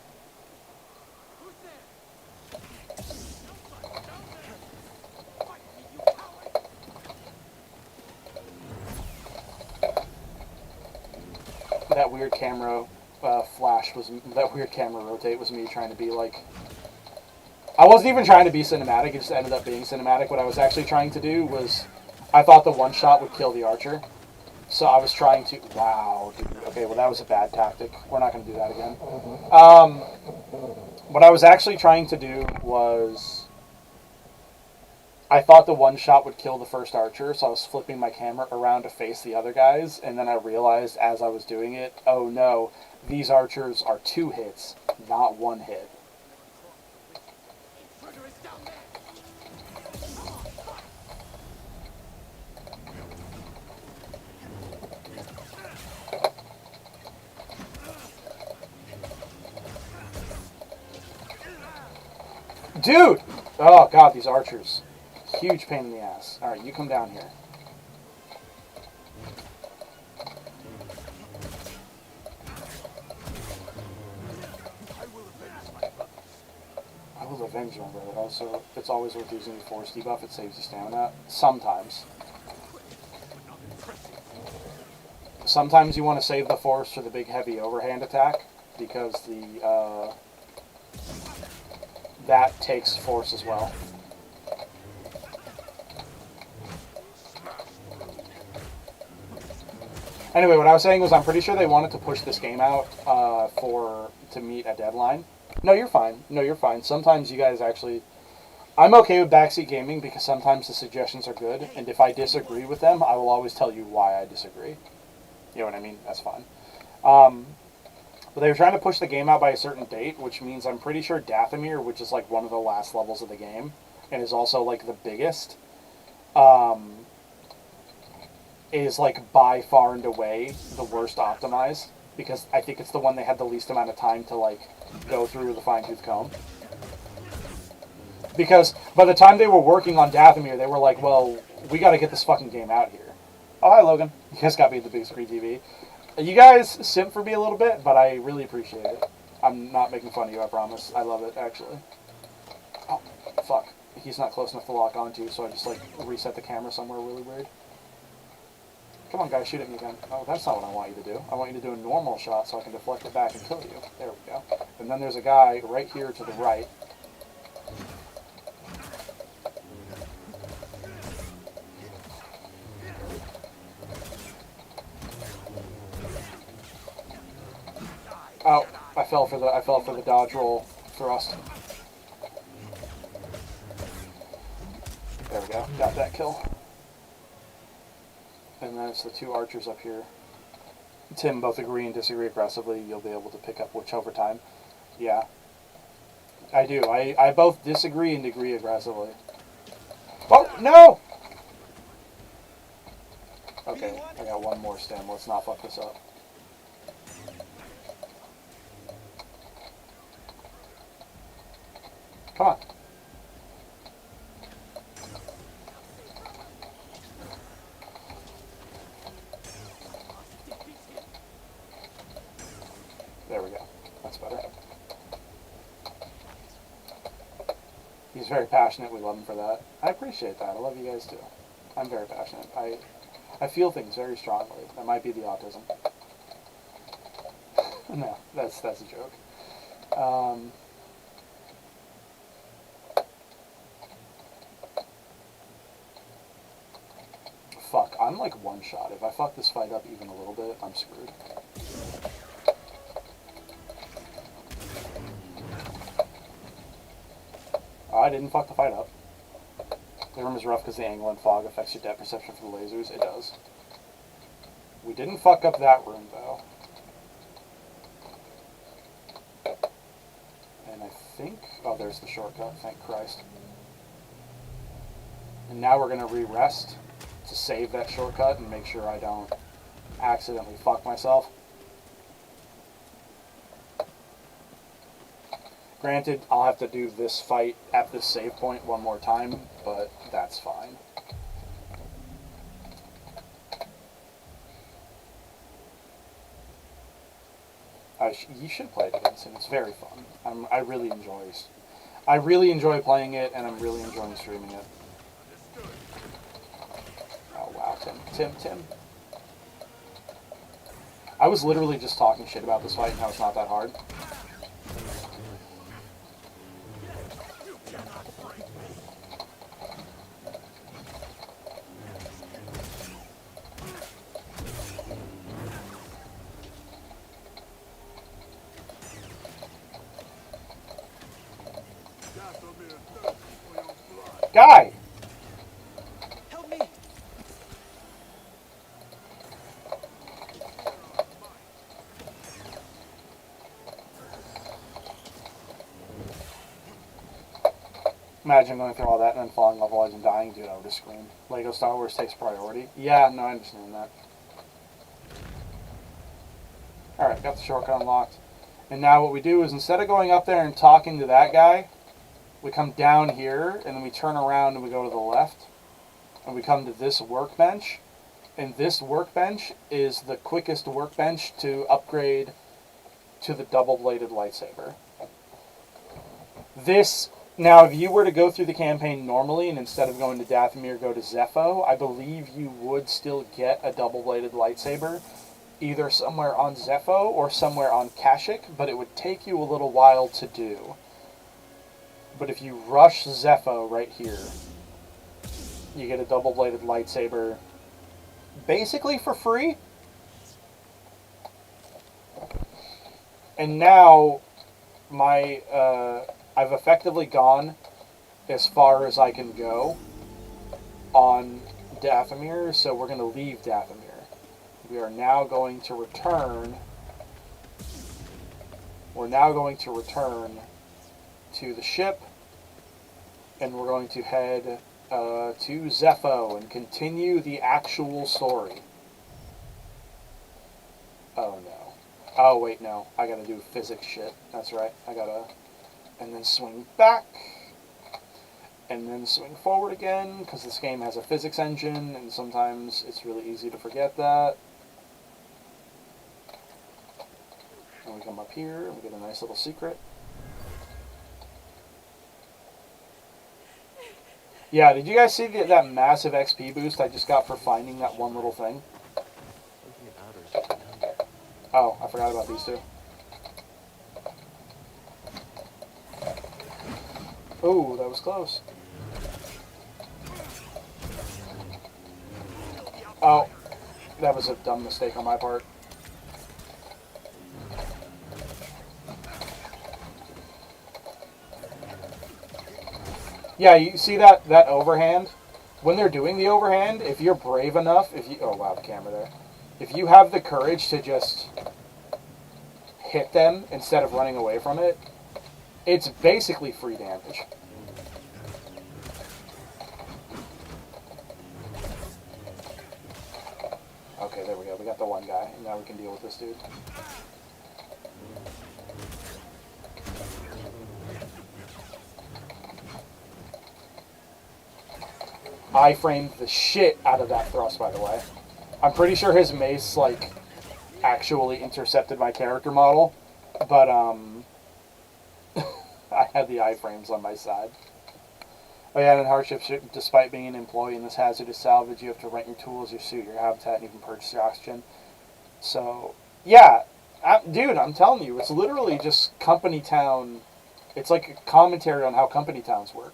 That weird camera that weird camera rotate was me trying to be like, I wasn't even trying to be cinematic, it just ended up being cinematic. What I was actually trying to do was, I thought the one shot would kill the archer. So I was trying to, wow, dude, okay, well that was a bad tactic. We're not going to do that again. What I was actually trying to do was, I thought the one shot would kill the first archer, so I was flipping my camera around to face the other guys, and then I realized as I was doing it, oh no, these archers are 2 hits, not 1 hit. Dude! Oh god, these archers. Huge pain in the ass. Alright, you come down here. I will avenge my brother. Also, it's always worth using the force debuff. It saves you stamina. Sometimes. Sometimes you want to save the force for the big heavy overhand attack, because the that takes force as well. Anyway, what I was saying was I'm pretty sure they wanted to push this game out to meet a deadline. No, you're fine. No, you're fine. Sometimes you guys actually... I'm okay with backseat gaming because sometimes the suggestions are good, and if I disagree with them, I will always tell you why I disagree. You know what I mean? That's fine. But they were trying to push the game out by a certain date, which means I'm pretty sure Dathomir, which is like one of the last levels of the game, and is also like the biggest, is like by far and away the worst optimized, because I think it's the one they had the least amount of time to like go through with a fine-tooth comb. Because by the time they were working on Dathomir, they were like, well, we got to get this fucking game out here. Oh, hi, Logan. You guys got me the big screen TV. You guys simp for me a little bit, but I really appreciate it. I'm not making fun of you, I promise. I love it, actually. Oh, fuck. He's not close enough to lock onto, so I just, like, reset the camera somewhere really weird. Come on, guys, shoot at me again. Oh, that's not what I want you to do. I want you to do a normal shot so I can deflect it back and kill you. There we go. And then there's a guy right here to the right. Oh, I fell for the dodge roll thrust. There we go. Got that kill. And then it's the two archers up here. Tim, both agree and disagree aggressively. You'll be able to pick up which over time. Yeah. I do. I both disagree and agree aggressively. Oh, no! Okay, I got one more stem. Let's not fuck this up. Come on. There we go. That's better. He's very passionate. We love him for that. I appreciate that. I love you guys too. I'm very passionate. I feel things very strongly. That might be the autism. No, that's a joke. Fuck, I'm like one shot. If I fuck this fight up even a little bit, I'm screwed. I didn't fuck the fight up. The room is rough because the angle and fog affects your depth perception for the lasers. It does. We didn't fuck up that room, though. And I think... Oh, there's the shortcut. Thank Christ. And now we're going to re-rest to save that shortcut and make sure I don't accidentally fuck myself. Granted, I'll have to do this fight at this save point one more time, but that's fine. You should play it, Vincent. It's very fun. I really enjoy playing it, and I'm really enjoying streaming it. Oh wow, Tim. I was literally just talking shit about this fight and how it's not that hard. Guy! Help me! Imagine going through all that and then falling off walls and dying. Dude, I would have screamed. Lego Star Wars takes priority. Yeah, no, I understand that. Alright, got the shortcut unlocked. And now what we do is instead of going up there and talking to that guy, we come down here, and then we turn around and we go to the left, and we come to this workbench, and this workbench is the quickest workbench to upgrade to the double-bladed lightsaber. This, now if you were to go through the campaign normally, and instead of going to Dathomir go to Zepho, I believe you would still get a double-bladed lightsaber, either somewhere on Zepho or somewhere on Kashyyyk, but it would take you a little while to do. But if you rush Zepho right here, you get a double-bladed lightsaber basically for free. And now I've effectively gone as far as I can go on Dathomir, so we're going to leave Dathomir. We are now going to return. We're now going to return to the ship, and we're going to head to Zepho and continue the actual story. Oh no. Oh wait, no. I gotta do physics shit. That's right. I gotta... And then swing back. And then swing forward again, because this game has a physics engine, and sometimes it's really easy to forget that. And we come up here, and we get a nice little secret. Yeah, did you guys see that massive XP boost I just got for finding that one little thing? Looking at outers, down there. Oh, I forgot about these two. Oh, that was close. Oh, that was a dumb mistake on my part. Yeah, you see that overhand? When they're doing the overhand, if you're brave enough, oh wow, the camera there. If you have the courage to just hit them instead of running away from it, it's basically free damage. Okay, there we go. We got the one guy, and now we can deal with this dude. I framed the shit out of that thrust, by the way. I'm pretty sure his mace, like, actually intercepted my character model, but, I had the iframes on my side. Oh yeah, and in hardship, despite being an employee in this hazardous salvage, you have to rent your tools, your suit, your habitat, and even purchase your oxygen. So, yeah, dude, I'm telling you, it's literally just company town. It's like a commentary on how company towns work.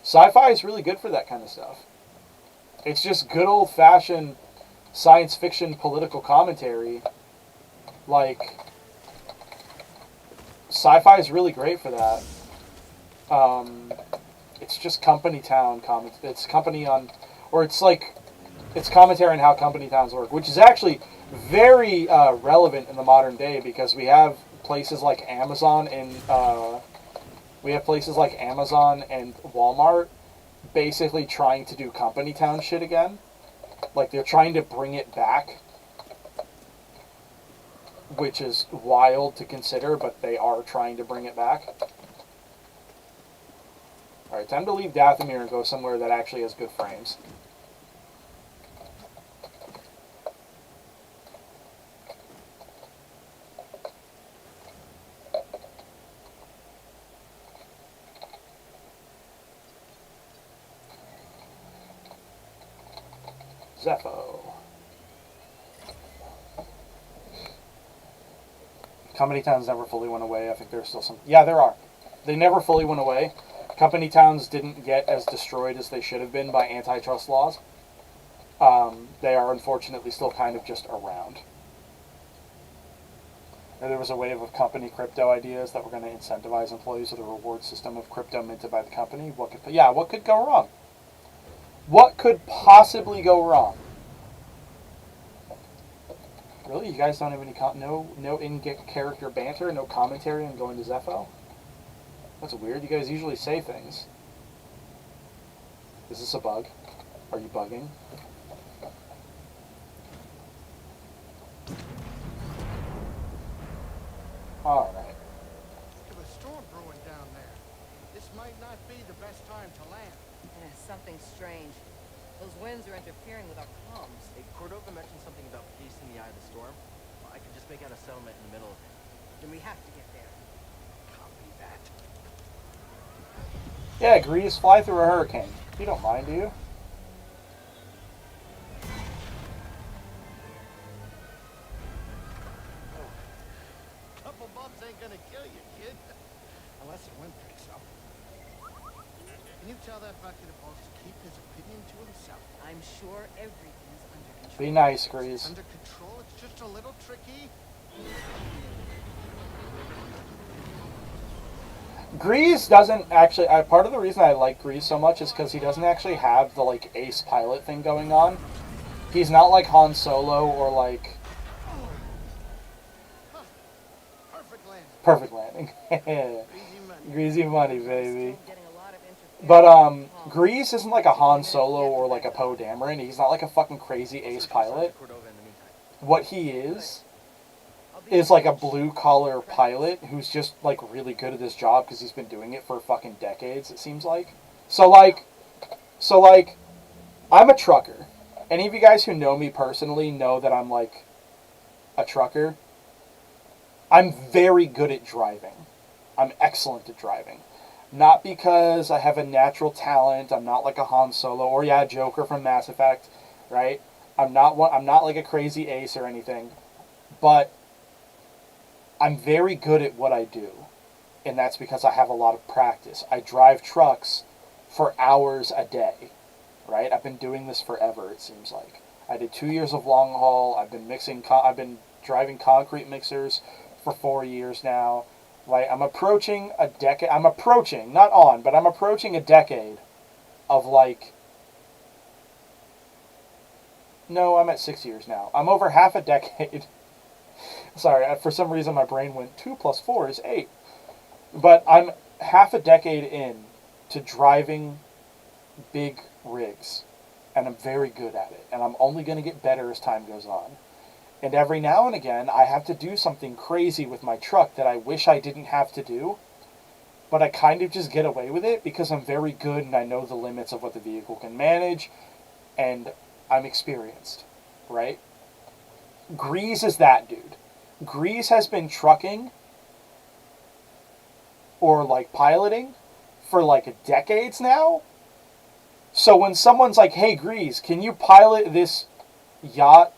Sci-fi is really good for that kind of stuff. It's just good old-fashioned science fiction political commentary. Like, sci-fi is really great for that. It's just company town comment. It's company on, or it's like, it's commentary on how company towns work, which is actually very relevant in the modern day because we have places like Amazon and Walmart basically trying to do company town shit again. Like, they're trying to bring it back, which is wild to consider, but they are trying to bring it back. Alright, time to leave Dathomir and go somewhere that actually has good frames. Zepho. Company towns never fully went away. I think there's still some... Yeah, there are. They never fully went away. Company towns didn't get as destroyed as they should have been by antitrust laws. They are unfortunately still kind of just around. And there was a wave of company crypto ideas that were going to incentivize employees with a reward system of crypto minted by the company. What could go wrong? What could possibly go wrong? Really? You guys don't have any no in-character banter, no commentary on going to Zepho? That's weird. You guys usually say things. Is this a bug? Are you bugging? We Alright. have a storm brewing down there. This might not something strange. Those winds are interfering with our comms. Hey, Cordova mentioned something about peace in the eye of the storm. Well, I could just make out a settlement in the middle of it. Then we have to get there. Copy that. Yeah, Grease, fly through a hurricane. You don't mind, do you? Couple bumps ain't gonna kill you, kid. Unless the wind picks up. Can you tell that bucket of balls to keep his opinion to himself? I'm sure everything's under control. Be nice, Grease. Under control, it's just a little tricky. Grease doesn't actually. Part of the reason I like Grease so much is because he doesn't actually have the like ace pilot thing going on. He's not like Han Solo or like Perfect landing. Perfect Landing. Easy money. Greasy money, baby. Still getting a lot of interference But from comms. Grease isn't like a Han Solo or like a Poe Dameron. He's not like a fucking crazy ace pilot. Cordova in the meantime. What he is I'll be is like a in touch. blue collar pilot who's just like really good at his job because he's been doing it for fucking decades. It seems like. So like, I'm a trucker. Any of you guys who know me personally know that I'm like a trucker. I'm very good at driving. I'm excellent at driving. Not because I have a natural talent. I'm not like a Han Solo or Joker from Mass Effect, right? I'm not like a crazy ace or anything, but I'm very good at what I do, and that's because I have a lot of practice. I drive trucks for hours a day, right? I've been doing this forever. It seems like I did 2 years of long haul. I've been driving concrete mixers for 4 years now. Like I'm approaching a decade. I'm approaching a decade of like. No, I'm at 6 years now. I'm over half a decade. Sorry, for some reason my brain went 2 plus 4 is 8. But I'm half a decade in to driving big rigs, and I'm very good at it. And I'm only going to get better as time goes on. And every now and again, I have to do something crazy with my truck that I wish I didn't have to do. But I kind of just get away with it because I'm very good and I know the limits of what the vehicle can manage. And I'm experienced, right? Grease is that dude. Grease has been trucking or like piloting for like decades now. So when someone's like, hey, Grease, can you pilot this yacht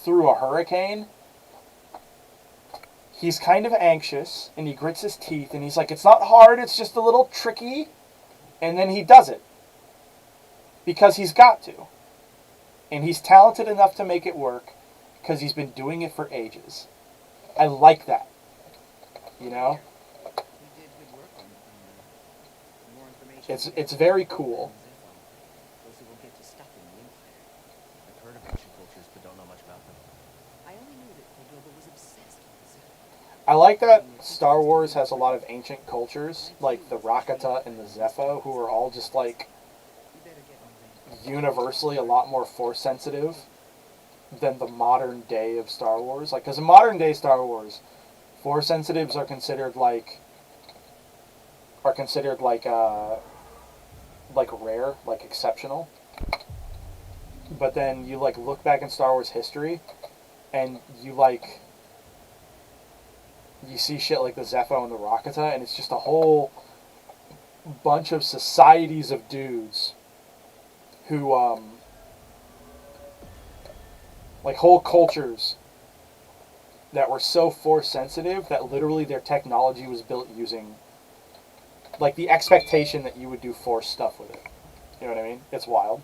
through a hurricane? He's kind of anxious and he grits his teeth and he's like, it's not hard, it's just a little tricky. And then he does it because he's got to. And he's talented enough to make it work because he's been doing it for ages. I like that. You know? We did good work on more information. It's very cool. Those who will get you stuck in the Empire. I've heard of ancient cultures, but don't know much about them. I only knew that Cordova was obsessed with this. I like that Star Wars has a lot of ancient cultures, like the Rakata and the Zepho, who are all just like You better get on that. universally a lot more force sensitive than the modern day of Star Wars. Like, because in modern day Star Wars, force sensitives are considered like rare, like exceptional. But then you like look back in Star Wars history, and you see shit like the Zepho and the Rakata, and it's just a whole bunch of societies of dudes who like whole cultures that were so force sensitive that literally their technology was built using like the expectation that you would do force stuff with it. You know what I mean? It's wild.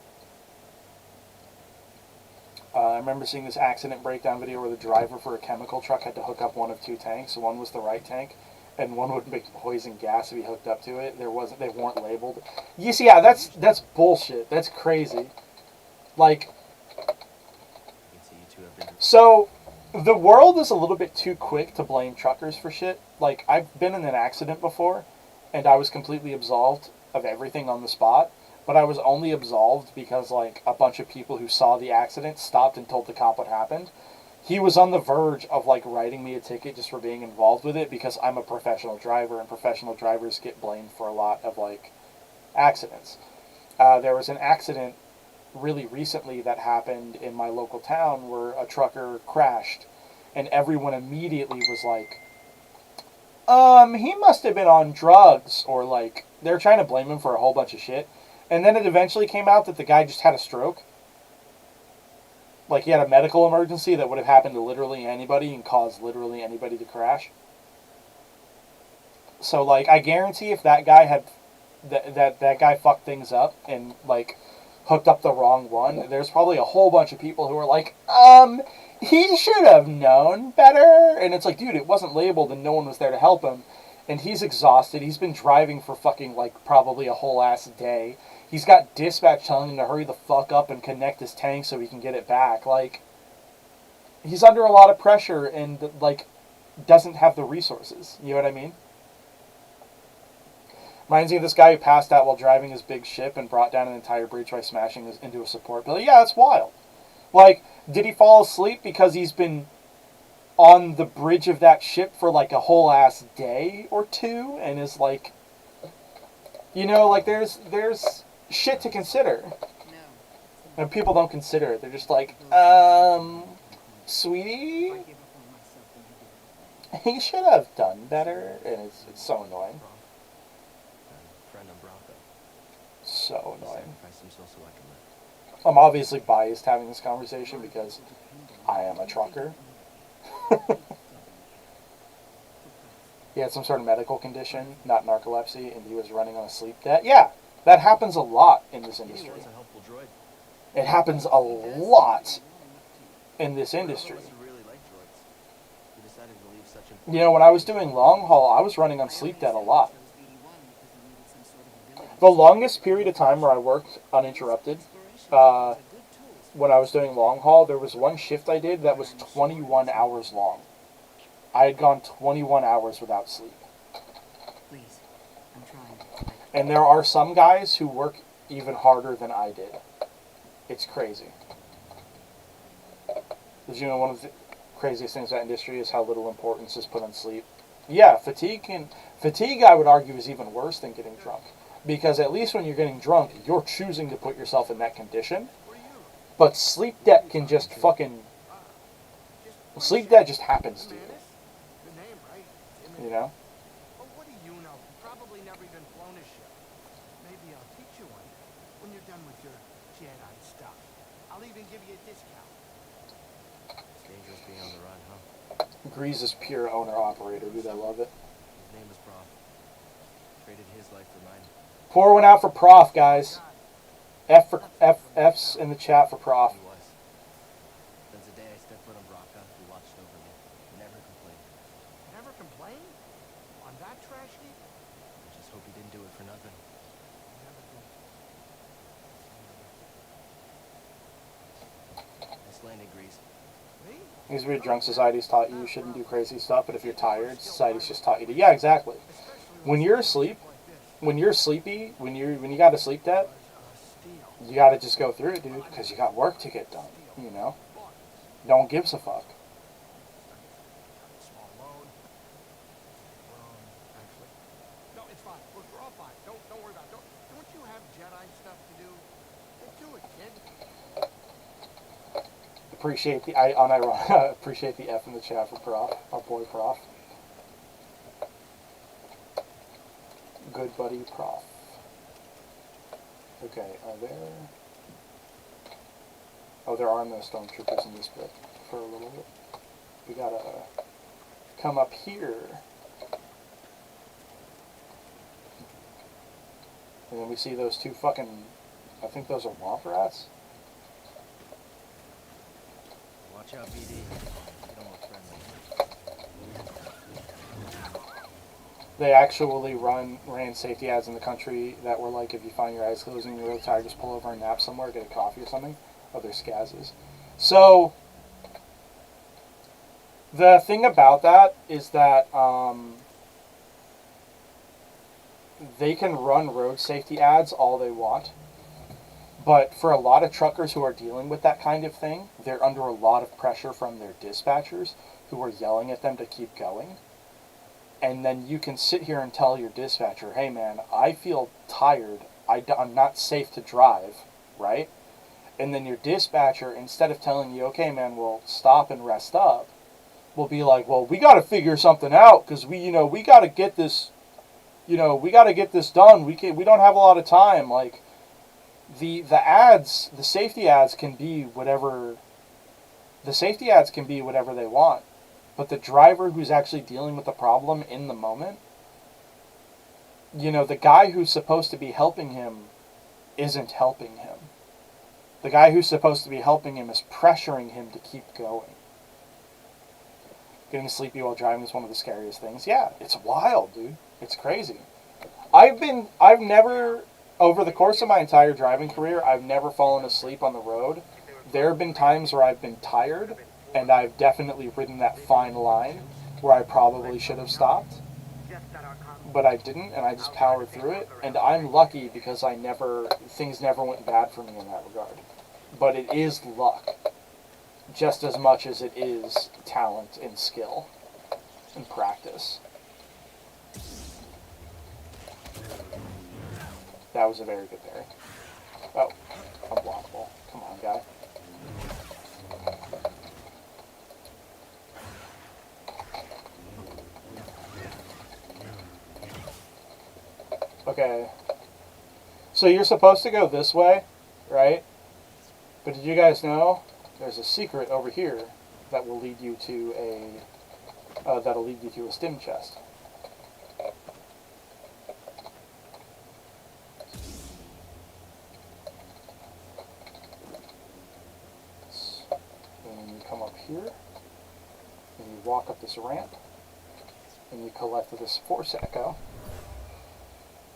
I remember seeing this accident breakdown video where the driver for a chemical truck had to hook up one of two tanks. One was the right tank, and one would make poison gas if he hooked up to it. They weren't labeled. You see, yeah, that's bullshit. That's crazy. Like, You can see you two have been. so the world is a little bit too quick to blame truckers for shit. Like, I've been in an accident before, and I was completely absolved of everything on the spot. But I was only absolved because, like, a bunch of people who saw the accident stopped and told the cop what happened. He was on the verge of, like, writing me a ticket just for being involved with it because I'm a professional driver, and professional drivers get blamed for a lot of, like, accidents. There was an accident really recently that happened in my local town where a trucker crashed, and everyone immediately was like, he must have been on drugs, or like, they're trying to blame him for a whole bunch of shit. And then it eventually came out that the guy just had a stroke. Like, he had a medical emergency that would have happened to literally anybody and caused literally anybody to crash. So, like, I guarantee if that guy had, that guy fucked things up and, like, hooked up the wrong one, there's probably a whole bunch of people who are like, he should have known better. And it's like, dude, it wasn't labeled and no one was there to help him. And he's exhausted. He's been driving for fucking, like, probably a whole ass day. He's got dispatch telling him to hurry the fuck up and connect his tank so he can get it back. Like, he's under a lot of pressure and, like, doesn't have the resources. You know what I mean? Reminds me of this guy who passed out while driving his big ship and brought down an entire bridge by smashing into a support pillar. Yeah, that's wild. Like, did he fall asleep because he's been on the bridge of that ship for, like, a whole ass day or two and is, like, you know, like, there's shit to consider. And people don't consider it. They're just like, sweetie, he should have done better. And it's so annoying. Friend of Bronco. So annoying. Sacrificed himself so I can live. I'm obviously biased having this conversation because I am a trucker. He had some sort of medical condition, not narcolepsy, and he was running on a sleep debt. Yeah, that happens a lot in this industry. He was a helpful droid. It happens a lot in this industry. Really liked droids. He decided to leave such You know, when I was doing long haul, I was running on sleep debt a lot. The longest period of time where I worked uninterrupted, when I was doing long haul, there was one shift I did that was 21 hours long. I had gone 21 hours without sleep. Please, I'm trying. And there are some guys who work even harder than I did. It's crazy. Because, you know, one of the craziest things about industry is how little importance is put on sleep. Yeah, fatigue, I would argue, is even worse than getting drunk. Because at least when you're getting drunk, you're choosing to put yourself in that condition. But sleep debt can just fucking... Sleep debt just happens to you. You know? Well, what do you know? You've probably never even flown a ship. Maybe I'll teach you one day when you're done with your Jedi stuff. I'll even give you a discount. It's dangerous being on the run, huh? Grease is pure owner-operator. Dude, I love it. His name was Prof. Traded his life for mine. Pour one out for Prof, guys. F's in the chat for Prof. He was. Since the day I stepped foot on Bronco, he watched over me. Never complained. Never complain? On that trash heap? I just hope he didn't do it for nothing. Never did. Nice landing, Grease. Me? These weird drunk societies taught you shouldn't do crazy stuff, but if you're tired, society's just taught you to. Yeah, exactly. When you're asleep, when you're sleepy, when you got a sleep debt, you gotta just go through it, dude, because you got work to get done, you know? No one gives a fuck. Small loan. Actually. No, it's fine. Look, we're all fine. Don't worry about it. Don't you have Jedi stuff to do? Then do it, kid. Appreciate the appreciate the F in the chat for Prof, our boy Prof. Good buddy Prof. Okay, are there... Oh, there are no stormtroopers in this bit for a little bit. We gotta come up here. And then we see those two fucking... I think those are womp rats. Watch out, BD. You don't look friendly. They actually ran safety ads in the country that were like, if you find your eyes closed and you're really tired, just pull over and nap somewhere, get a coffee or something. Oh, they're scazzes. So, the thing about that is that they can run road safety ads all they want. But for a lot of truckers who are dealing with that kind of thing, they're under a lot of pressure from their dispatchers who are yelling at them to keep going. And then you can sit here and tell your dispatcher, hey man, I feel tired I'm not safe to drive, right? And then your dispatcher, instead of telling you, okay, man, we'll stop and rest up, will be like, well, we got to figure something out because we got to get this, we got to get this done. We don't have a lot of time. Like the ads, the safety ads can be whatever. The safety ads can be whatever they want, but the driver who's actually dealing with the problem in the moment, the guy who's supposed to be helping him isn't helping him. The guy who's supposed to be helping him is pressuring him to keep going. Getting sleepy while driving is one of the scariest things. Yeah, it's wild, dude. It's crazy. I've never, over the course of my entire driving career, I've never fallen asleep on the road. There have been times where I've been tired, and I've definitely ridden that fine line where I probably should have stopped. But I didn't, and I just powered through it. And I'm lucky because things never went bad for me in that regard. But it is luck, just as much as it is talent and skill and practice. That was a very good parry. Oh, unblockable. Come on, guy. Okay. So you're supposed to go this way, right? But did you guys know there's a secret over here that will lead you to a stim chest? And you come up here, and you walk up this ramp, and you collect this force echo.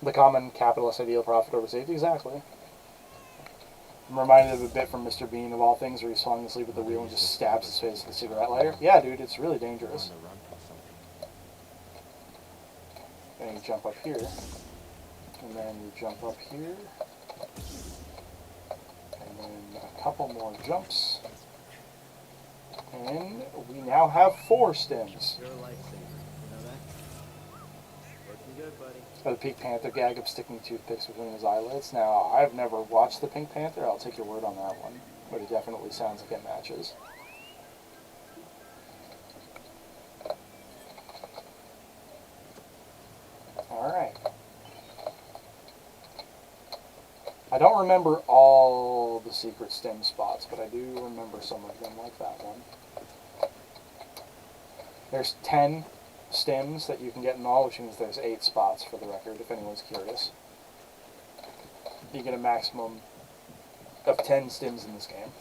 The common capitalist ideal, profit over safety, exactly. I'm reminded of a bit from Mr. Bean, of all things, where he's falling asleep at the wheel and just stabs his face with a cigarette lighter. Yeah, dude, it's really dangerous. On the run from something. And you jump up here, and then you jump up here, and then a couple more jumps, and we now have 4 stims. You're a lifesaver. You know that? Looking good, buddy. The Pink Panther gag of sticking toothpicks between his eyelids. Now, I've never watched the Pink Panther. I'll take your word on that one. But it definitely sounds like it matches. Alright. I don't remember all the secret stem spots, but I do remember some of them, like that one. There's 10 stems that you can get in all, which means there's 8 spots for the record, if anyone's curious. You get a maximum of 10 stems in this game.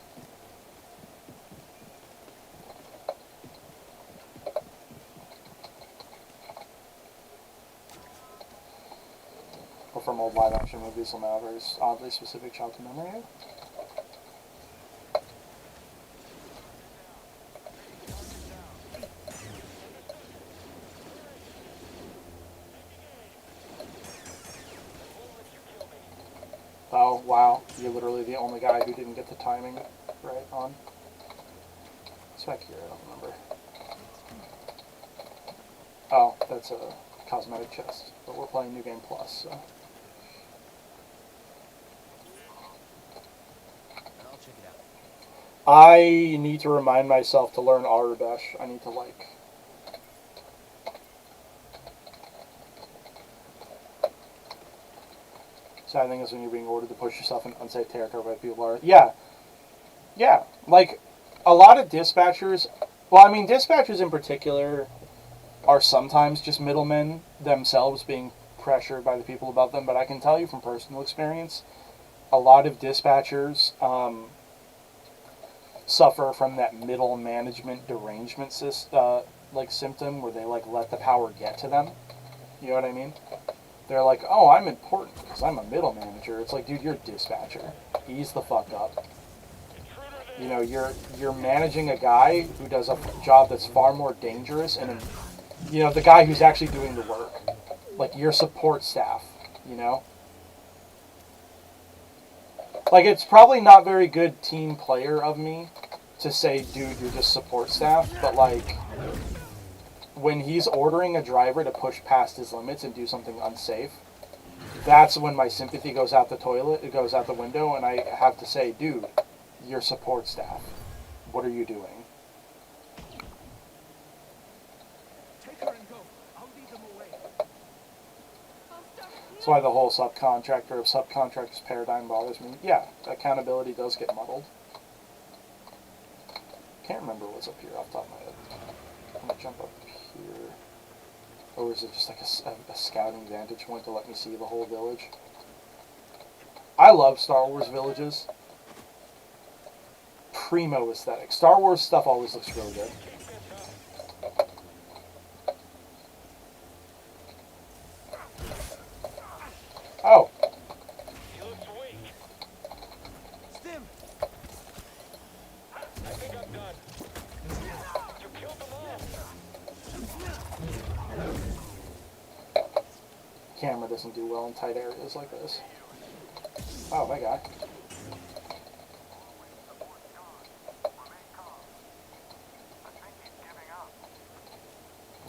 Or from old live action movies, somehow very oddly specific childhood memory. Oh, wow. You're literally the only guy who didn't get the timing right on. It's back here, I don't remember. Oh, that's a cosmetic chest. But we're playing New Game Plus, so. I'll check it out. I need to remind myself to learn Arabesh. I need to, like... Sad thing is when you're being ordered to push yourself in unsafe territory by people are... Yeah. Yeah. Like, a lot of dispatchers... Well, I mean, dispatchers in particular are sometimes just middlemen themselves being pressured by the people above them, but I can tell you from personal experience, a lot of dispatchers suffer from that middle management derangement symptom where they, like, let the power get to them. You know what I mean? They're like, oh, I'm important because I'm a middle manager. It's like, dude, you're a dispatcher. Ease the fuck up. You know, you're managing a guy who does a job that's far more dangerous, and you know, the guy who's actually doing the work, like your support staff. You know, like it's probably not very good team player of me to say, dude, you're just support staff, but like, when he's ordering a driver to push past his limits and do something unsafe, that's when my sympathy goes out the toilet, it goes out the window, and I have to say, dude, your support staff, what are you doing? Take her and go. I'll lead them away. That's why the whole subcontractor of subcontractors paradigm bothers me. Yeah, accountability does get muddled. Can't remember what's up here off the top of my head. I'm gonna jump up here. Or is it just like a scouting vantage point to let me see the whole village? I love Star Wars villages. Primo aesthetic. Star Wars stuff always looks really good. Oh. He looks weak. Stim! I think I'm done. You killed them all. Camera doesn't do well in tight areas like this. Oh, my guy.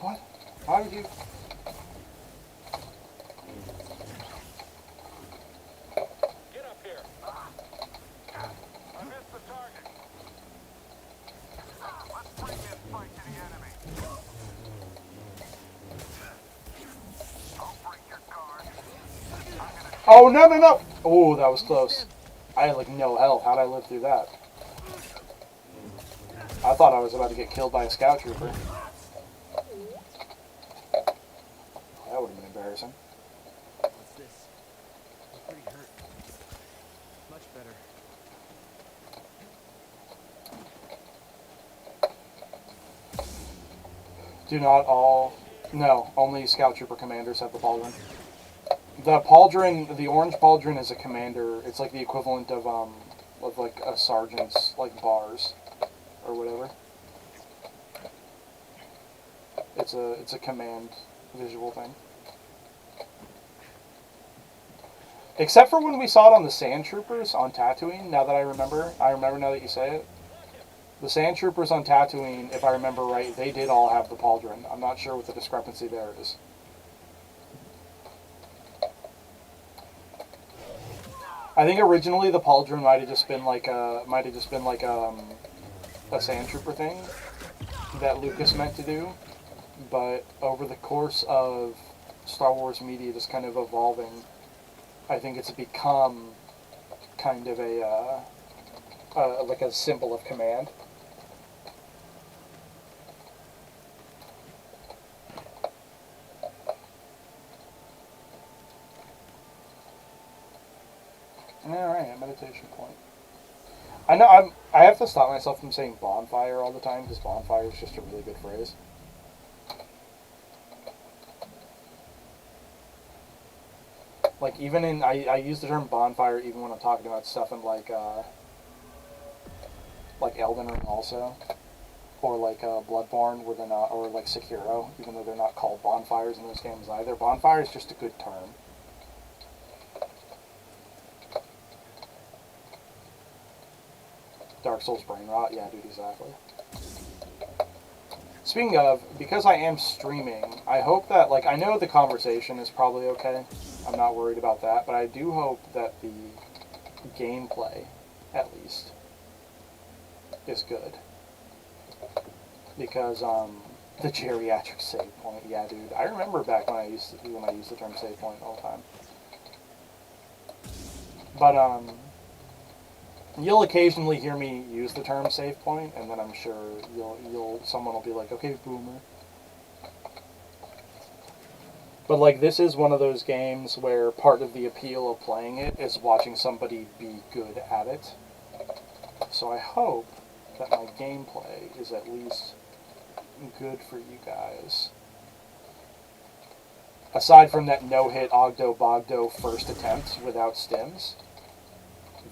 What? How did you... Get up here. I missed the target. Let's bring this fight to the enemy. I'll break your guard. Oh, no, no, no! Oh, that was close. I had, like, no health. How'd I live through that? I thought I was about to get killed by a scout trooper. That would have been embarrassing. What's this? I'm pretty hurt. Much better. Do not all... No, only scout trooper commanders have the pauldron. The pauldron, the orange pauldron is a commander. It's like the equivalent of like a sergeant's, like, bars. Or whatever. It's a command visual thing. Except for when we saw it on the Sand Troopers on Tatooine, now that I remember now that you say it. The Sand Troopers on Tatooine, if I remember right, they did all have the pauldron. I'm not sure what the discrepancy there is. I think originally the pauldron might have just been like a Sand Trooper thing that Lucas meant to do, but over the course of Star Wars media just kind of evolving, I think it's become kind of like a symbol of command. Alright, meditation point. I know I have to stop myself from saying bonfire all the time because bonfire is just a really good phrase. Like even in I use the term bonfire even when I'm talking about stuff in like Elden Ring also, or like Bloodborne where they're not, or like Sekiro, even though they're not called bonfires in those games either. Bonfire is just a good term. Dark Souls brain rot, yeah, dude, exactly. Speaking of, because I am streaming, I hope that, like, I know the conversation is probably okay. I'm not worried about that, but I do hope that the gameplay, at least, is good. Because, the geriatric save point, yeah, dude. I remember back when I used the term save point all the time. But, you'll occasionally hear me use the term save point, and then I'm sure someone will be like, okay, boomer. But like, this is one of those games where part of the appeal of playing it is watching somebody be good at it. So I hope that my gameplay is at least good for you guys. Aside from that no-hit Ogdo Bogdo first attempt without stims.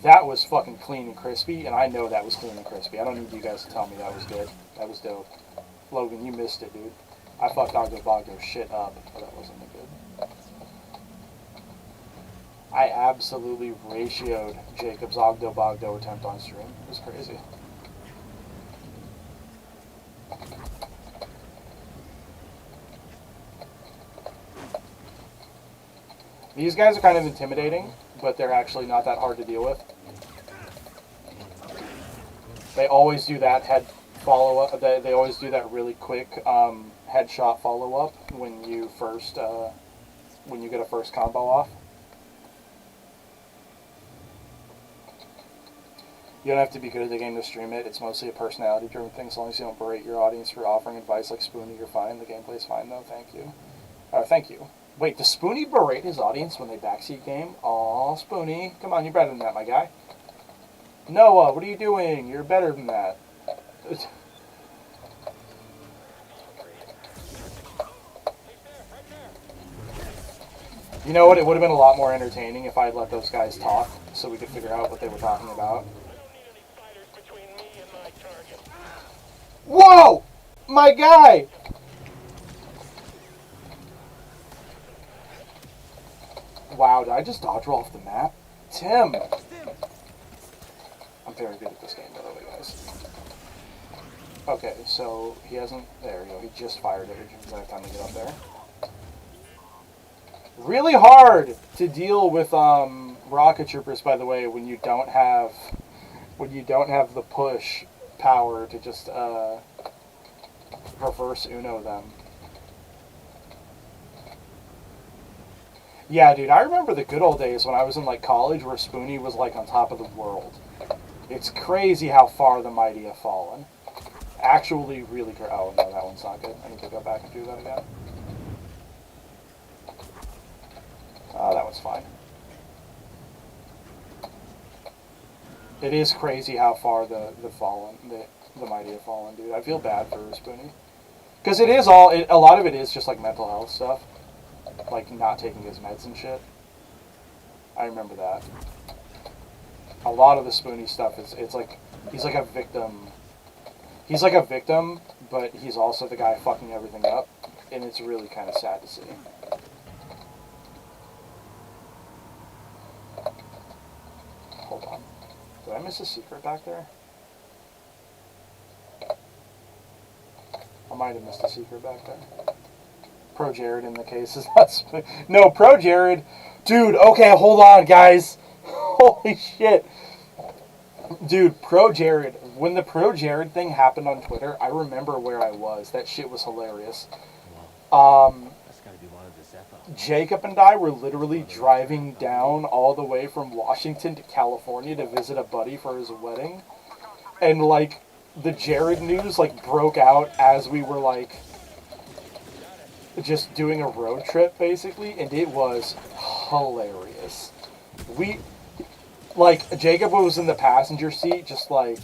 That was fucking clean and crispy, and I know that was clean and crispy. I don't need you guys to tell me that was good. That was dope. Logan, you missed it, dude. I fucked Ogdo Bogdo shit up, but that wasn't good. I absolutely ratioed Jacob's Ogdo Bogdo attempt on stream. It was crazy. These guys are kind of intimidating, but they're actually not that hard to deal with. They always do that head follow-up. They always do that really quick headshot follow-up when you first when you get a first combo off. You don't have to be good at the game to stream it. It's mostly a personality-driven thing. As long as you don't berate your audience for offering advice like Spoonie, you're fine. The gameplay's fine, though. Thank you. Thank you. Wait, does Spoonie berate his audience when they backseat game? Aw, Spoonie. Come on, you're better than that, my guy. Noah, what are you doing? You're better than that. You know what? It would have been a lot more entertaining if I had let those guys talk so we could figure out what they were talking about. Whoa! My guy! Wow, did I just dodge roll off the map? Tim! I'm very good at this game, by the way, guys. Okay, so he hasn't... There we go. He just fired it. Does I have time to get up there? Really hard to deal with rocket troopers, by the way, when you don't have the push power to just reverse Uno them. Yeah, dude, I remember the good old days when I was in like college where Spoonie was like on top of the world. It's crazy how far the mighty have fallen. Actually, really crazy. Oh no, that one's not good. I need to go back and do that again. Oh, that one's fine. It is crazy how far the mighty have fallen, dude. I feel bad for Spoonie. Because it is a lot of it is just like mental health stuff. Like not taking his meds and shit. I remember that. A lot of the Spoonie stuff it's like he's like a victim. He's like a victim, but he's also the guy fucking everything up. And it's really kind of sad to see. Hold on. Did I miss a secret back there? I might have missed a secret back there. Pro Jared in the case is not... No, Pro Jared... Dude, okay, hold on, guys. Holy shit. Dude, Pro Jared... When the Pro Jared thing happened on Twitter, I remember where I was. That shit was hilarious. That's gotta be one of the Zeppo. Jacob and I were literally driving down all the way from Washington to California to visit a buddy for his wedding. And, like, the Jared news, like, broke out as we were, like... just doing a road trip, basically, and it was hilarious. Jacob was in the passenger seat, just like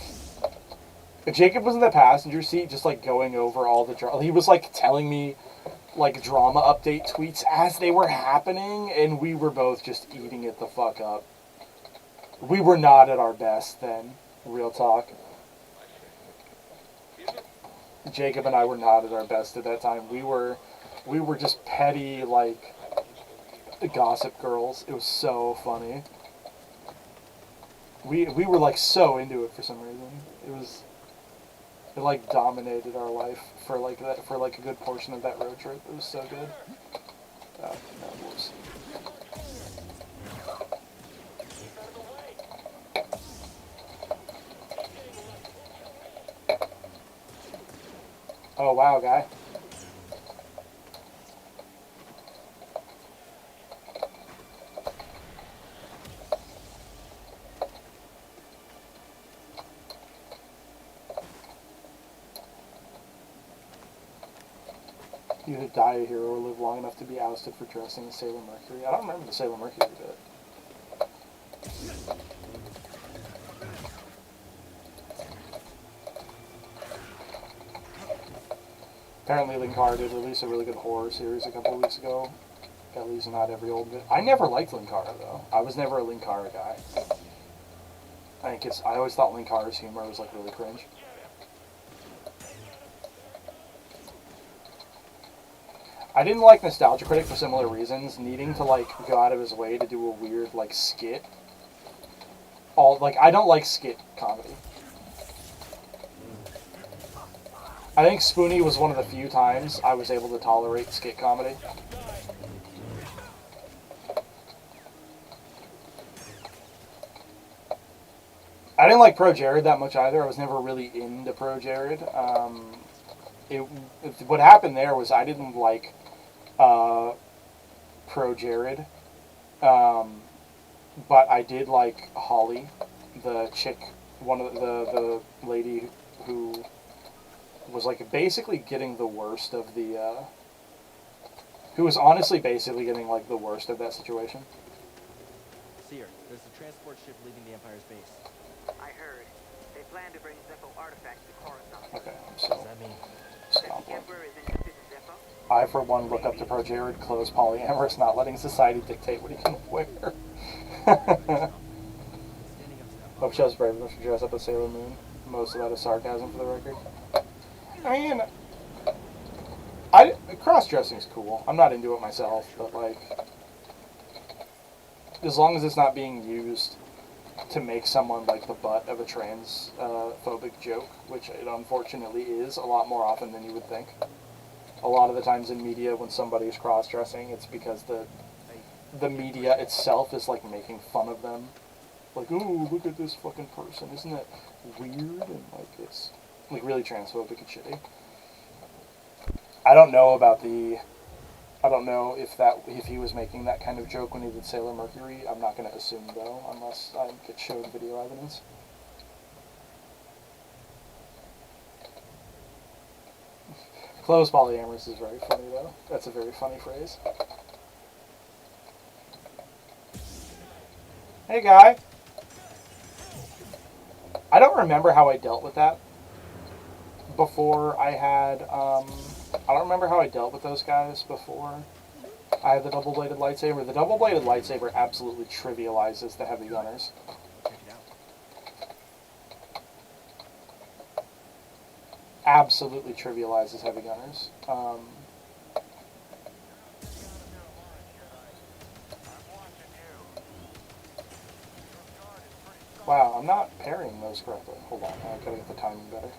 going over all the he was, like, telling me, like, drama update tweets as they were happening, and we were both just eating it the fuck up. We were not at our best then, real talk. Jacob and I were not at our best at that time. We were just petty, like, gossip girls. It was so funny. We were, like, so into it for some reason. It, like, dominated our life for, like, a good portion of that road trip. It was so good. Oh, no, whoops. Oh, wow, guy. You either die a hero or live long enough to be ousted for dressing as Sailor Mercury. I don't remember the Sailor Mercury bit. Apparently Linkara did release a really good horror series a couple of weeks ago. At least not every old bit. I never liked Linkara, though. I was never a Linkara guy. I always thought Linkara's humor was, like, really cringe. I didn't like Nostalgia Critic for similar reasons, needing to, like, go out of his way to do a weird, like, skit. I don't like skit comedy. I think Spoonie was one of the few times I was able to tolerate skit comedy. I didn't like Pro Jared that much either. I was never really into Pro Jared. What happened there was I didn't like Pro Jared, but I did like Holly, the chick, one of the lady who was like basically getting the worst of the. Who was honestly basically getting like the worst of that situation. Seer, there's a transport ship leaving the Empire's base. I heard. They plan to bring Zepho artifacts to Coruscant. Okay, What so does that mean? That stop the one. Emperor is interested in Zepho? I, for one, look up to Pro Jared, close polyamorous, not letting society dictate what he can wear. Standing up to that. Hope Shell's brave enough to dress up as Sailor Moon. Most of that is sarcasm, for the record. I mean, cross-dressing is cool. I'm not into it myself, but like, as long as it's not being used to make someone like the butt of a trans phobic joke, which it unfortunately is a lot more often than you would think. A lot of the times in media, when somebody's cross-dressing, it's because the media itself is like making fun of them. Like, ooh, look at this fucking person, isn't it weird? And like, it's like really transphobic and shitty. I don't know if he was making that kind of joke when he did Sailor Mercury. I'm not going to assume though, unless I get shown video evidence. Close polyamorous is very funny though. That's a very funny phrase. Hey guy. I don't remember how I dealt with that before I had, I don't remember how I dealt with those guys before I had the double-bladed lightsaber. The double-bladed lightsaber absolutely trivializes the heavy gunners. Check it out. Absolutely trivializes heavy gunners. Wow, I'm not parrying those correctly. Hold on, I gotta get the timing better.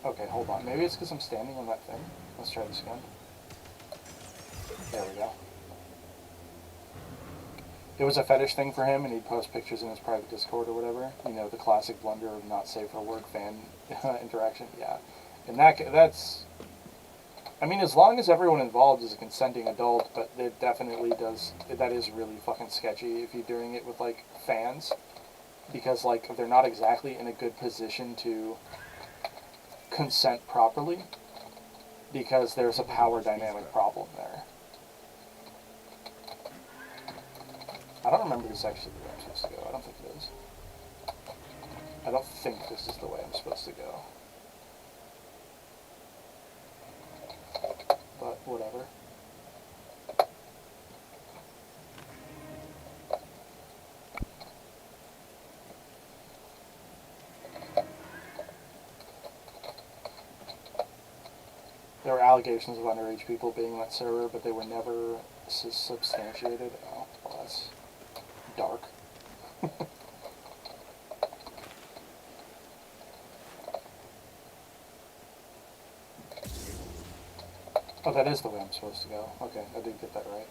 Okay, hold on. Maybe it's because I'm standing on that thing. Let's try this again. There we go. It was a fetish thing for him, and he'd post pictures in his private Discord or whatever. You know, the classic blunder of not safe for work fan interaction. Yeah. And that's... I mean, as long as everyone involved is a consenting adult, but it definitely does... That is really fucking sketchy if you're doing it with, like, fans. Because, like, they're not exactly in a good position to consent properly. Because there's a power dynamic problem there. I don't remember this actually the way I'm supposed to go. I don't think it is. I don't think this is the way I'm supposed to go. But whatever. There were allegations of underage people being on that server, but they were never substantiated. Oh, well, that's dark. Oh, that is the way I'm supposed to go. Okay, I did get that right.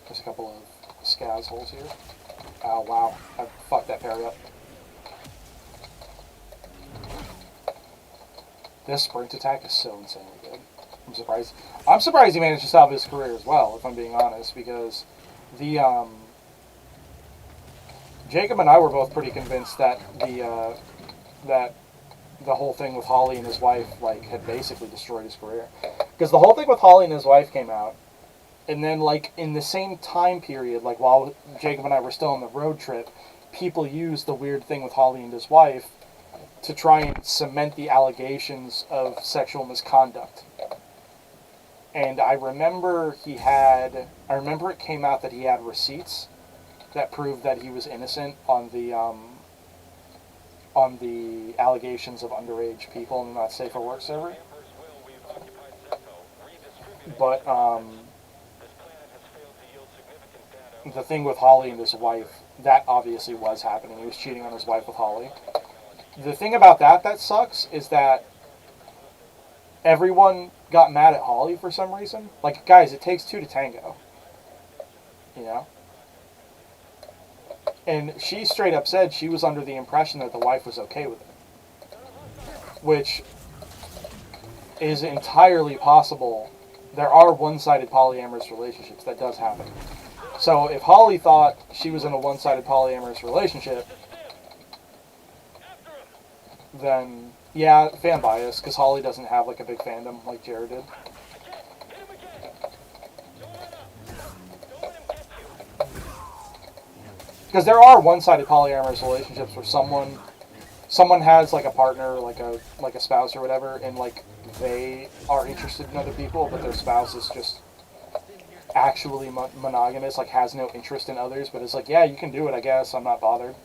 There's a couple of scaz holes here. Oh, wow. I fucked that parry up. This sprint attack is so insanely good. I'm surprised. I'm surprised he managed to stop his career as well, if I'm being honest, because the Jacob and I were both pretty convinced that the whole thing with Holly and his wife like had basically destroyed his career, because the whole thing with Holly and his wife came out, and then like in the same time period, like while Jacob and I were still on the road trip, people used the weird thing with Holly and his wife to try and cement the allegations of sexual misconduct. And I remember it came out that he had receipts that proved that he was innocent on the allegations of underage people in the not safe for work server. But the thing with Holly and his wife, that obviously was happening. He was cheating on his wife with Holly. The thing about that sucks is that, everyone got mad at Holly for some reason. Like, guys, it takes two to tango. You know? And she straight up said she was under the impression that the wife was okay with it. Which is entirely possible. There are one-sided polyamorous relationships. That does happen. So if Holly thought she was in a one-sided polyamorous relationship, then, yeah, fan bias, because Holly doesn't have, like, a big fandom like Jared did. Because there are one-sided polyamorous relationships where someone has, like, a partner, like a spouse or whatever, and, like, they are interested in other people, but their spouse is just actually monogamous, like, has no interest in others, but it's like, yeah, you can do it, I guess, I'm not bothered.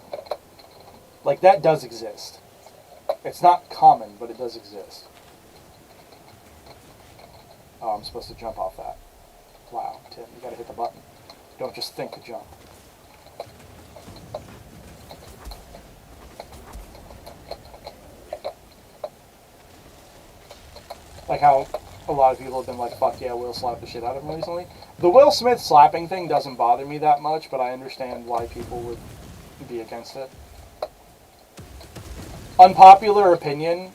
Like, that does exist. It's not common, but it does exist. Oh, I'm supposed to jump off that. Wow, Tim, you gotta hit the button. Don't just think to jump. Like how a lot of people have been like, fuck yeah, Will slapped the shit out of him recently. The Will Smith slapping thing doesn't bother me that much, but I understand why people would be against it. Unpopular opinion,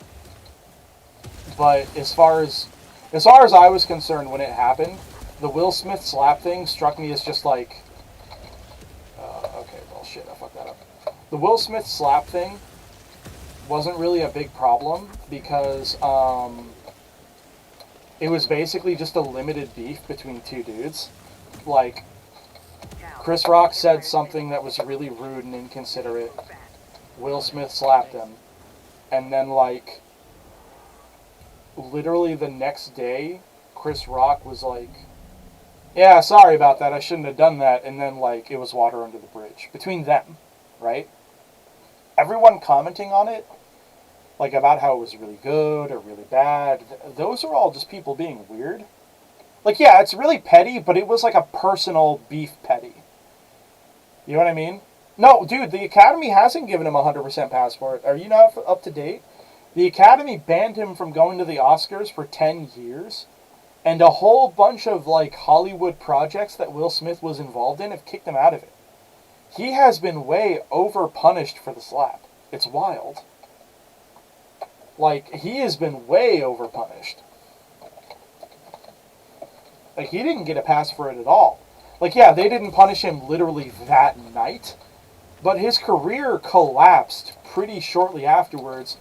but as far as I was concerned when it happened, the Will Smith slap thing struck me as just like, okay, well shit, I fucked that up. The Will Smith slap thing wasn't really a big problem because it was basically just a limited beef between two dudes. Like, Chris Rock said something that was really rude and inconsiderate. Will Smith slapped him. And then, like, literally the next day, Chris Rock was like, yeah, sorry about that, I shouldn't have done that. And then, like, it was water under the bridge. Between them, right? Everyone commenting on it, like, about how it was really good or really bad, those are all just people being weird. Like, yeah, it's really petty, but it was like a personal beef petty. You know what I mean? No, dude, the Academy hasn't given him a 100% passport. Are you not up to date? The Academy banned him from going to the Oscars for 10 years, and a whole bunch of, like, Hollywood projects that Will Smith was involved in have kicked him out of it. He has been way over-punished for the slap. It's wild. Like, he has been way over-punished. Like, he didn't get a pass for it at all. Like, yeah, they didn't punish him literally that night, but his career collapsed pretty shortly afterwards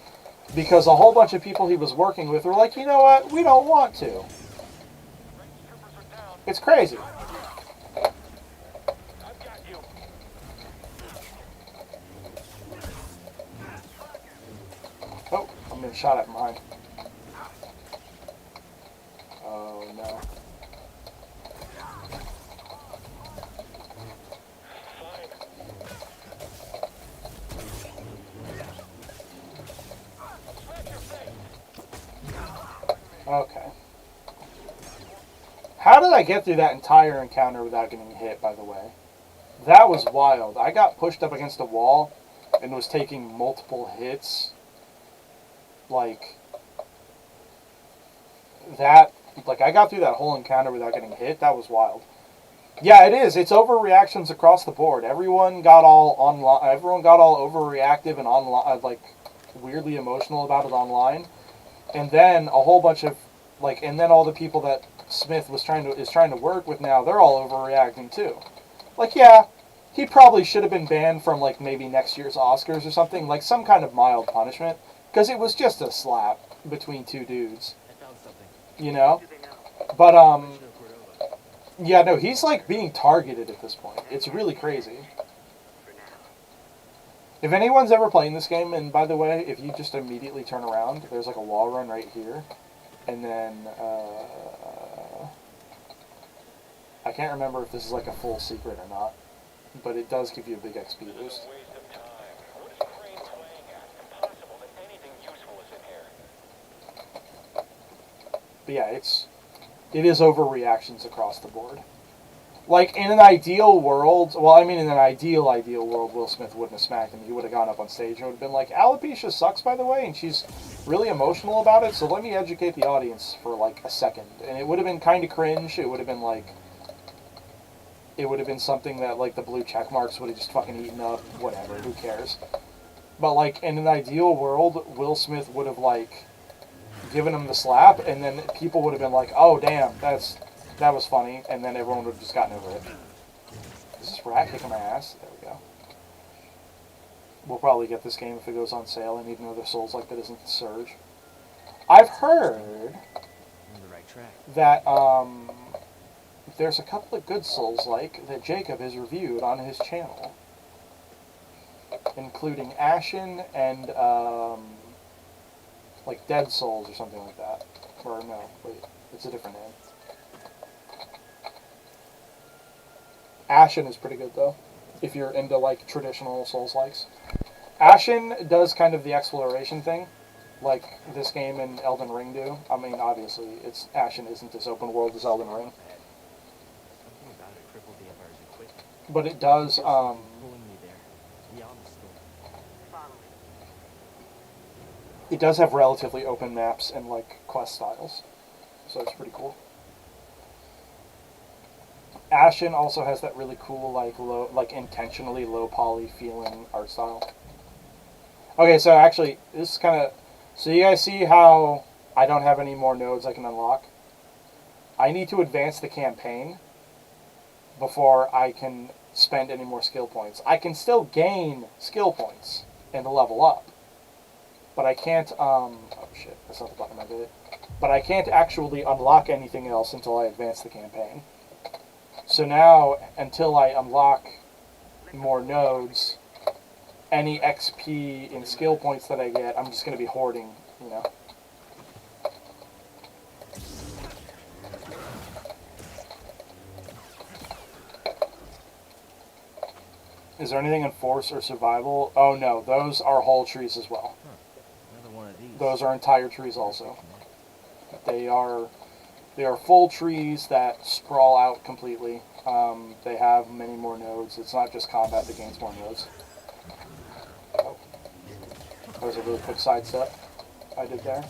because a whole bunch of people he was working with were like, you know what, we don't want to. It's crazy. Oh, I'm being shot at from behind. Oh, no. Okay. How did I get through that entire encounter without getting hit, by the way? That was wild. I got pushed up against a wall and was taking multiple hits. Like, that, like, I got through that whole encounter without getting hit. That was wild. Yeah, it is. It's overreactions across the board. Everyone got all overreactive and online, like, weirdly emotional about it online. And then a whole bunch of, like, and then all the people that Smith is trying to work with now, they're all overreacting too. Like, yeah, he probably should have been banned from, like, maybe next year's Oscars or something, like some kind of mild punishment, because it was just a slap between two dudes. I found something. You know? But, yeah, no, he's, like, being targeted at this point. It's really crazy. If anyone's ever playing this game, and by the way, if you just immediately turn around, there's like a wall run right here, and then, I can't remember if this is like a full secret or not, but it does give you a big XP boost. But yeah, it is overreactions across the board. Like, in an ideal world, well, I mean, in an ideal world, Will Smith wouldn't have smacked him. He would have gone up on stage and would have been like, alopecia sucks, by the way, and she's really emotional about it, so let me educate the audience for, like, a second. And it would have been kind of cringe. It would have been, like, it would have been something that, like, the blue check marks would have just fucking eaten up. Whatever, who cares? But, like, in an ideal world, Will Smith would have, like, given him the slap, and then people would have been like, oh, damn, that was funny, and then everyone would have just gotten over it. Is this rat kicking my ass? There we go. We'll probably get this game if it goes on sale. I need another Souls-like that isn't the Surge. I've heard You're on the right track. that there's a couple of good Souls-like that Jacob has reviewed on his channel, including Ashen and like Dead Souls or something like that. Or no, wait, it's a different name. Ashen is pretty good though, if you're into like traditional Souls-likes. Ashen does kind of the exploration thing, like this game and Elden Ring do. I mean, obviously, Ashen isn't as open world as Elden Ring, Something about it crippled the Empire's equipment. but it does. Pulling me there, beyond the storm. Following. It does have relatively open maps and like quest styles, so it's pretty cool. Ashen also has that really cool, like intentionally low poly feeling art style. Okay, so actually, this is kind of... So you guys see how I don't have any more nodes I can unlock? I need to advance the campaign before I can spend any more skill points. I can still gain skill points and level up, but I can't, oh shit, that's not the button I did. But I can't actually unlock anything else until I advance the campaign. So now, until I unlock more nodes, any XP and skill points that I get, I'm just going to be hoarding, you know. Is there anything in Force or Survival? Oh no, those are whole trees as well. Another one of these. Those are entire trees also. They are full trees that sprawl out completely. They have many more nodes. It's not just combat that gains more nodes. Oh. That was a really quick sidestep I did there.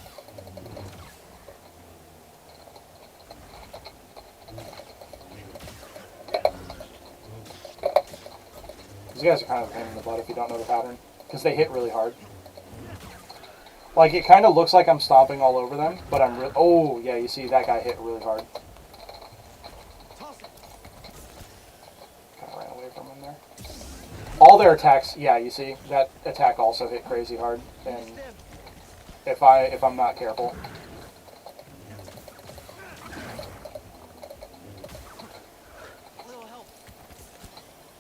These guys are kind of a pain in the butt if you don't know the pattern, because they hit really hard. Like, it kind of looks like I'm stomping all over them, but I'm really... Oh, yeah, you see, that guy hit really hard. Kind of ran away from him there. All their attacks, yeah, you see, that attack also hit crazy hard, and if I'm not careful...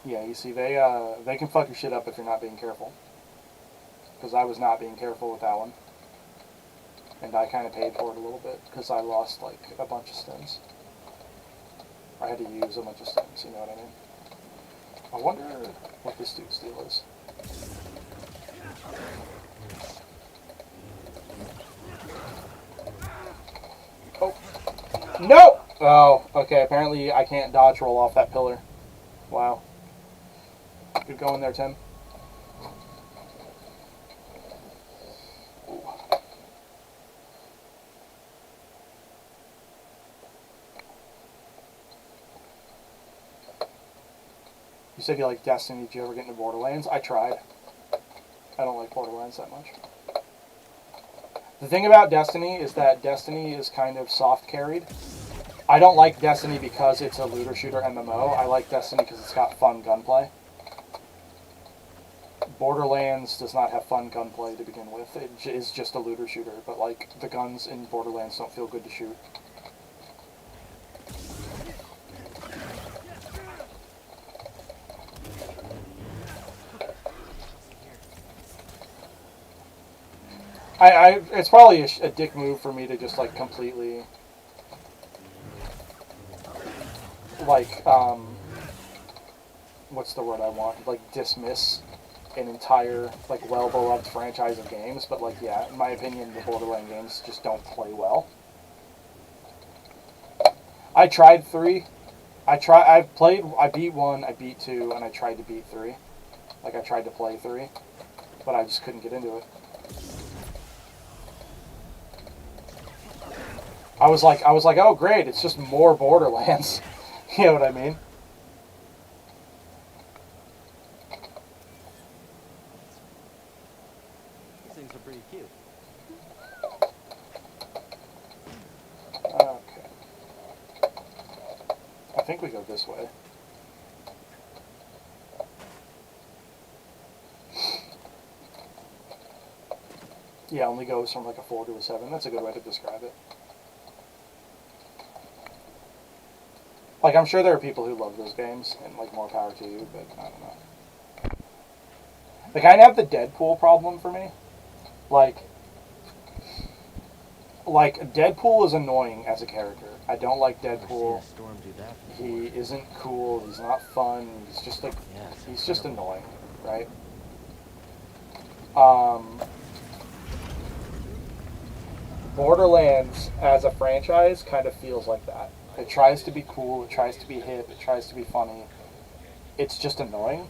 Yeah, you see, they can fuck your shit up if you're not being careful. Because I was not being careful with that one. And I kind of paid for it a little bit, because I lost, like, a bunch of stims. I had to use a bunch of stims, you know what I mean? I wonder what this dude's deal is. Oh. No! Oh, okay, apparently I can't dodge roll off that pillar. Wow. Good going there, Tim. You said you like Destiny. Did you ever get into Borderlands? I tried. I don't like Borderlands that much. The thing about Destiny is that Destiny is kind of soft carried. I don't like Destiny because it's a looter shooter MMO. I like Destiny because it's got fun gunplay. Borderlands does not have fun gunplay to begin with. It is just a looter shooter, but like the guns in Borderlands don't feel good to shoot. It's probably a dick move for me to just like completely like what's the word I want? Like dismiss an entire like well-beloved franchise of games, but like yeah, in my opinion, the Borderlands games just don't play well. I tried 3. I beat 1, I beat 2, and I tried to beat 3. Like, I tried to play 3, but I just couldn't get into it. I was like, oh great, it's just more Borderlands. You know what I mean? These things are pretty cute. Okay. I think we go this way. Yeah, only goes from like a 4 to a 7. That's a good way to describe it. Like, I'm sure there are people who love those games, and like, more power to you, but I don't know. They kind of have the Deadpool problem for me. Like Deadpool is annoying as a character. I don't like Deadpool. Storm do that He isn't cool. He's not fun. He's just like, yeah, he's just annoying, right? Borderlands as a franchise kind of feels like that. It tries to be cool. It tries to be hip. It tries to be funny. It's just annoying.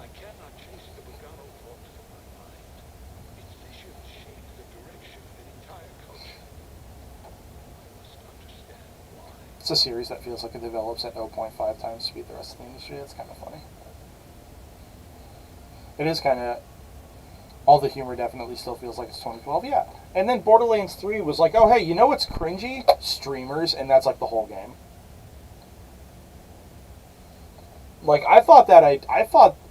I cannot chase the Bogano thoughts from my mind. Its visions shape the direction of an entire culture. I must understand why. It's a series that feels like it develops at 0.5 times speed the rest of the industry. It's kind of funny. It is kind of... All the humor definitely still feels like it's 2012, yeah. And then Borderlands 3 was like, oh hey, you know what's cringy? Streamers, and that's like the whole game. Like, I thought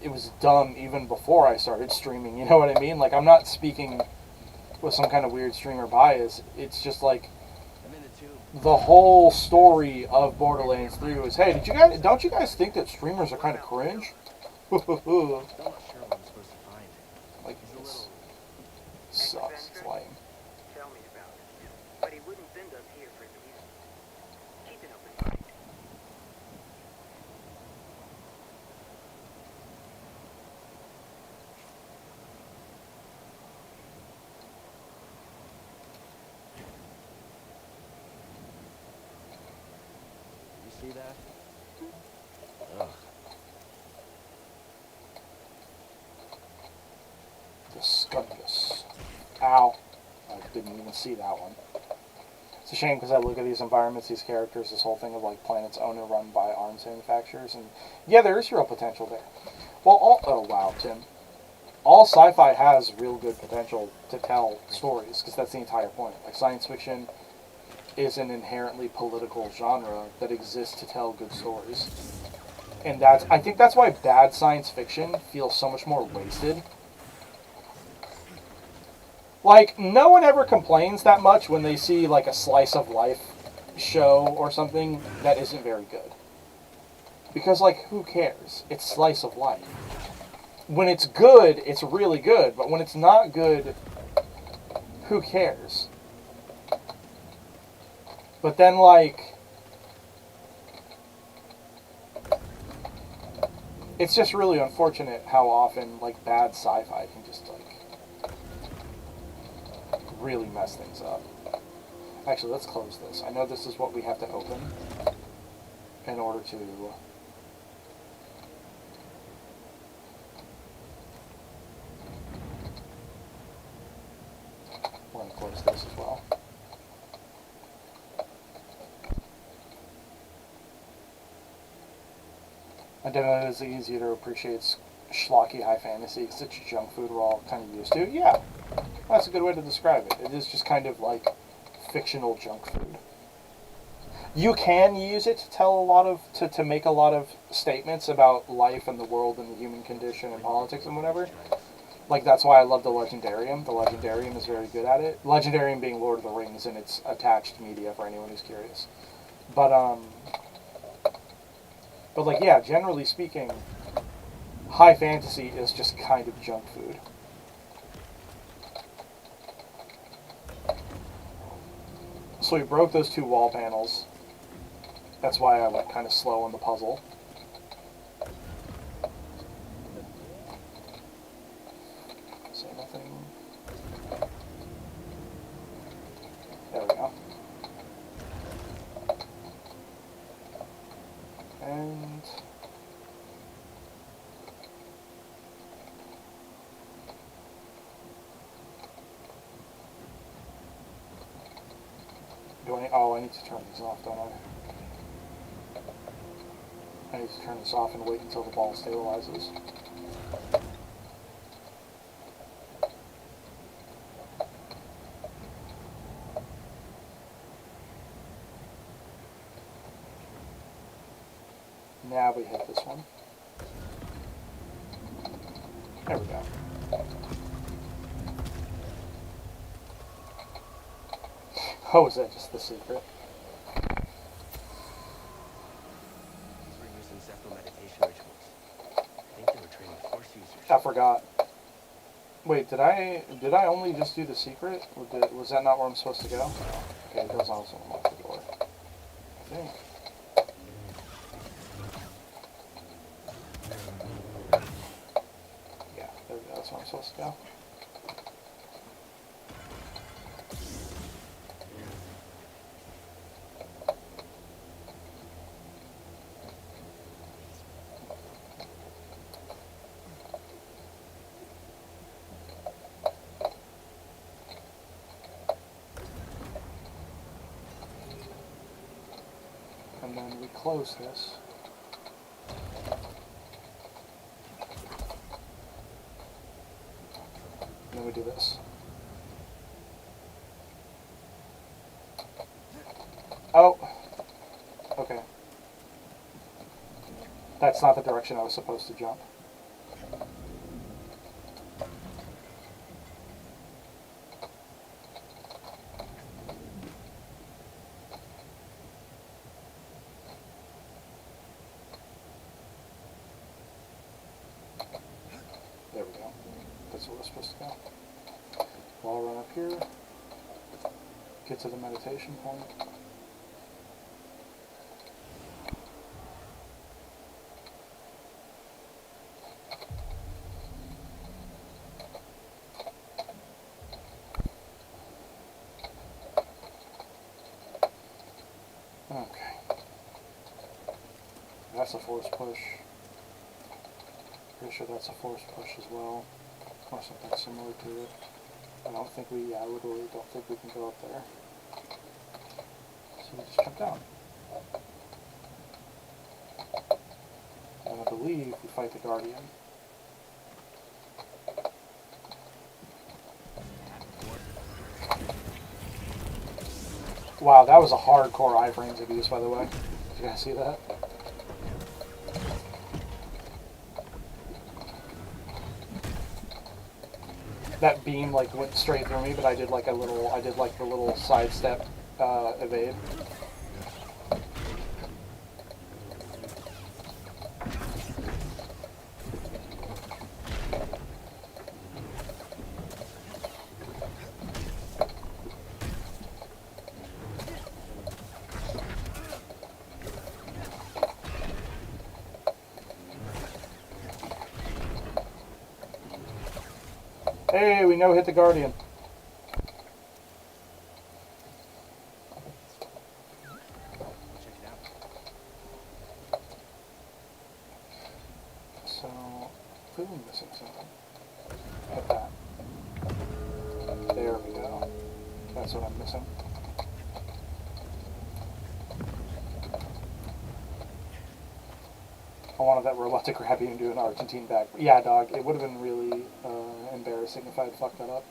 it was dumb even before I started streaming, you know what I mean? Like, I'm not speaking with some kind of weird streamer bias. It's just like, I'm in the tube. the whole story of Borderlands 3 was, hey, don't you guys think that streamers are kind of cringe? Still not sure what I'm supposed to find. Like, He's a this little... sucks. It's lame. Tell me about it. But he wouldn't send us here for the music. Keep an open mind. You see that? Ugh. The Skunkus. Ow. I didn't even see that one. It's a shame because I look at these environments, these characters, this whole thing of like planets owned and run by arms manufacturers, and yeah, there is real potential there. Well, oh wow, Tim. All sci-fi has real good potential to tell stories, because that's the entire point. Like, science fiction is an inherently political genre that exists to tell good stories. And I think that's why bad science fiction feels so much more wasted. Like, no one ever complains that much when they see, like, a slice of life show or something that isn't very good. Because, like, who cares? It's slice of life. When it's good, it's really good. But when it's not good, who cares? But then, like... It's just really unfortunate how often, like, bad sci-fi can just, like... really mess things up. Actually, let's close this. I know this is what we have to open in order to... We're going to close this as well. I don't know, it's easier to appreciate schlocky high fantasy because it's junk food we're all kind of used to. Yeah, that's a good way to describe it. It is just kind of like fictional junk food. You can use it to tell a lot of, to make a lot of statements about life and the world and the human condition and politics and whatever. Like, that's why I love the Legendarium. The Legendarium is very good at it. Legendarium being Lord of the Rings and its attached media for anyone who's curious. But like, yeah, generally speaking, high fantasy is just kind of junk food. So we broke those 2 wall panels. That's why I went kind of slow on the puzzle. Say nothing. There we go. Oh, I need to turn these off, don't I? I need to turn this off and wait until the ball stabilizes. Now we hit this one. There we go. Oh, is that just the secret? These were used in Zephyr meditation rituals. I think they were training Force users. I forgot. Wait, did I only just do the secret? Was that not where I'm supposed to go? Okay, it does also unlock the door. I think. Yeah, there we go. That's where I'm supposed to go. And then we close this. And then we do this. Oh! Okay. That's not the direction I was supposed to jump. There we go. That's where we're supposed to go. I'll run up here. Get to the meditation point. Okay. That's a force push. Pretty sure that's a force push as well. Or something similar to it. I literally don't think we can go up there. So we just jump down. And I believe we fight the Guardian. Wow, that was a hardcore iframes abuse, by the way. Did you guys see that? That beam like went straight through me, but I did like the little sidestep evade. Hey, we no hit the Guardian. Check it out. So, I think I'm missing something. Hit that. There we go. That's what I'm missing. I wanted that robot to grab you and do an Argentine back. Yeah, dog, it would have been really embarrassing if I had fucked that up.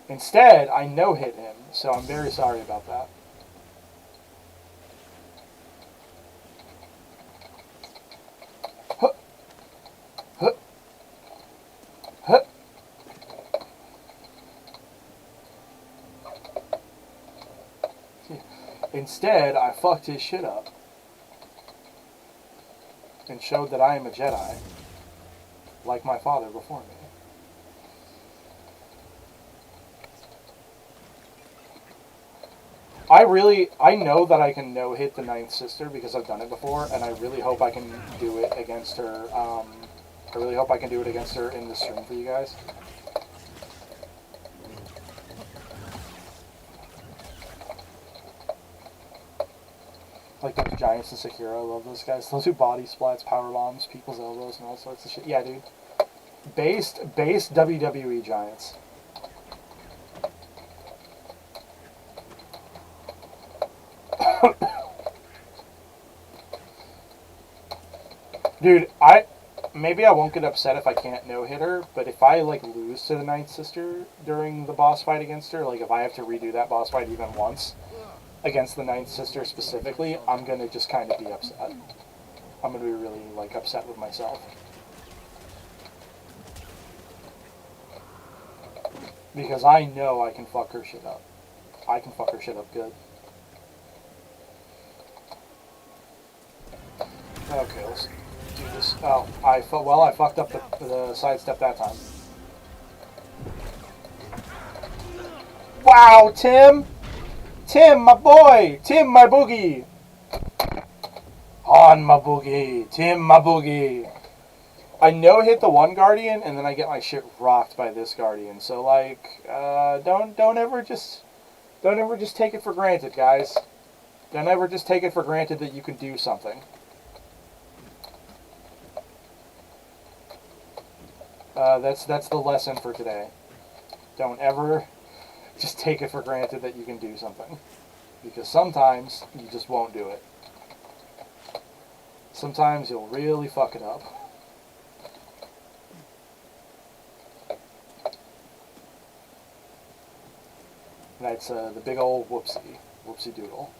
Instead, I no-hit him, so I'm very sorry about that. Huh. Huh. Huh. Instead, I fucked his shit up. And showed that I am a Jedi, like my father before me. I know that I can no-hit the Ninth Sister because I've done it before, and I really hope I can do it against her, I really hope I can do it against her in the stream for you guys. Like those giants in Sekiro, I love those guys. Those do body splats, power bombs, people's elbows, and all sorts of shit. Yeah, dude. Based WWE giants. Dude, maybe I won't get upset if I can't no-hit her, but if I, like, lose to the Ninth Sister during the boss fight against her, like, if I have to redo that boss fight even once, against the Ninth Sister specifically, I'm gonna just kind of be upset. I'm gonna be really, like, upset with myself. Because I know I can fuck her shit up. I can fuck her shit up good. Okay, let's do this. Oh, I fucked up the sidestep that time. Wow, Tim! Tim, my boy! Tim, my boogie! On my boogie! Tim, my boogie! I no-hit the one Guardian, and then I get my shit rocked by this Guardian. So, like, don't ever just take it for granted, guys. Don't ever just take it for granted that you can do something. That's the lesson for today. Don't ever just take it for granted that you can do something. Because sometimes you just won't do it. Sometimes you'll really fuck it up. That's the big old whoopsie doodle.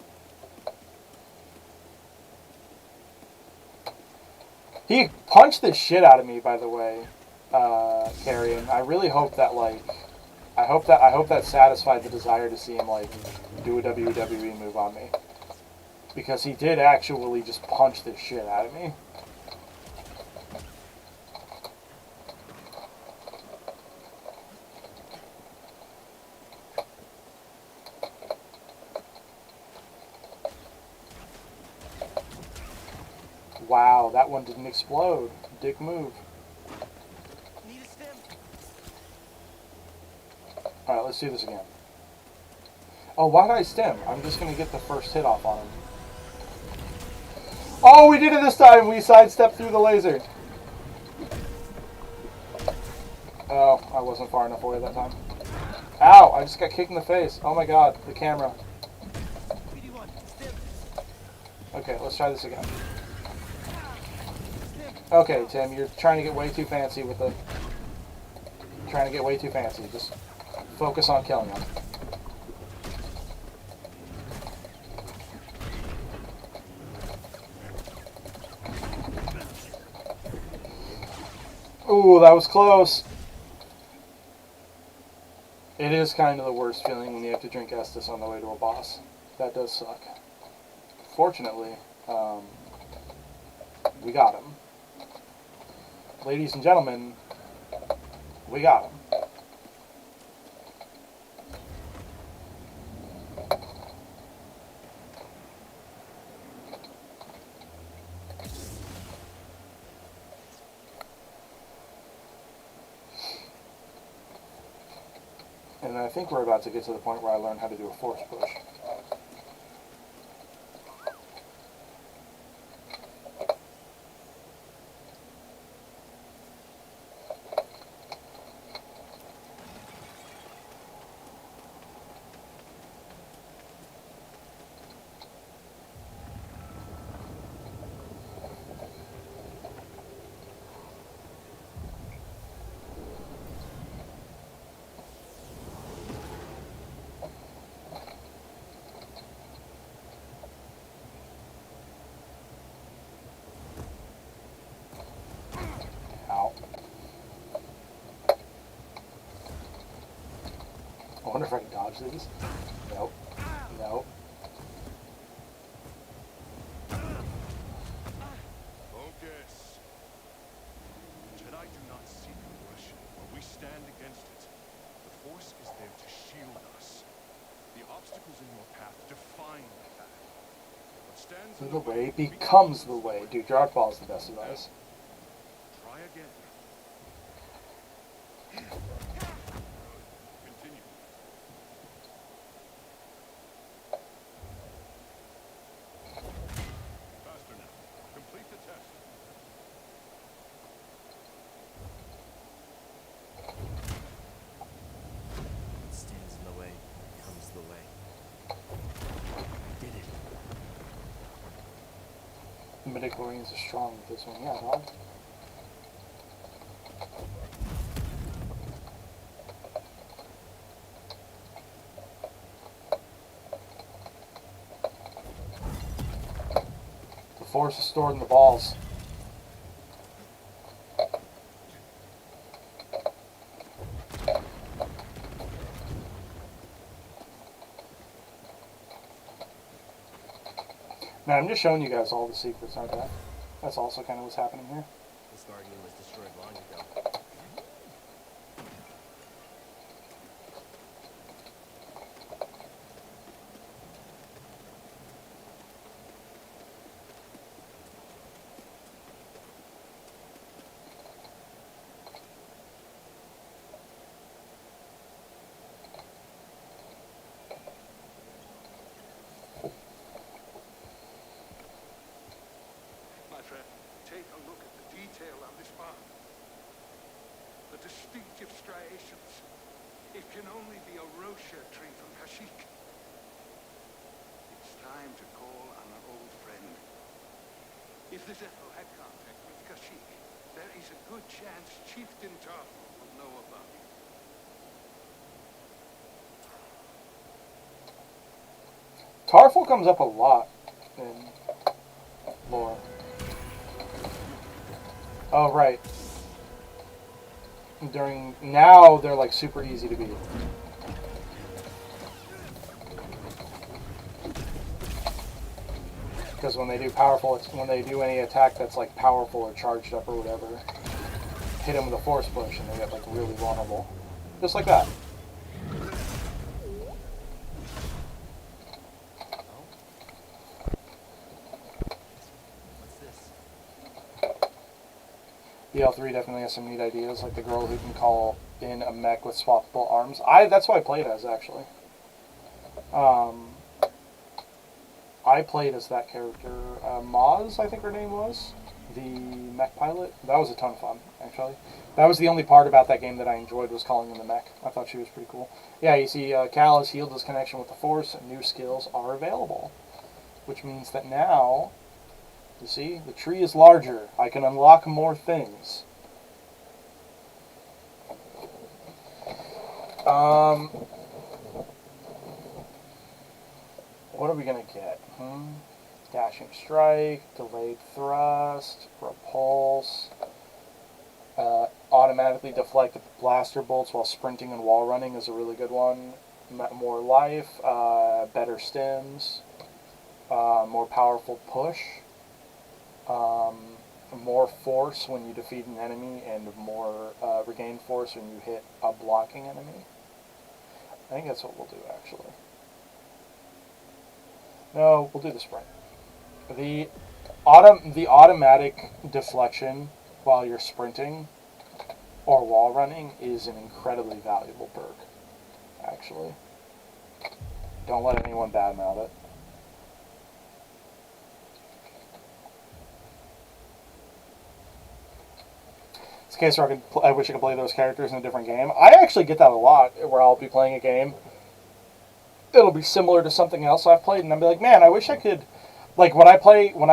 He punched the shit out of me, by the way, Carrion. I really hope that, like, I hope that satisfied the desire to see him, like, do a WWE move on me, because he did actually just punch the shit out of me. Wow, that one didn't explode. Dick move. Need a stem? Alright, let's do this again. Oh, why did I stem? I'm just going to get the first hit off on him. Oh, we did it this time! We sidestepped through the laser. Oh, I wasn't far enough away that time. Ow, I just got kicked in the face. Oh my god, the camera. Okay, let's try this again. Okay, Tim, you're trying to get way too fancy with the... Trying to get way too fancy. Just focus on killing him. Ooh, that was close. It is kind of the worst feeling when you have to drink Estus on the way to a boss. That does suck. Fortunately, we got him. Ladies and gentlemen, we got him. And I think we're about to get to the point where I learn how to do a force push. I wonder if I can dodge these. Nope. Nope. Focus. Jedi do not seek aggression, but we stand against it. The Force is there to shield us. The obstacles in your path define the path. What stands in The way becomes the way. Dude, Dart Ball is the best advice. Try again. Continue. Faster now. Complete the test. What stands in the way becomes the way. I did it. midichlorians are strong with this one. Yeah, dog. The force is stored in the balls. Man, I'm just showing you guys all the secrets, aren't I? That's also kind of what's happening here. This Guardian was destroyed long ago. My friend, take a look at the detail on this bark. The distinctive striations. It can only be a Rocher tree from Kashyyyk. It's time to call on an old friend. If the Zepho had contact with Kashyyyk, there is a good chance Chieftain Tarful will know about it. Tarful comes up a lot in lore. Oh, right. Now they're like super easy to beat. Because when they do when they do any attack that's like powerful or charged up or whatever, hit them with a force push and they get like really vulnerable. Just like that. What's this? BL3 definitely has some neat ideas, like the girl who can call in a mech with swappable arms. That's what I played as, actually. I played as that character, Maz, I think her name was, the mech pilot. That was a ton of fun, actually. That was the only part about that game that I enjoyed, was calling in the mech. I thought she was pretty cool. Yeah, you see, Cal has healed his connection with the Force, and new skills are available. Which means that now, you see, the tree is larger. I can unlock more things. What are we going to get? Dashing strike, delayed thrust, repulse, automatically deflect blaster bolts while sprinting and wall running is a really good one. More life, better stims, more powerful push, more force when you defeat an enemy, and more regain force when you hit a blocking enemy. I think that's what we'll do, actually. No, we'll do the sprint. The automatic deflection while you're sprinting or wall running is an incredibly valuable perk, actually. Don't let anyone badmouth it. It's a case where I wish I could play those characters in a different game. I actually get that a lot, where I'll be playing a game. It'll be similar to something else I've played, and I'll be like, man, I wish I could... Like, when I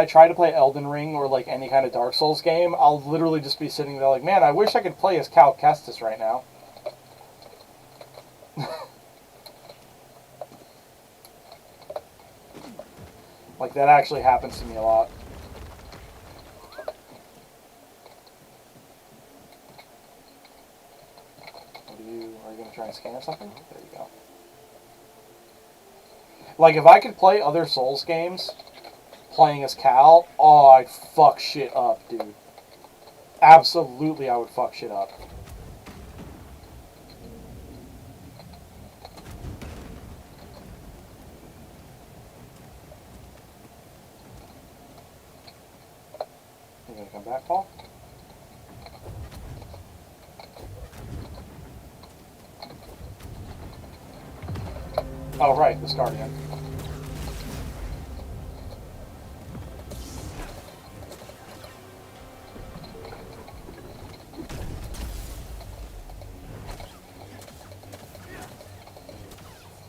try to play Elden Ring or, like, any kind of Dark Souls game, I'll literally just be sitting there like, man, I wish I could play as Cal Kestis right now. Like, that actually happens to me a lot. Are you going to try and scan or something? There you go. Like, if I could play other Souls games playing as Cal, oh, I'd fuck shit up, dude. Absolutely, I would fuck shit up. You gonna come back, Paul? Oh, right, this Guardian.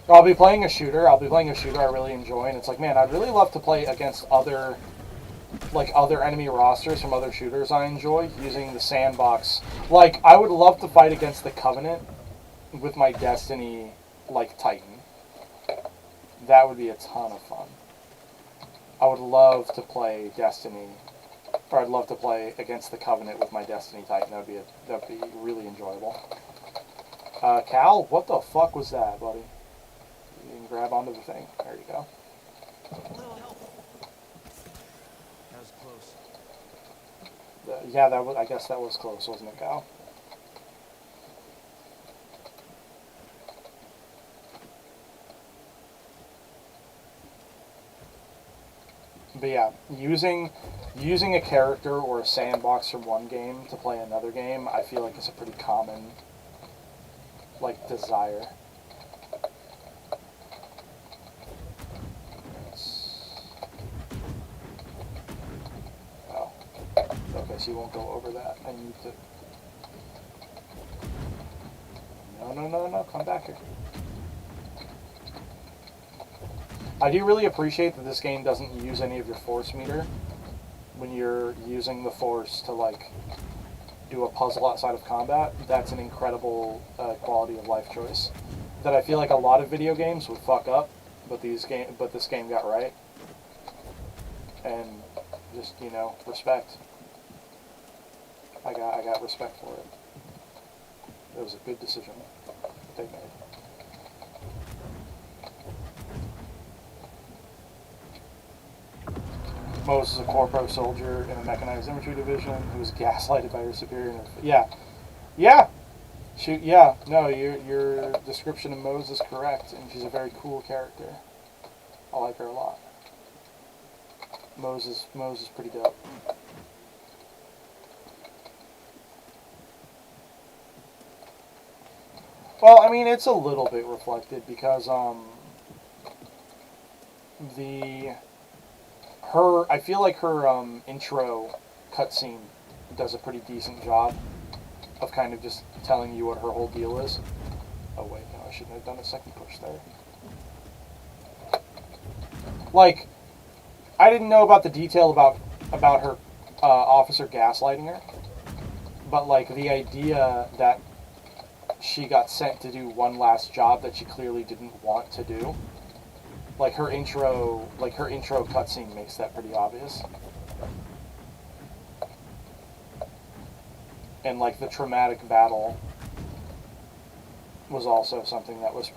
I'll be playing a shooter I really enjoy, and it's like, man, I'd really love to play against other like other enemy rosters from other shooters I enjoy, using the sandbox. Like, I would love to fight against the Covenant with my Destiny, like, Titan. That would be a ton of fun. I would love to play Destiny, or I'd love to play against the Covenant with my Destiny Titan. That'd be really enjoyable. Cal, what the fuck was that, buddy? You can grab onto the thing. There you go. Little help. That was close. Yeah, that was. I guess that was close, wasn't it, Cal? But yeah, using a character or a sandbox from one game to play another game, I feel like is a pretty common, like, desire. Oh, okay, so you won't go over that. I need to. No, come back here. I do really appreciate that this game doesn't use any of your force meter when you're using the force to, like, do a puzzle outside of combat. That's an incredible quality of life choice that I feel like a lot of video games would fuck up, but this game got right. And just, you know, respect. I got respect for it. It was a good decision they made. Mose is a corpo soldier in a mechanized infantry division who was gaslighted by her superior. Yeah. Shoot, yeah. No, your description of Mose is correct, and she's a very cool character. I like her a lot. Mose is pretty dope. Well, I mean, it's a little bit reflected because I feel like her intro cutscene does a pretty decent job of kind of just telling you what her whole deal is. Oh wait, no, I shouldn't have done a second push there. Like, I didn't know about the detail about her officer gaslighting her, but like the idea that she got sent to do one last job that she clearly didn't want to do. Like her intro cutscene makes that pretty obvious. And like the traumatic battle was also something that was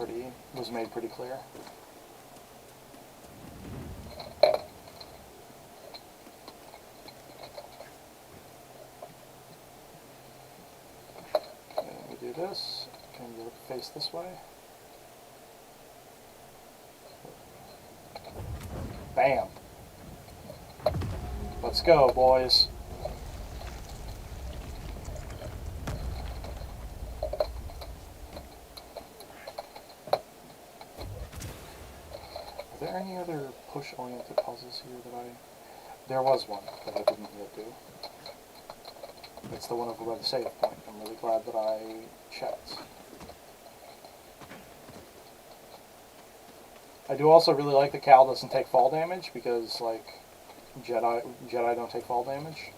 made pretty clear. And we do this. Can you face this way? Bam. Let's go, boys. Are there any other push-oriented puzzles here that There was one that I didn't yet do. It's the one over by the save point. I'm really glad that I checked. I do also really like that Cal doesn't take fall damage because, like, Jedi don't take fall damage.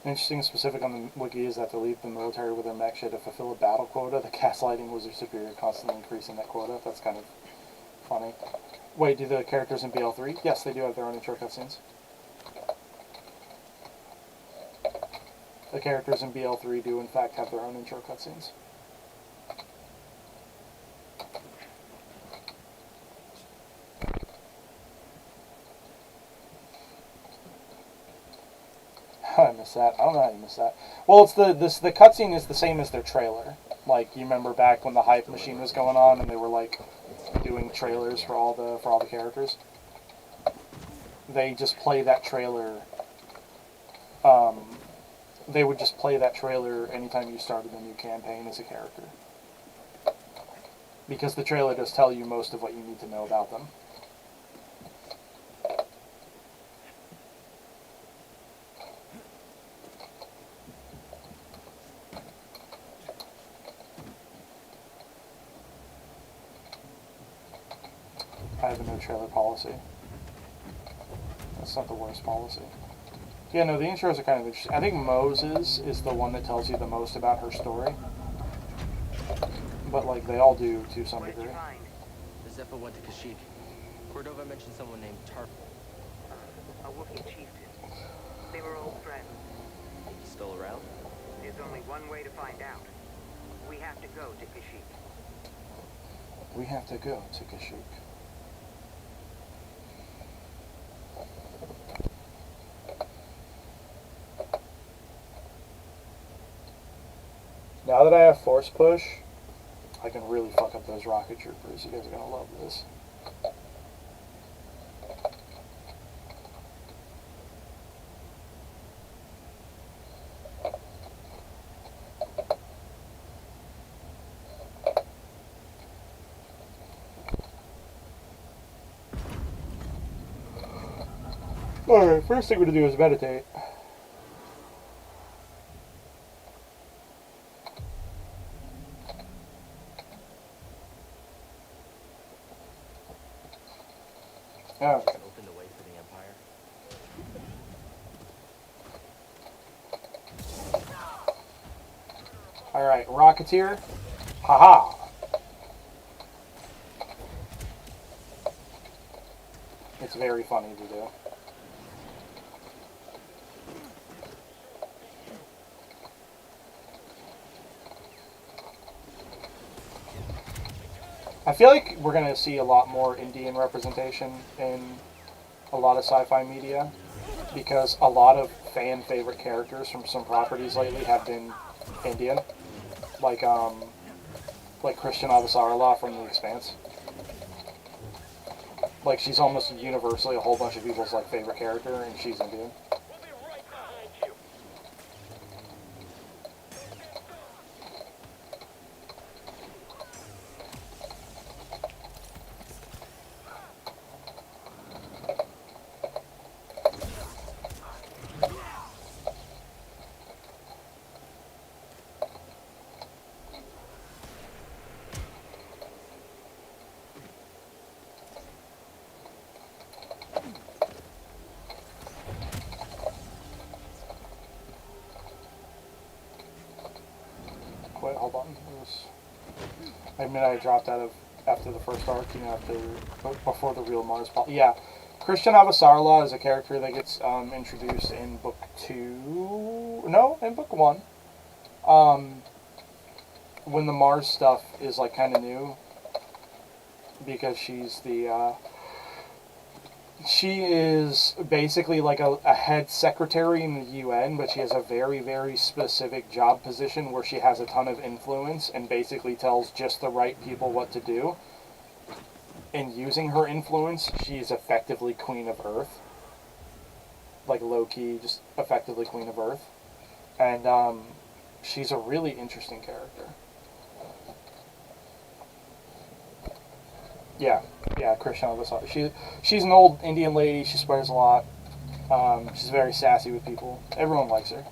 Interesting specific on the wiki is that to leave the military with their mech shit to fulfill a battle quota, the gaslighting was their superior, constantly increasing that quota. That's kind of funny. Wait, do the characters in BL3? Yes, they do have their own intro cutscenes. The characters in BL3 do in fact have their own intro cutscenes. I miss that. I don't know how you miss that. Well, it's the cutscene is the same as their trailer. Like, you remember back when the hype machine was going on and they were like doing trailers for all the characters. They just play that trailer. They would just play that trailer anytime you started a new campaign as a character, because the trailer does tell you most of what you need to know about them. I have a no trailer policy. That's not the worst policy. Yeah, no, the intros are kind of interesting. I think Moses is the one that tells you the most about her story. But, like, they all do to some What did degree. you find? The Zeppa went to Kashyyyk. Cordova mentioned someone named Tarful. A Wookiee chieftain. They were old friends. Think he's still around? There's only one way to find out. We have to go to Kashyyyk. We have to go to Kashyyyk. Now that I have Force Push, I can really fuck up those rocket troopers. You guys are gonna love this. Alright, first thing we're gonna do is meditate. Okay. Open the way for the Empire. Alright, Rocketeer. Haha. It's very funny to do. I feel like we're going to see a lot more Indian representation in a lot of sci-fi media because a lot of fan favorite characters from some properties lately have been Indian, like Christian Avasarala from The Expanse. Like, she's almost universally a whole bunch of people's like favorite character, and she's Indian. Wait, hold on. I mean, I dropped out of after the first arc, you know, before the real Mars. Yeah, Christian Avasarala is a character that gets introduced in book 2. No, in book 1. When the Mars stuff is like kind of new, because she's the she is basically like a head secretary in the UN, but she has a very, very specific job position where she has a ton of influence and basically tells just the right people what to do. And using her influence, she is effectively Queen of Earth. Like low-key, just effectively Queen of Earth. And she's a really interesting character. Yeah, Krishna Vasari. She's an old Indian lady. She swears a lot. She's very sassy with people. Everyone likes her,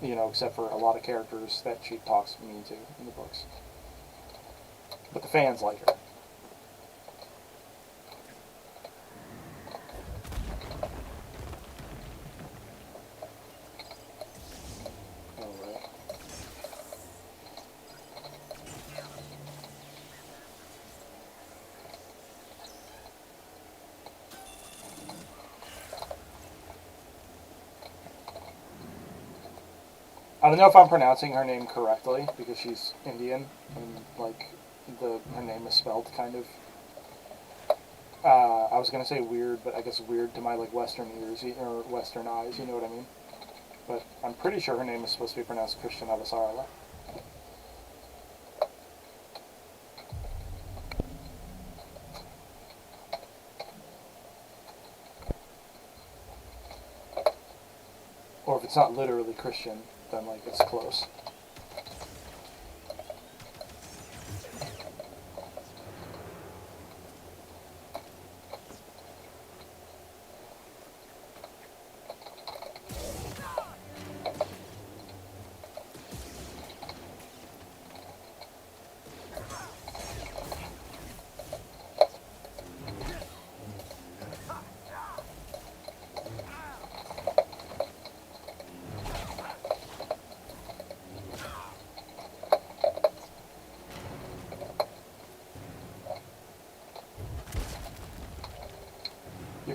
you know, except for a lot of characters that she talks mean to in the books. But the fans like her. Alright. I don't know if I'm pronouncing her name correctly because she's Indian and like her name is spelled kind of. I was gonna say weird, but I guess weird to my like Western ears or Western eyes. You know what I mean? But I'm pretty sure her name is supposed to be pronounced Christian Avasarala. Or if it's not literally Christian, then like it's close.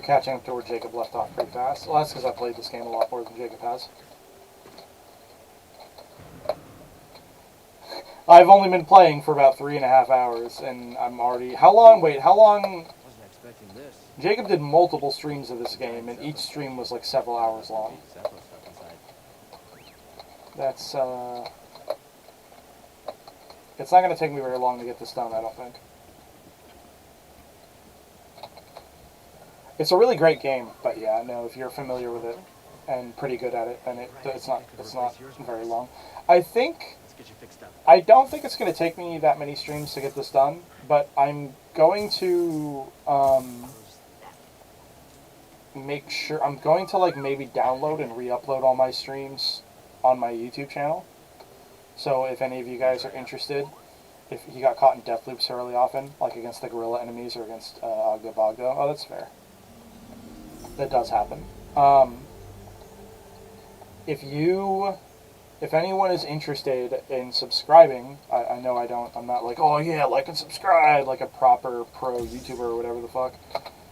You're catching up to where Jacob left off pretty fast. Well, that's because I played this game a lot more than Jacob has. I've only been playing for about 3.5 hours, and I'm already... How long? Wait, how long... Wasn't expecting this. Jacob did multiple streams of this game, and each stream was like several hours long. Several stuff inside. That's, It's not going to take me very long to get this done, I don't think. It's a really great game, but yeah, no, if you're familiar with it and pretty good at it, then it's not very long. I think... Let's get you fixed up. I don't think it's going to take me that many streams to get this done, but I'm going to make sure... I'm going to like maybe download and re-upload all my streams on my YouTube channel. So if any of you guys are interested, if you got caught in death loops fairly often, like against the gorilla enemies or against Agda Bogdo, oh, that's fair. That does happen. If anyone is interested in subscribing, I know I'm not like, oh yeah, like and subscribe, like a proper pro YouTuber or whatever the fuck.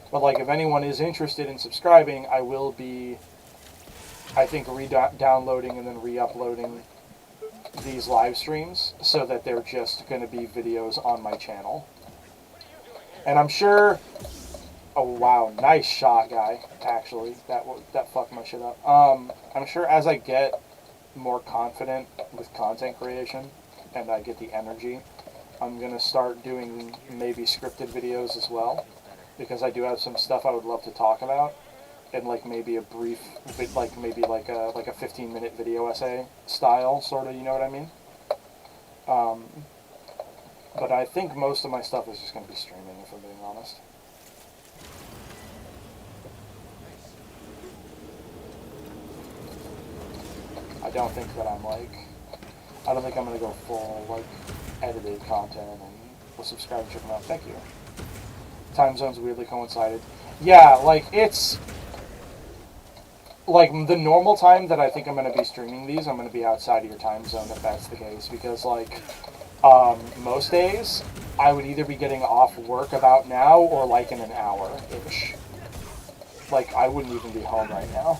But like, if anyone is interested in subscribing, I will be, I think, downloading and then re-uploading these live streams so that they're just going to be videos on my channel. And I'm sure... Oh wow, nice shot, guy. Actually, that fucked my shit up. I'm sure as I get more confident with content creation and I get the energy, I'm gonna start doing maybe scripted videos as well, because I do have some stuff I would love to talk about, and like maybe a brief, like maybe like a 15-minute video essay style, sort of. You know what I mean? But I think most of my stuff is just gonna be streaming, if I'm being honest. I don't think that I don't think I'm going to go full, like, edited content and we'll subscribe and check them out. Thank you. Time zones weirdly coincided. Yeah, like, it's, like, the normal time that I think I'm going to be streaming these, I'm going to be outside of your time zone if that's the case, because, like, most days, I would either be getting off work about now or, like, in an hour-ish. Like, I wouldn't even be home right now.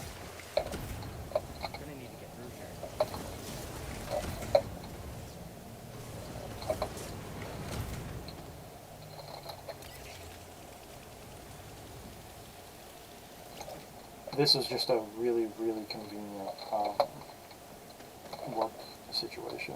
This is just a really, really convenient work situation.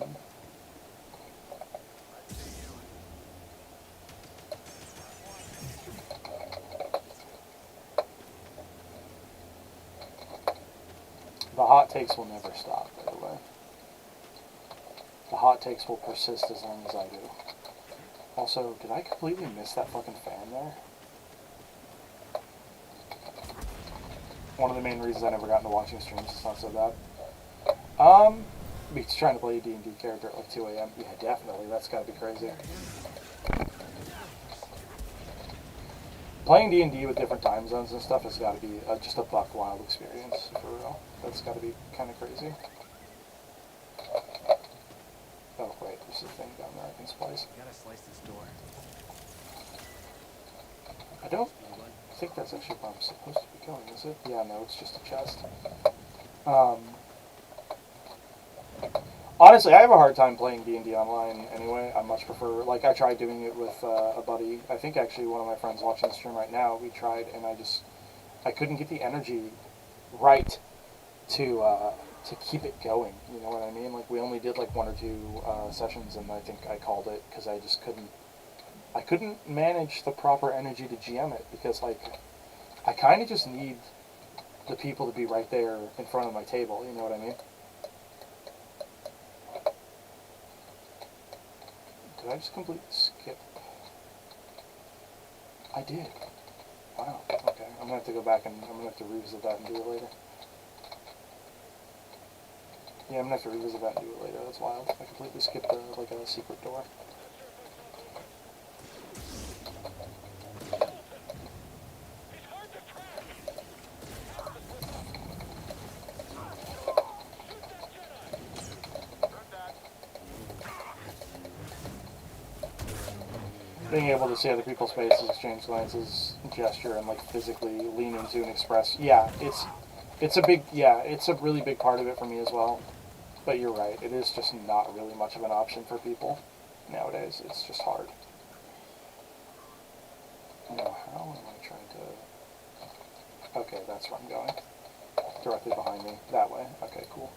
The hot takes will never stop, by the way. The hot takes will persist as long as I do. Also, did I completely miss that fucking fan there? One of the main reasons I never got into watching streams, it's not so bad. Because trying to play a D&D character at like 2 AM. Yeah, definitely, that's gotta be crazy. Playing D&D with different time zones and stuff has gotta be just a buck wild experience, for real. That's gotta be kinda crazy. Oh wait, there's a thing down there I can splice. You gotta slice this door. I don't think that's actually where I'm supposed to be going, is it? Yeah, no, it's just a chest. Honestly, I have a hard time playing D&D online anyway. I much prefer, like, I tried doing it with a buddy. I think actually one of my friends watching the stream right now, we tried, and I couldn't get the energy right to keep it going, you know what I mean? Like, we only did like 1 or 2 sessions, and I think I called it, because I just couldn't manage the proper energy to GM it, because, like, I kind of just need the people to be right there in front of my table, you know what I mean? Did I just completely skip? I did. Wow, okay. I'm gonna have to go back and I'm gonna have to revisit that and do it later. Yeah, I'm gonna have to revisit that and do it later, that's wild. I completely skipped like a secret door. Being able to see other people's faces, exchange glances, gesture, and like physically lean into and express. Yeah, it's a really big part of it for me as well. But you're right, it is just not really much of an option for people nowadays. It's just hard. Now, how am I trying to... Okay, that's where I'm going. Directly behind me. That way. Okay, cool.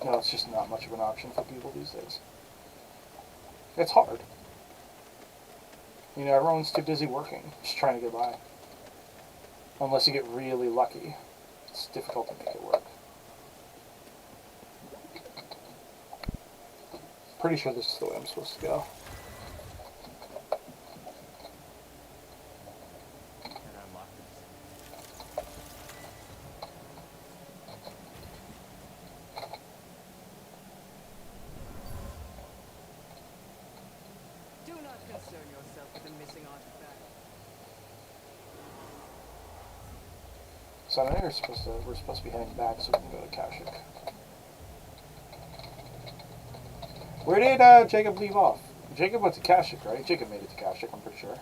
No, it's just not much of an option for people these days. It's hard. You know, everyone's too busy working, just trying to get by. Unless you get really lucky. It's difficult to make it work. Pretty sure this is the way I'm supposed to go. Do not concern yourself with the missing artifact. So I know we're supposed to be heading back so we can go to Kashyyyk. Where did Jacob leave off? Jacob went to Kashyyyk, right? Jacob made it to Kashyyyk, I'm pretty sure.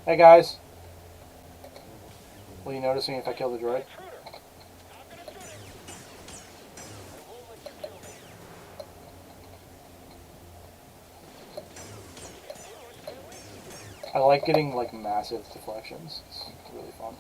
Hey guys. Will you notice me if I kill the droid? I like getting like massive deflections. It's really fun.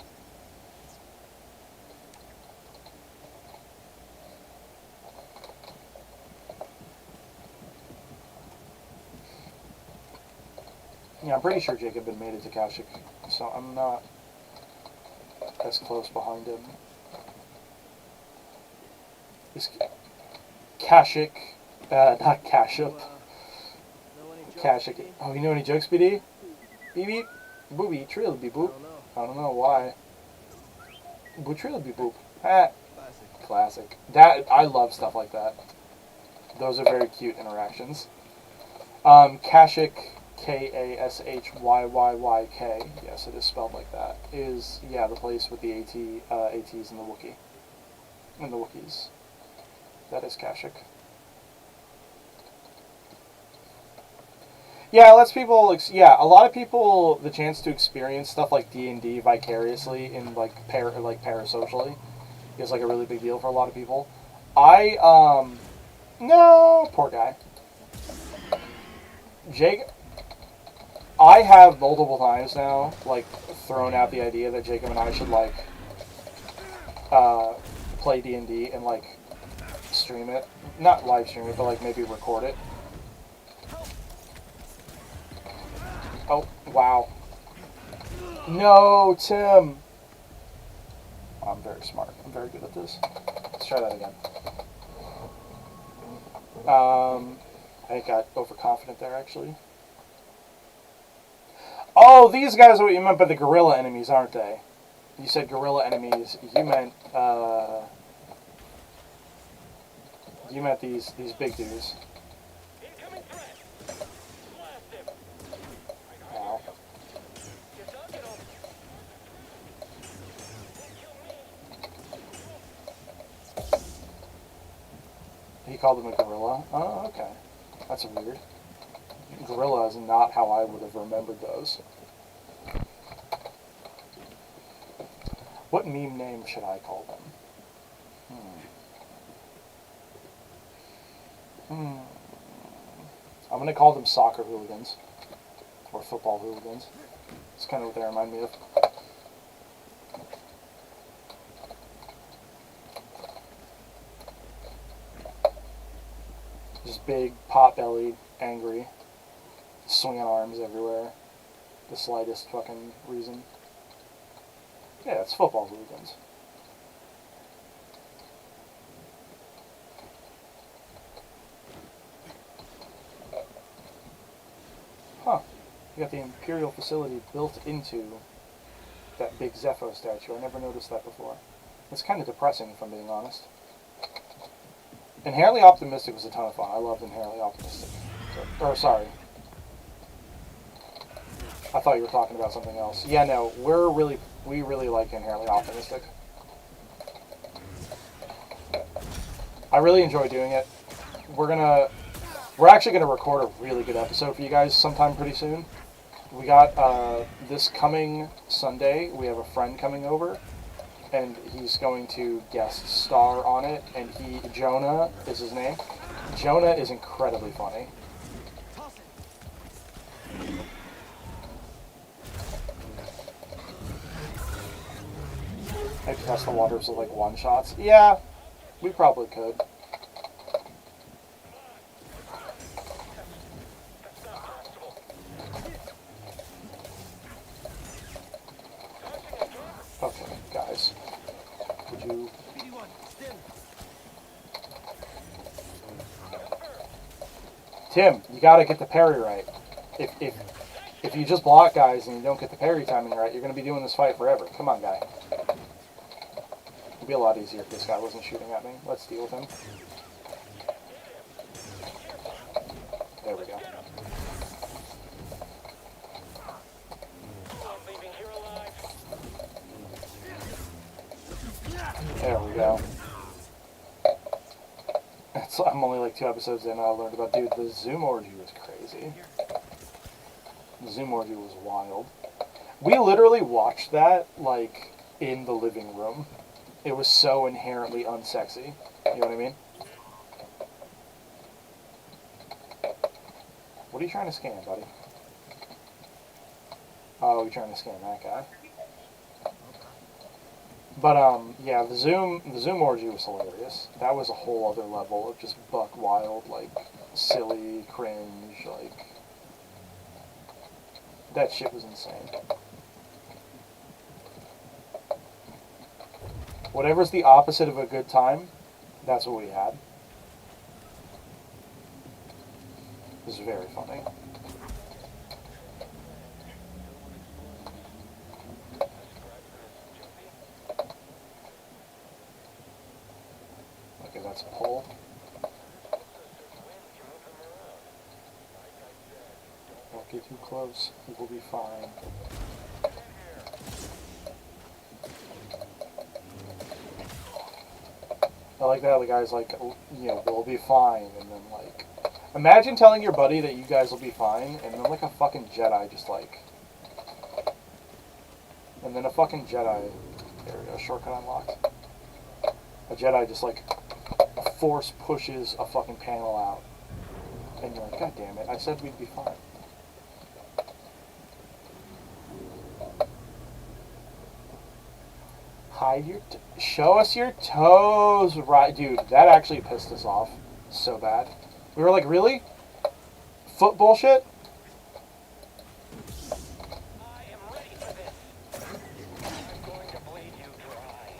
Yeah, I'm pretty sure Jacob had made it to Kashyyyk, so I'm not as close behind him. Is Kashyyyk, not Kashyyyk. Kashyyyk. Oh, you know any jokes, BD? Beep beep. Booby, trilby boop. I don't know why. Boo trilby boop. Ah. Classic. That, I love stuff like that. Those are very cute interactions. Kashyyyk, K-A-S-H-Y-Y-Y-K, yes, it is spelled like that, is, yeah, the place with the ATs and the Wookiee. And the Wookiees. That is Kashyyyk. Yeah, it lets people, a lot of people, the chance to experience stuff like D&D vicariously in, like, parasocially is, like, a really big deal for a lot of people. No, poor guy. I have multiple times now, like, thrown out the idea that Jacob and I should, like, play D&D and, like, stream it. Not live stream it, but, like, maybe record it. Oh, wow. No, Tim! I'm very smart. I'm very good at this. Let's try that again. I got overconfident there, actually. Oh, these guys are what you meant by the gorilla enemies, aren't they? You said gorilla enemies. You meant these big dudes. Wow. He called them a gorilla? Oh, okay. That's weird. Gorilla is not how I would have remembered those. What meme name should I call them? I'm going to call them soccer hooligans. Or football hooligans. It's kind of what they remind me of. Just big, pot-bellied, angry, swinging arms everywhere. The slightest fucking reason. Yeah, it's football hooligans. Huh. You got the Imperial facility built into that big Zepho statue. I never noticed that before. It's kind of depressing, if I'm being honest. Inherently Optimistic was a ton of fun. I loved Inherently Optimistic. Sorry. I thought you were talking about something else. Yeah, no, we really like Inherently Optimistic. I really enjoy doing it. We're gonna We're actually going to record a really good episode for you guys sometime pretty soon. We got this coming Sunday, we have a friend coming over, and he's going to guest star on it, and Jonah is his name. Jonah is incredibly funny. I test the waters with like one shots. Yeah, we probably could. Okay, guys. Would you... Tim, you gotta get the parry right. If you just block guys and you don't get the parry timing right, you're gonna be doing this fight forever. Come on, guy. It'd be a lot easier if this guy wasn't shooting at me. Let's deal with him. There we go. There we go. I'm only like 2 episodes in and I learned about, dude, the Zoom orgy was crazy. The Zoom orgy was wild. We literally watched that, like, in the living room. It was so inherently unsexy. You know what I mean? What are you trying to scan, buddy? Oh, you're trying to scan that guy. But, yeah, the Zoom orgy was hilarious. That was a whole other level of just buck wild, like, silly, cringe, like... That shit was insane. Whatever's the opposite of a good time, that's what we had. It was very funny. Okay, that's a pull. Don't get too close. He will be fine. I like that the guy's like, you know, we'll be fine, and then like, imagine telling your buddy that you guys will be fine, and then like a fucking Jedi just like, and then a fucking Jedi, there we go, shortcut unlocked. A Jedi just like force pushes a fucking panel out, and you're like, God damn it, I said we'd be fine. Hide your... show us your toes, right? Dude, that actually pissed us off so bad. We were like, really? Foot bullshit? I am ready for this. I'm going to bleed you dry.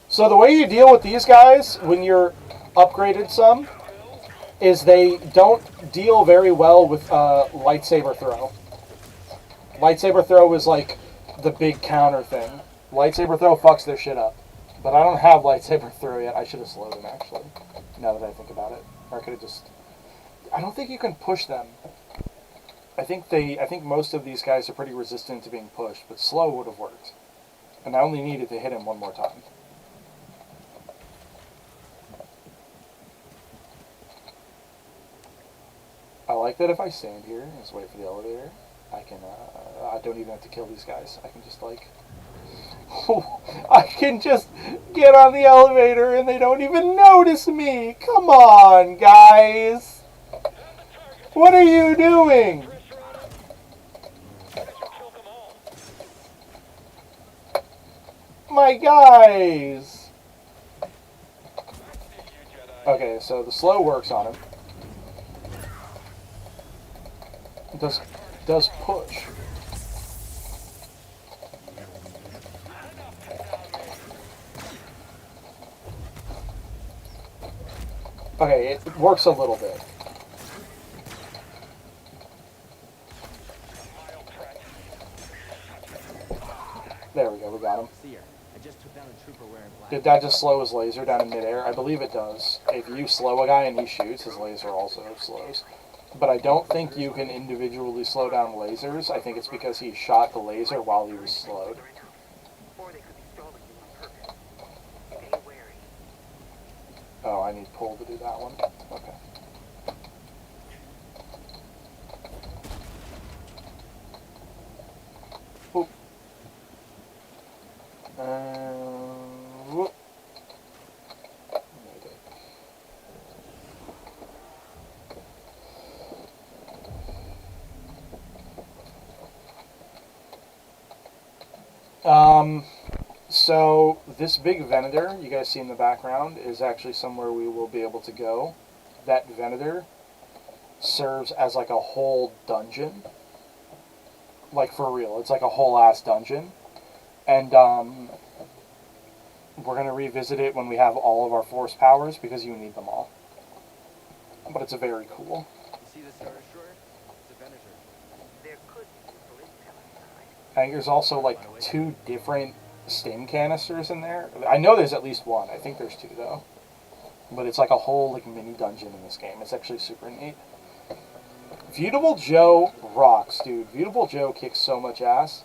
So the way you deal with these guys when you're upgraded some is they don't deal very well with lightsaber throw. Lightsaber throw is like the big counter thing. Lightsaber throw fucks their shit up. But I don't have lightsaber throw yet. I should have slowed him actually, now that I think about it. Or I could have just... I don't think you can push them. I think most of these guys are pretty resistant to being pushed, but slow would have worked. And I only needed to hit him one more time. I like that if I stand here and just wait for the elevator, I can, I don't even have to kill these guys. I can just, like... I can just get on the elevator and they don't even notice me! Come on, guys! What are you doing? My guys! Okay, so the slow works on him. Does push. Okay, it works a little bit. There we go, we got him. See her. I just took down a trooper wearing black. Did that just slow his laser down in midair? I believe it does. If you slow a guy and he shoots, his laser also slows. But I don't think you can individually slow down lasers. I think it's because he shot the laser while he was slowed. Or they could be stalling you on purpose. Stay wary. Oh, I need pull to do that one. Okay. Whoop. Whoop. So this big Venator you guys see in the background is actually somewhere we will be able to go. That Venator serves as like a whole dungeon. Like for real, it's like a whole ass dungeon. And we're going to revisit it when we have all of our force powers because you need them all. But it's a very cool. You see the Star Destroyer? It's a Venator. There could be people intel inside. I think there's also like 2 different stim canisters in there. I know there's at least 1. I think there's 2 though. But it's like a whole like mini dungeon in this game. It's actually super neat. Beautiful Joe rocks, dude. Beautiful Joe kicks so much ass.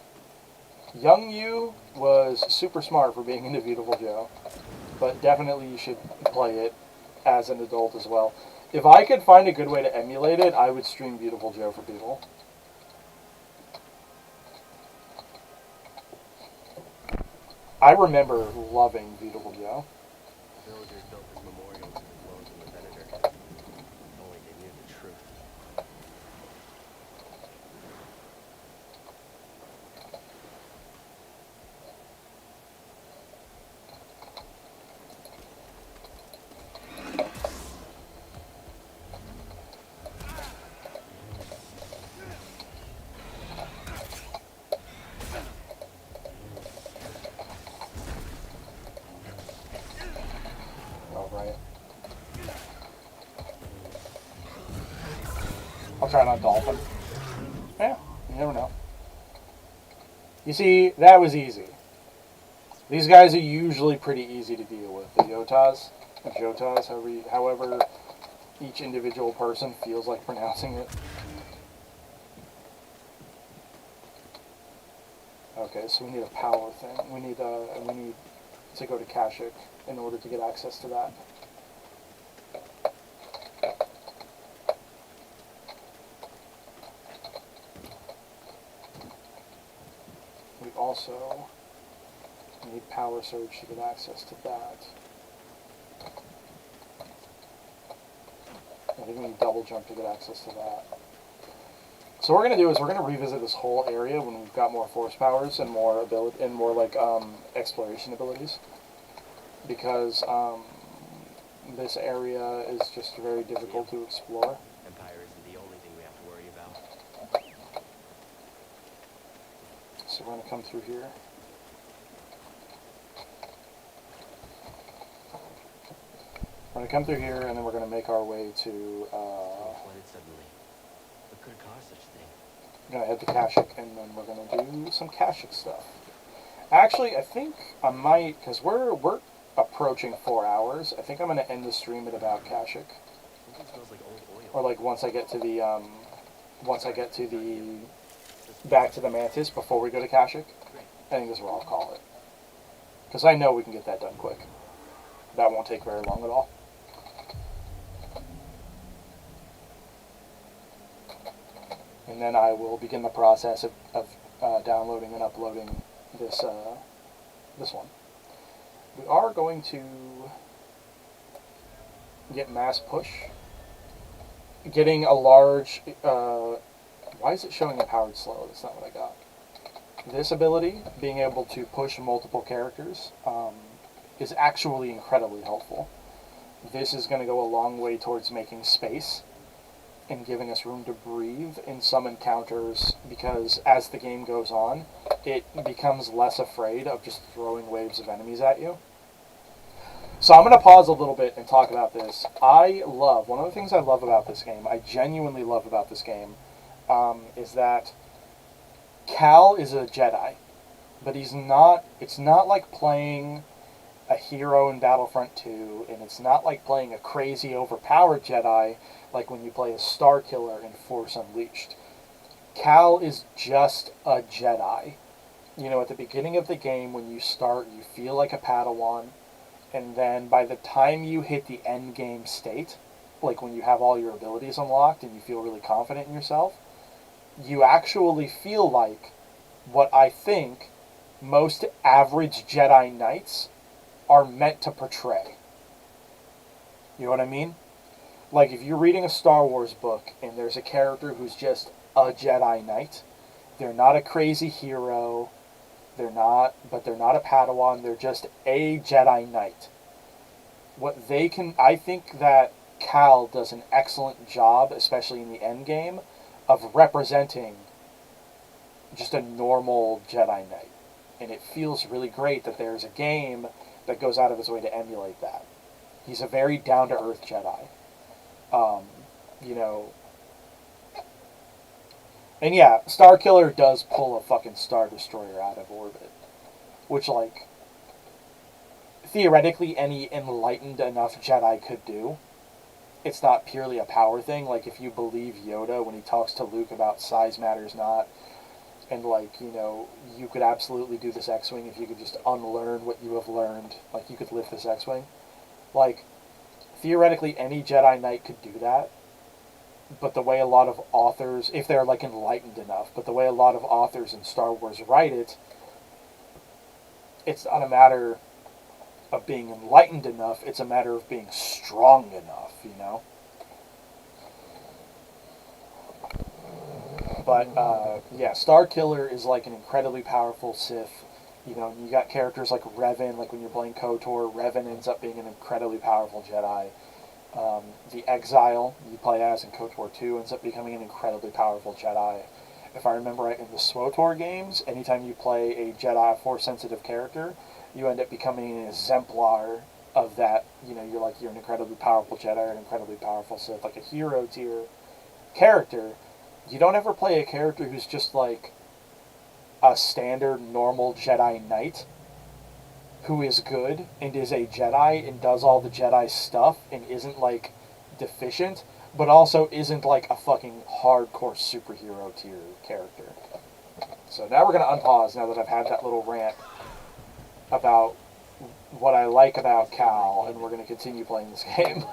Young you was super smart for being into Beautiful Joe. But definitely you should play it as an adult as well. If I could find a good way to emulate it, I would stream Beautiful Joe for people. I remember loving Beautiful Joe. Villagers built this memorial to the clones in the Venator. If only they knew the truth. Oh, right. I'll try not dolphin. Yeah, you never know. You see, that was easy. These guys are usually pretty easy to deal with. The Yotas, or Jotas, however each individual person feels like pronouncing it. Okay, so we need a power thing. We need to go to Kashyyyk in order to get access to that. We also need Power Surge to get access to that. I think we need Double Jump to get access to that. So what we're going to do is we're going to revisit this whole area when we've got more force powers and more ability and more like exploration abilities, because this area is just very difficult to explore. Empire isn't the only thing we have to worry about. So we're going to come through here. We're going to come through here, and then we're going to make our way to. Flooded suddenly. What could have caused such a thing? We're going to head to Kashyyyk, and then we're going to do some Kashyyyk stuff. Actually, I think I might, because we're approaching 4 hours. I think I'm going to end the stream at about Kashyyyk, Something smells like old oil. or like once I get to the back to the Mantis before we go to Kashyyyk. I think this is where I'll call it, because I know we can get that done quick. That won't take very long at all. And then I will begin the process of downloading and uploading this one. We are going to get mass push. Getting a large... why is it showing empowered slow? That's not what I got. This ability, being able to push multiple characters, is actually incredibly helpful. This is going to go a long way towards making space and giving us room to breathe in some encounters, because as the game goes on, it becomes less afraid of just throwing waves of enemies at you. So I'm going to pause a little bit and talk about this. One of the things I love about this game, I genuinely love about this game, is that Cal is a Jedi, but it's not like playing a hero in Battlefront 2, and it's not like playing a crazy overpowered Jedi like when you play a Star Killer in Force Unleashed. Cal is just a Jedi. You know, at the beginning of the game, when you start, you feel like a Padawan, and then by the time you hit the end game state, like when you have all your abilities unlocked and you feel really confident in yourself, you actually feel like what I think most average Jedi Knights are meant to portray. You know what I mean? Like if you're reading a Star Wars book and there's a character who's just a Jedi Knight, they're not a crazy hero, they're not a Padawan, they're just a Jedi Knight. I think that Cal does an excellent job, especially in the end game, of representing just a normal Jedi Knight. And it feels really great that there's a game that goes out of its way to emulate that. He's a very down-to-earth Jedi. You know... And yeah, Starkiller does pull a fucking Star Destroyer out of orbit. Which, like, theoretically any enlightened enough Jedi could do. It's not purely a power thing. Like, if you believe Yoda when he talks to Luke about size matters not, and, like, you know, you could absolutely do this X-Wing if you could just unlearn what you have learned. Like, you could lift this X-Wing. Like, theoretically any Jedi Knight could do that. But the way a lot of authors, if they're, like, enlightened enough, but the way a lot of authors in Star Wars write it, it's not a matter of being enlightened enough, it's a matter of being strong enough, you know? But, yeah, Starkiller is, like, an incredibly powerful Sith. You know, you got characters like Revan, like when you're playing KOTOR, Revan ends up being an incredibly powerful Jedi. The Exile you play as in KOTOR 2 ends up becoming an incredibly powerful Jedi. If I remember right, in the SWTOR games, anytime you play a Jedi Force-sensitive character, you end up becoming an exemplar of that. You know, you're an incredibly powerful Jedi or an incredibly powerful Sith, like a hero tier character. You don't ever play a character who's just like a standard normal Jedi Knight who is good and is a Jedi and does all the Jedi stuff and isn't like deficient, but also isn't like a fucking hardcore superhero tier character. So now we're going to unpause now that I've had that little rant about what I like about Cal, and we're going to continue playing this game.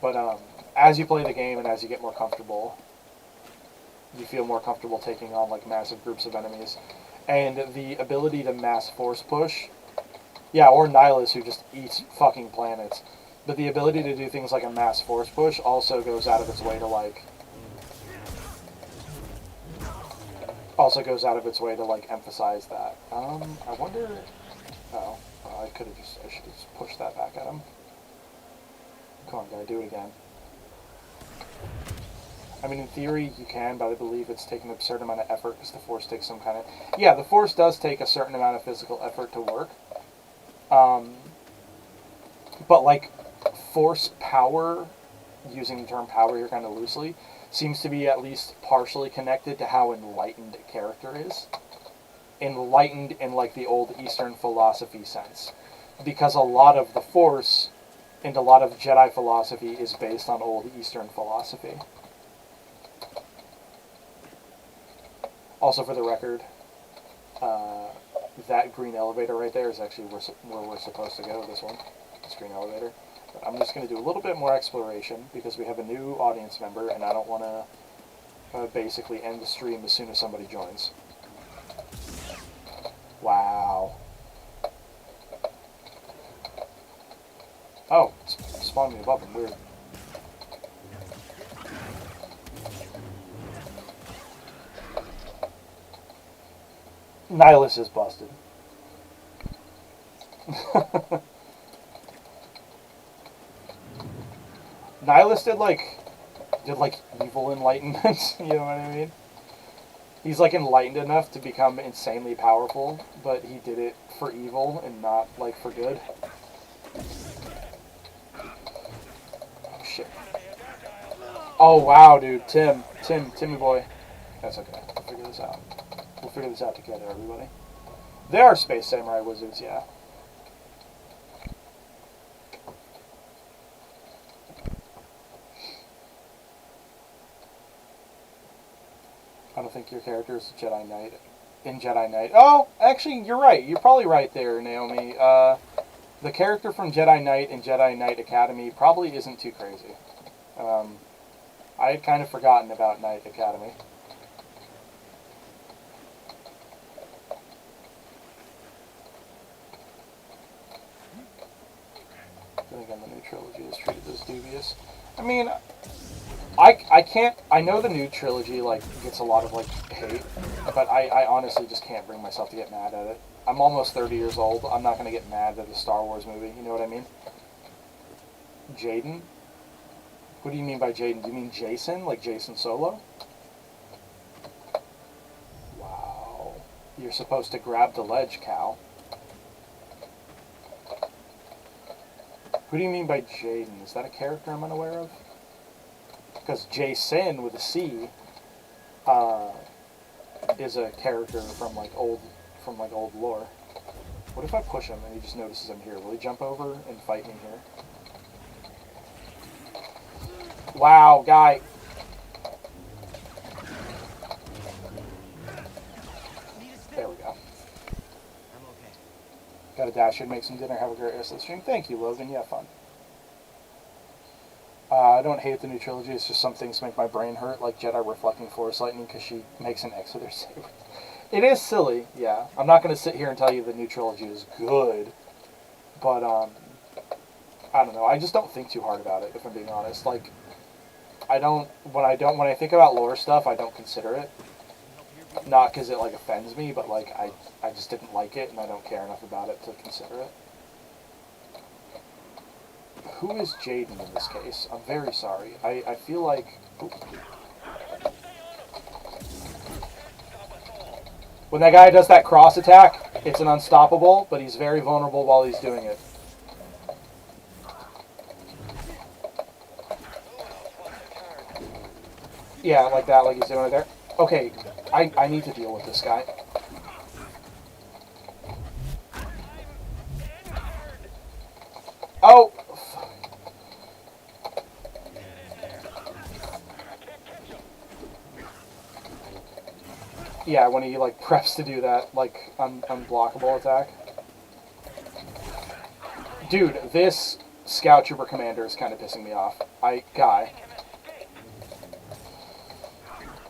But as you play the game and as you get more comfortable, you feel more comfortable taking on like massive groups of enemies. And the ability to mass force push, yeah, or Nihilus who just eats fucking planets. But the ability to do things like a mass force push also goes out of its way to emphasize that. I wonder. Oh, I should have just pushed that back at him. Come on, guy, do it again. I mean, in theory, you can, but I believe it's taking an absurd amount of effort because the Force takes some kind of... Yeah, the Force does take a certain amount of physical effort to work. But, like, Force power, using the term power here kind of loosely, seems to be at least partially connected to how enlightened a character is. Enlightened in, like, the old Eastern philosophy sense. Because a lot of the Force and a lot of Jedi philosophy is based on old Eastern philosophy. Also, for the record, that green elevator right there is actually where we're supposed to go, this one. This green elevator. But I'm just going to do a little bit more exploration because we have a new audience member and I don't want to basically end the stream as soon as somebody joins. Wow. Oh, it's spawned me above them. Weird. Nihilus is busted. Nihilus did like evil enlightenment, you know what I mean? He's like enlightened enough to become insanely powerful, but he did it for evil and not like for good. Oh shit. Oh wow, dude, Timmy boy. That's okay. We'll figure this out. We'll figure this out together, everybody. They are space samurai wizards, yeah. I don't think your character is a Jedi Knight. in Jedi Knight. Oh, actually, you're right. You're probably right there, Naomi. The character from Jedi Knight and Jedi Knight Academy probably isn't too crazy. I had kind of forgotten about Knight Academy. Then again, the new trilogy is treated as dubious. I mean, I can't. I know the new trilogy like gets a lot of like hate, but I honestly just can't bring myself to get mad at it. I'm almost 30 years old. I'm not gonna get mad at a Star Wars movie. You know what I mean? Jaden? What do you mean by Jaden? Do you mean Jason, like Jason Solo? Wow. You're supposed to grab the ledge, Cal. Who do you mean by Jaden? Is that a character I'm unaware of? Because Jason with a C is a character from like old lore. What if I push him and he just notices I'm here? Will he jump over and fight me here? Wow, guy. There we go. I'm okay. Gotta dash in, make some dinner, have a great rest of the stream. Thank you, Logan. You have fun. I don't hate the new trilogy. It's just some things make my brain hurt, like Jedi reflecting Force Lightning because she makes an Exeter saber. It is silly, yeah. I'm not going to sit here and tell you the new trilogy is good, but I don't know. I just don't think too hard about it, if I'm being honest. Like, when I think about lore stuff, I don't consider it. Not because it like offends me, but like I just didn't like it, and I don't care enough about it to consider it. Who is Jaden in this case? I'm very sorry. I feel like... Oop. When that guy does that cross attack, it's an unstoppable, but he's very vulnerable while he's doing it. Yeah, like that, like he's doing it there. Okay, I need to deal with this guy. Oh! Yeah, when he like preps to do that like unblockable attack. Dude, this Scout Trooper Commander is kind of pissing me off. Guy.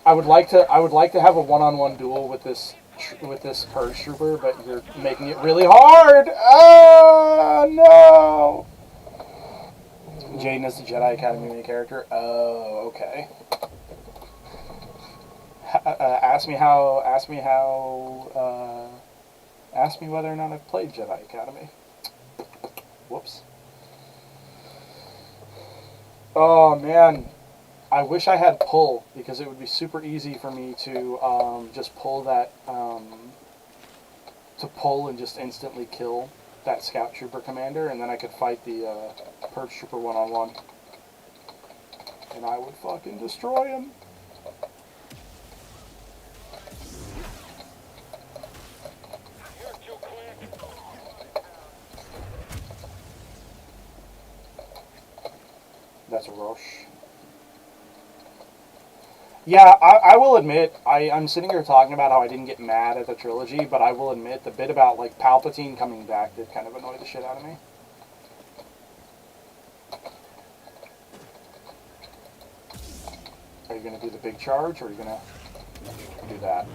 I would like to have a one-on-one duel with this Purge Trooper, but you're making it really hard. Oh no! Jaden is the Jedi Academy main character. Oh, okay. Ask me whether or not I've played Jedi Academy. Whoops. Oh man, I wish I had pull, because it would be super easy for me to just pull that to pull and just instantly kill that Scout Trooper Commander, and then I could fight the Purge Trooper one-on-one, and I would fucking destroy him. That's a Roche. Yeah, I will admit, I'm sitting here talking about how I didn't get mad at the trilogy, but I will admit the bit about like Palpatine coming back did kind of annoy the shit out of me. Are you going to do the big charge, or are you going to do that?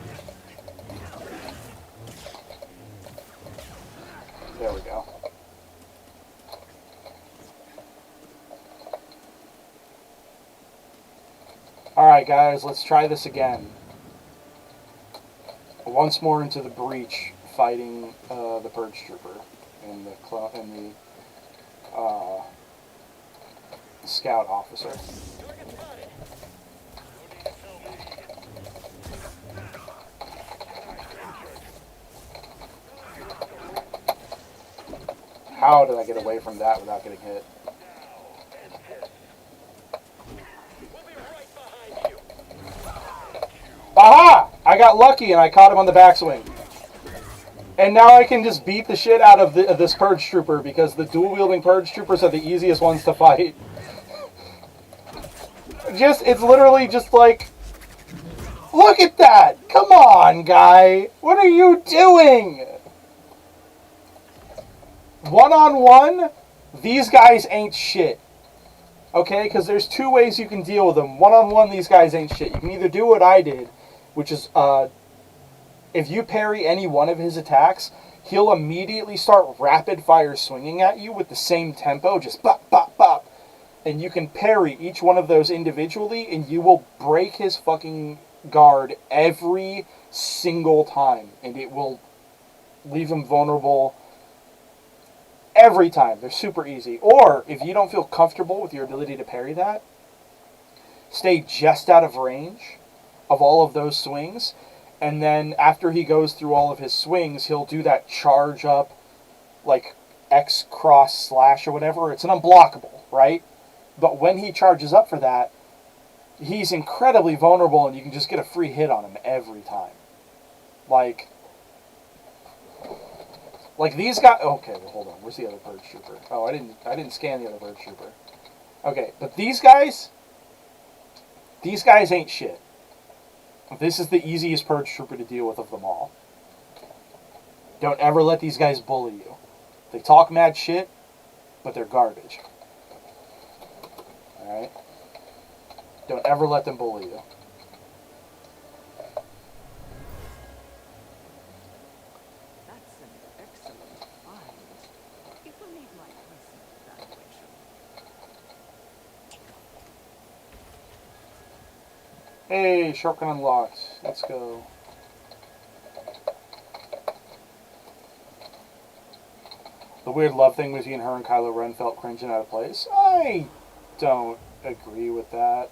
There we go. Alright guys, let's try this again. Once more into the breach, fighting the Purge Trooper and the Scout Officer. How did I get away from that without getting hit? Aha! I got lucky and I caught him on the backswing. And now I can just beat the shit out of this Purge Trooper, because the dual-wielding Purge Troopers are the easiest ones to fight. It's literally just like... Look at that! Come on, guy! What are you doing? One-on-one, these guys ain't shit. Okay? Because there's two ways you can deal with them. One-on-one, these guys ain't shit. You can either do what I did, which is, if you parry any one of his attacks, he'll immediately start rapid-fire swinging at you with the same tempo, just bop, bop, bop. And you can parry each one of those individually, and you will break his fucking guard every single time. And it will leave him vulnerable every time. They're super easy. Or, if you don't feel comfortable with your ability to parry that, stay just out of range of all of those swings. And then after he goes through all of his swings, he'll do that charge up, like X cross slash or whatever. It's an unblockable, right? But when he charges up for that, he's incredibly vulnerable, and you can just get a free hit on him every time. Like these guys. Okay, well, hold on. Where's the other Purge Trooper? Oh, I didn't scan the other Purge Trooper. Okay, but these guys ain't shit. This is the easiest Purge Trooper to deal with of them all. Don't ever let these guys bully you. They talk mad shit, but they're garbage. Alright? Don't ever let them bully you. That's an excellent find. It will need my personal evaluation. Hey, shotgun unlocked. Let's go. The weird love thing between her and Kylo Ren felt cringe and out of place. I don't agree with that.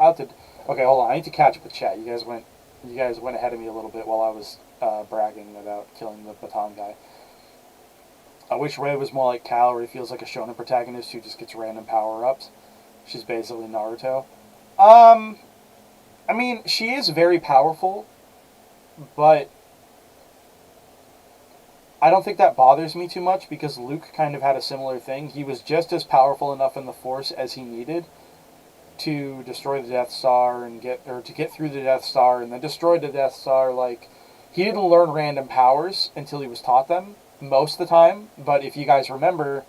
Okay, hold on. I need to catch up with chat. You guys went ahead of me a little bit while I was bragging about killing the baton guy. I wish Rey was more like Cal, where he feels like a shonen protagonist who just gets random power-ups. She's basically Naruto. I mean, she is very powerful, but I don't think that bothers me too much, because Luke kind of had a similar thing. He was just as powerful enough in the Force as he needed to destroy the Death Star to get through the Death Star and then destroy the Death Star. Like, he didn't learn random powers until he was taught them most of the time. But if you guys remember,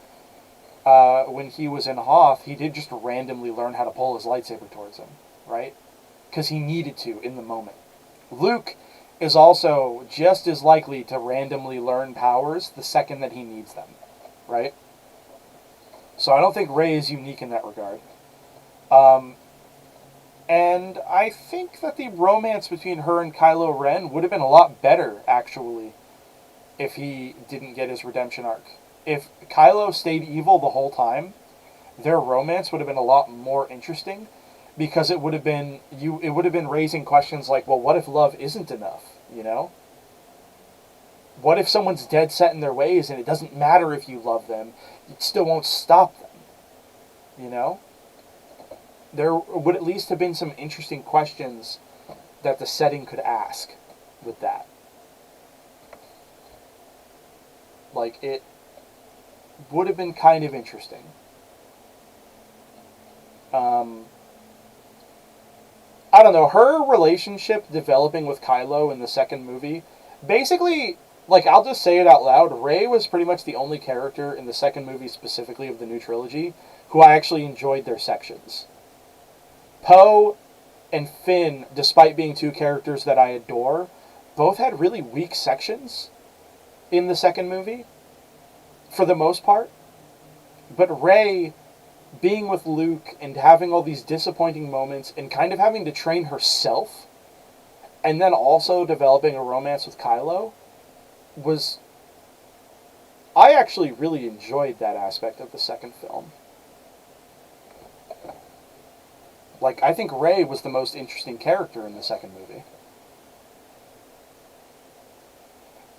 when he was in Hoth, he did just randomly learn how to pull his lightsaber towards him, right? Because he needed to in the moment. Luke is also just as likely to randomly learn powers the second that he needs them, right? So I don't think Rey is unique in that regard. And I think that the romance between her and Kylo Ren would have been a lot better, actually, if he didn't get his redemption arc. If Kylo stayed evil the whole time, their romance would have been a lot more interesting, because it would have been raising questions like, well, what if love isn't enough, you know? What if someone's dead set in their ways and it doesn't matter if you love them, it still won't stop them, you know? There would at least have been some interesting questions that the setting could ask with that. Like, it would have been kind of interesting. I don't know, her relationship developing with Kylo in the second movie, basically, like, I'll just say it out loud, Rey was pretty much the only character in the second movie, specifically of the new trilogy, who I actually enjoyed their sections. Poe and Finn, despite being two characters that I adore, both had really weak sections in the second movie, for the most part. But Rey, being with Luke and having all these disappointing moments and kind of having to train herself, and then also developing a romance with Kylo, I actually really enjoyed that aspect of the second film. Like, I think Rey was the most interesting character in the second movie.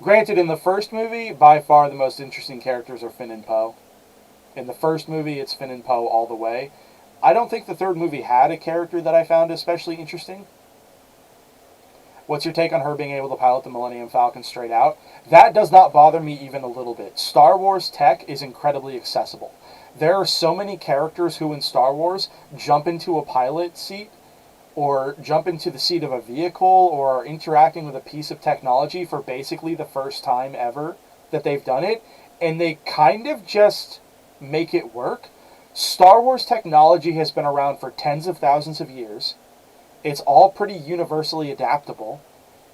Granted, in the first movie, by far the most interesting characters are Finn and Poe. In the first movie, it's Finn and Poe all the way. I don't think the third movie had a character that I found especially interesting. What's your take on her being able to pilot the Millennium Falcon straight out? That does not bother me even a little bit. Star Wars tech is incredibly accessible. There are so many characters who in Star Wars jump into a pilot seat or jump into the seat of a vehicle or are interacting with a piece of technology for basically the first time ever that they've done it, and they kind of just make it work. Star Wars technology has been around for tens of thousands of years. It's all pretty universally adaptable.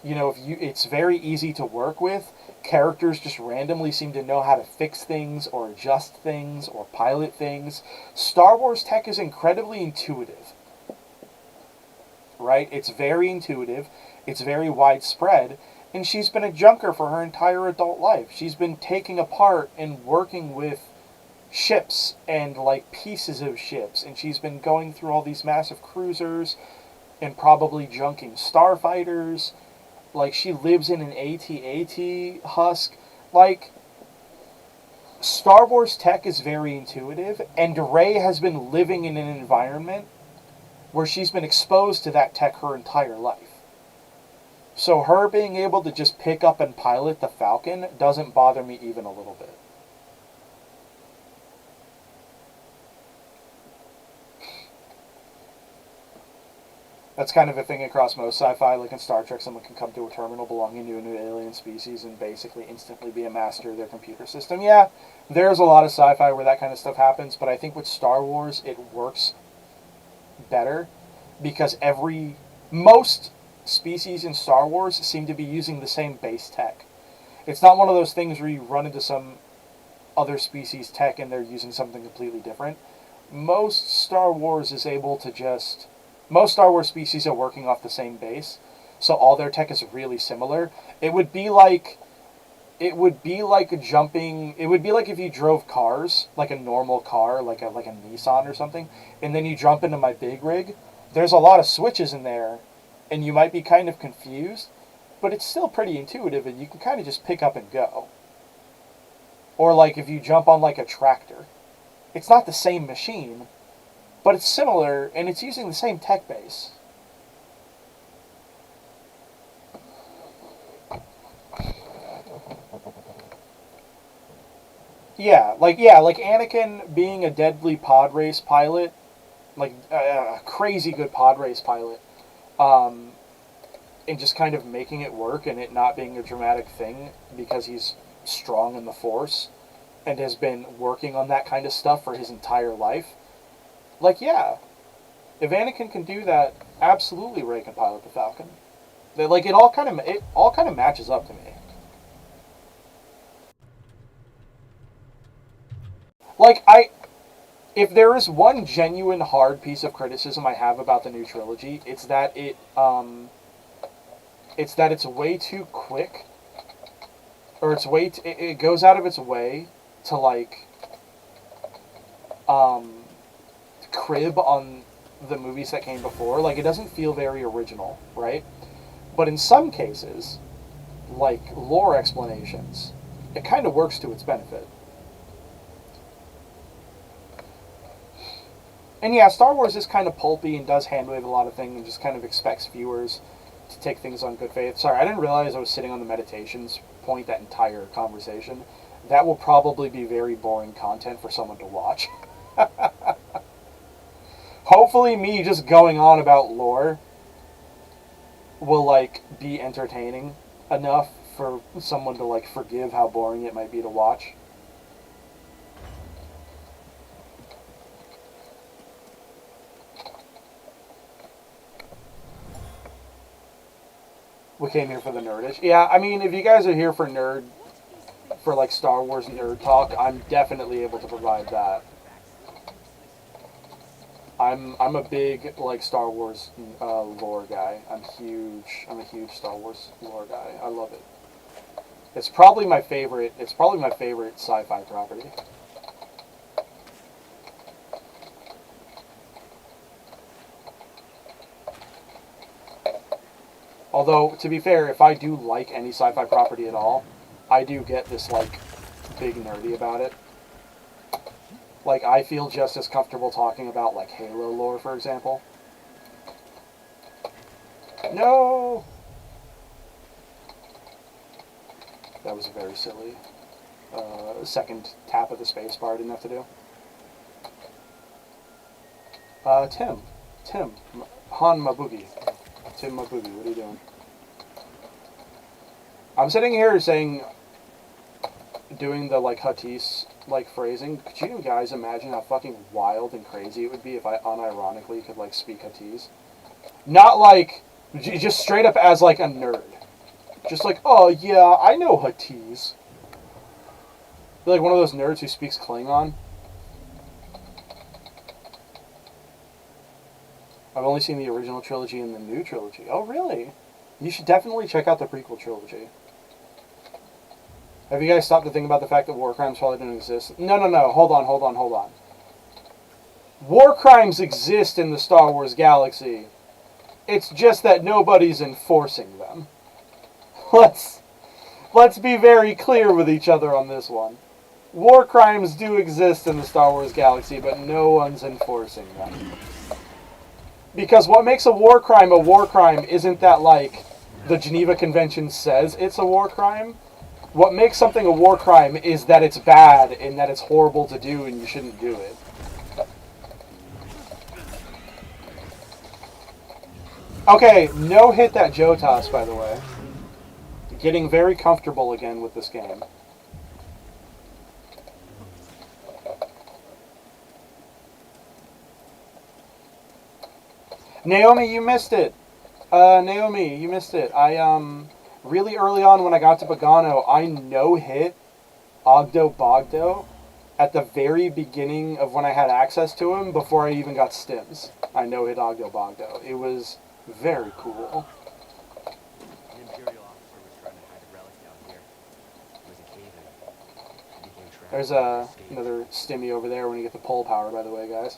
You know, it's very easy to work with. Characters just randomly seem to know how to fix things or adjust things or pilot things. Star Wars tech is incredibly intuitive. Right? It's very intuitive. It's very widespread. And she's been a junker for her entire adult life. She's been taking apart and working with ships and like pieces of ships. And she's been going through all these massive cruisers and probably junking starfighters. Like, she lives in an AT-AT husk. Like, Star Wars tech is very intuitive, and Rey has been living in an environment where she's been exposed to that tech her entire life. So her being able to just pick up and pilot the Falcon doesn't bother me even a little bit. That's kind of a thing across most sci-fi, like in Star Trek, someone can come to a terminal belonging to a new alien species and basically instantly be a master of their computer system. Yeah, there's a lot of sci-fi where that kind of stuff happens, but I think with Star Wars, it works better because most species in Star Wars seem to be using the same base tech. It's not one of those things where you run into some other species tech and they're using something completely different. Most Star Wars species are working off the same base, so all their tech is really similar. It would be like if you drove cars, like a normal car, like a Nissan or something, and then you jump into my big rig. There's a lot of switches in there, and you might be kind of confused, but it's still pretty intuitive, and you can kind of just pick up and go. Or like if you jump on like a tractor. It's not the same machine, but it's similar, and it's using the same tech base. Yeah, like Anakin being a deadly pod race pilot, like a crazy good pod race pilot, and just kind of making it work and it not being a dramatic thing because he's strong in the Force and has been working on that kind of stuff for his entire life. Like, yeah, if Anakin can do that, absolutely Rey can pilot the Falcon. Like, it all kind of matches up to me. Like, if there is one genuine hard piece of criticism I have about the new trilogy, it's that it's way too quick, or it goes out of its way to like crib on the movies that came before. Like, it doesn't feel very original, right? But in some cases, like lore explanations, it kind of works to its benefit. And yeah, Star Wars is kind of pulpy and does handwave a lot of things and just kind of expects viewers to take things on good faith. Sorry, I didn't realize I was sitting on the meditations point that entire conversation. That will probably be very boring content for someone to watch. Hopefully me just going on about lore will like be entertaining enough for someone to like forgive how boring it might be to watch. We came here for the nerdish. Yeah, I mean, if you guys are here for like Star Wars nerd talk, I'm definitely able to provide that. I'm a big like Star Wars lore guy. I'm a huge Star Wars lore guy. I love it. It's probably my favorite sci-fi property. Although, to be fair, if I do like any sci-fi property at all, I do get this, like, big nerdy about it. Like, I feel just as comfortable talking about, like, Halo lore, for example. No! That was a very silly second tap of the space bar I didn't have to do. Tim. Han Mabugi. Tim Mabugi, what are you doing? I'm sitting here saying, doing the, like, Huttese, like, phrasing. Could you guys imagine how fucking wild and crazy it would be if I unironically could, like, speak Huttese? Not, like, just straight up as, like, a nerd. Just like, oh, yeah, I know Huttese. Like one of those nerds who speaks Klingon. I've only seen the original trilogy and the new trilogy. Oh, really? You should definitely check out the prequel trilogy. Have you guys stopped to think about the fact that war crimes probably don't exist? No. Hold on. War crimes exist in the Star Wars galaxy. It's just that nobody's enforcing them. Let's be very clear with each other on this one. War crimes do exist in the Star Wars galaxy, but no one's enforcing them. Because what makes a war crime isn't that, like, the Geneva Convention says it's a war crime. What makes something a war crime is that it's bad and that it's horrible to do and you shouldn't do it. Okay, no hit that Jotas, by the way. Getting very comfortable again with this game. Naomi, you missed it. Naomi, you missed it. Really early on when I got to Pagano, I no-hit Ogdo Bogdo at the very beginning of when I had access to him before I even got stims. I no-hit Ogdo Bogdo. It was very cool. An Imperial officer was trying to hide a relic down here. It was a cave-in. He became trapped. There's another stimmy over there when you get the pull power, by the way, guys.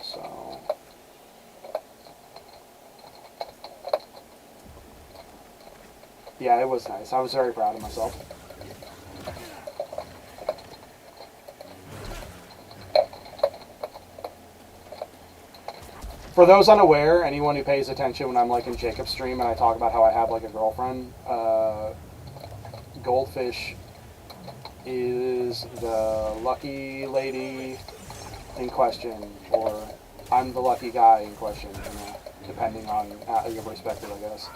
So... yeah, it was nice. I was very proud of myself. For those unaware, anyone who pays attention when I'm like in Jacob's stream and I talk about how I have like a girlfriend, Goldfish is the lucky lady in question, or I'm the lucky guy in question, you know, depending on your perspective, I guess.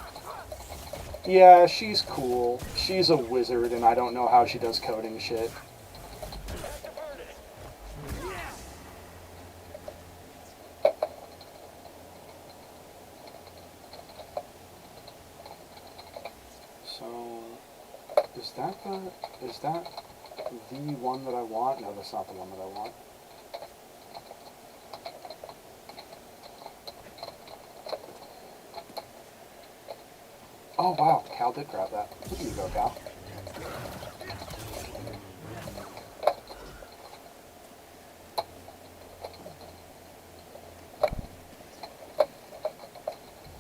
Yeah, she's cool. She's a wizard, and I don't know how she does coding shit. So, is that the one that I want? No, that's not the one that I want. Oh wow, Cal did grab that. Look at you go, Cal.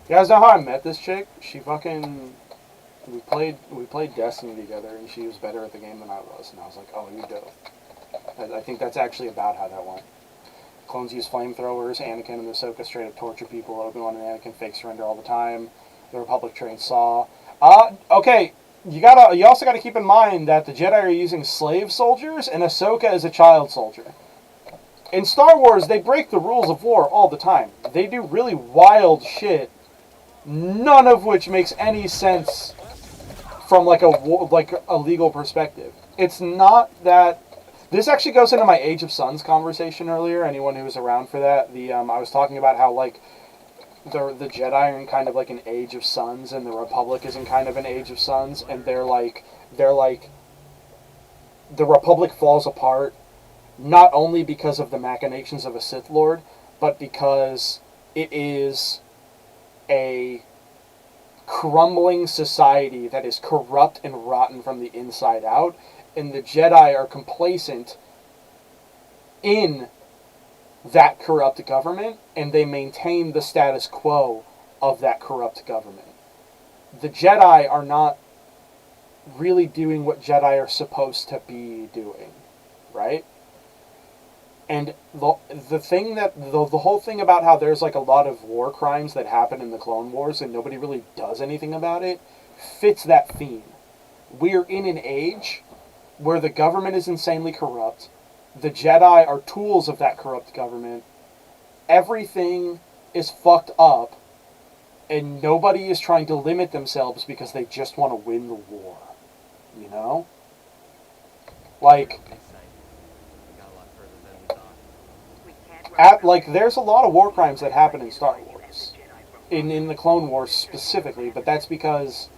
You guys know how I met this chick? She fucking... We played Destiny together, and she was better at the game than I was, and I was like, oh, you're dope. I think that's actually about how that went. Clones use flamethrowers, Anakin and Ahsoka straight up torture people, Obi-Wan and Anakin fake surrender all the time, the Republic trains Saw. Okay, you also gotta keep in mind that the Jedi are using slave soldiers, and Ahsoka is a child soldier. In Star Wars, they break the rules of war all the time. They do really wild shit, none of which makes any sense from like a legal perspective. It's not that... This actually goes into my Age of Suns conversation earlier. Anyone who was around for that, I was talking about how like the Jedi are in kind of like an Age of Suns, and the Republic is in kind of an Age of Suns, and they're like the Republic falls apart not only because of the machinations of a Sith Lord, but because it is a crumbling society that is corrupt and rotten from the inside out, and the Jedi are complacent in that corrupt government, and they maintain the status quo of that corrupt government. The Jedi are not really doing what Jedi are supposed to be doing, right? And the thing that the whole thing about how there's like a lot of war crimes that happen in the Clone Wars and nobody really does anything about it fits that theme. We're in an age where the government is insanely corrupt. The Jedi are tools of that corrupt government. Everything is fucked up, and nobody is trying to limit themselves because they just want to win the war. You know? Like, Insight. We got a lot further than we thought. like there's a lot of war crimes that happen in Star Wars. In the Clone Wars specifically, but that's because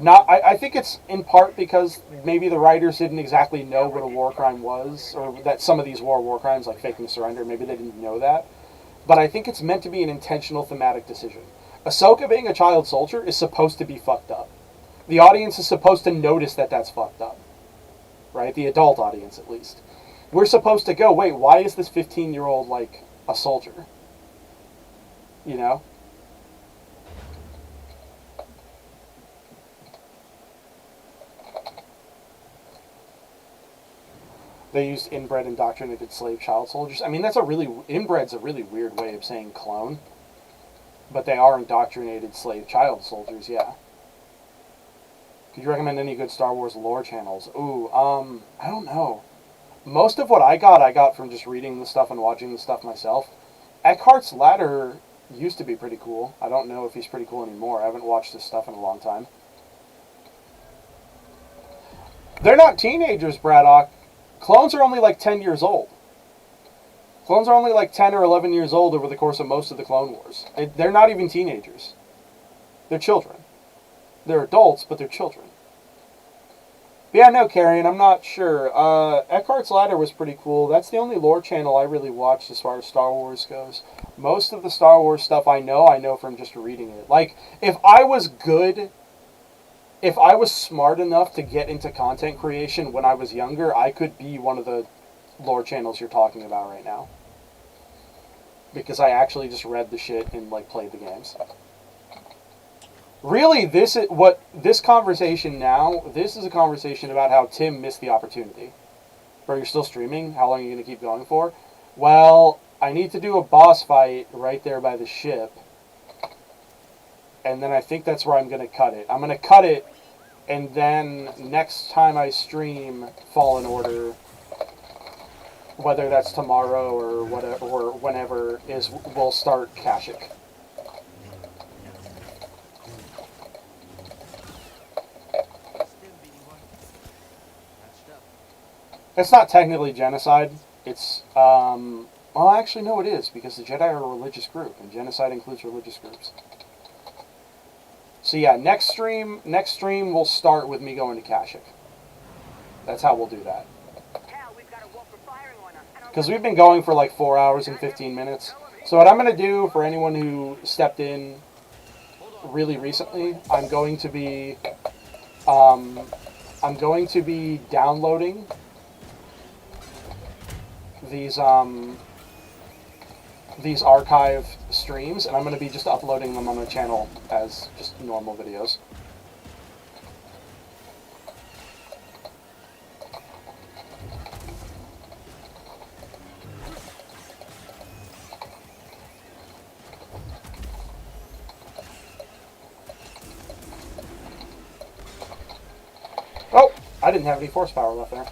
I think it's in part because maybe the writers didn't exactly know what a war crime was, or that some of these war crimes like faking surrender, maybe they didn't know that. But I think it's meant to be an intentional thematic decision. Ahsoka being a child soldier is supposed to be fucked up. The audience is supposed to notice that that's fucked up. Right? The adult audience, at least. We're supposed to go, wait, why is this 15-year-old, like, a soldier? You know? They used inbred, indoctrinated slave child soldiers. I mean, inbred's a really weird way of saying clone. But they are indoctrinated slave child soldiers, yeah. Could you recommend any good Star Wars lore channels? Ooh, I don't know. Most of what I got from just reading the stuff and watching the stuff myself. Eckhart's Ladder used to be pretty cool. I don't know if he's pretty cool anymore. I haven't watched his stuff in a long time. They're not teenagers, Braddock. Clones are only like 10 years old. Clones are only like 10 or 11 years old over the course of most of the Clone Wars. They're not even teenagers. They're children. They're adults, but they're children. But yeah, no, Carrion, I'm not sure. Eckhart's Ladder was pretty cool. That's the only lore channel I really watched as far as Star Wars goes. Most of the Star Wars stuff I know from just reading it. Like, if I was smart enough to get into content creation when I was younger, I could be one of the lore channels you're talking about right now. Because I actually just read the shit and, like, played the games. Really, this conversation now, this is a conversation about how Tim missed the opportunity. Bro, you're still streaming? How long are you going to keep going for? Well, I need to do a boss fight right there by the ship. And then I think that's where I'm going to cut it. I'm going to cut it, and then next time I stream Fallen Order, whether that's tomorrow or whatever, or whenever, we'll start Kashyyyk. It's not technically genocide. It's, well, actually, no, it is, because the Jedi are a religious group, and genocide includes religious groups. So yeah, next stream will start with me going to Kashyyyk. That's how we'll do that. Because we've been going for like 4 hours and 15 minutes. So what I'm going to do for anyone who stepped in really recently, I'm going to be downloading these archive streams, and I'm going to be just uploading them on the channel as just normal videos. Oh, I didn't have any force power left there.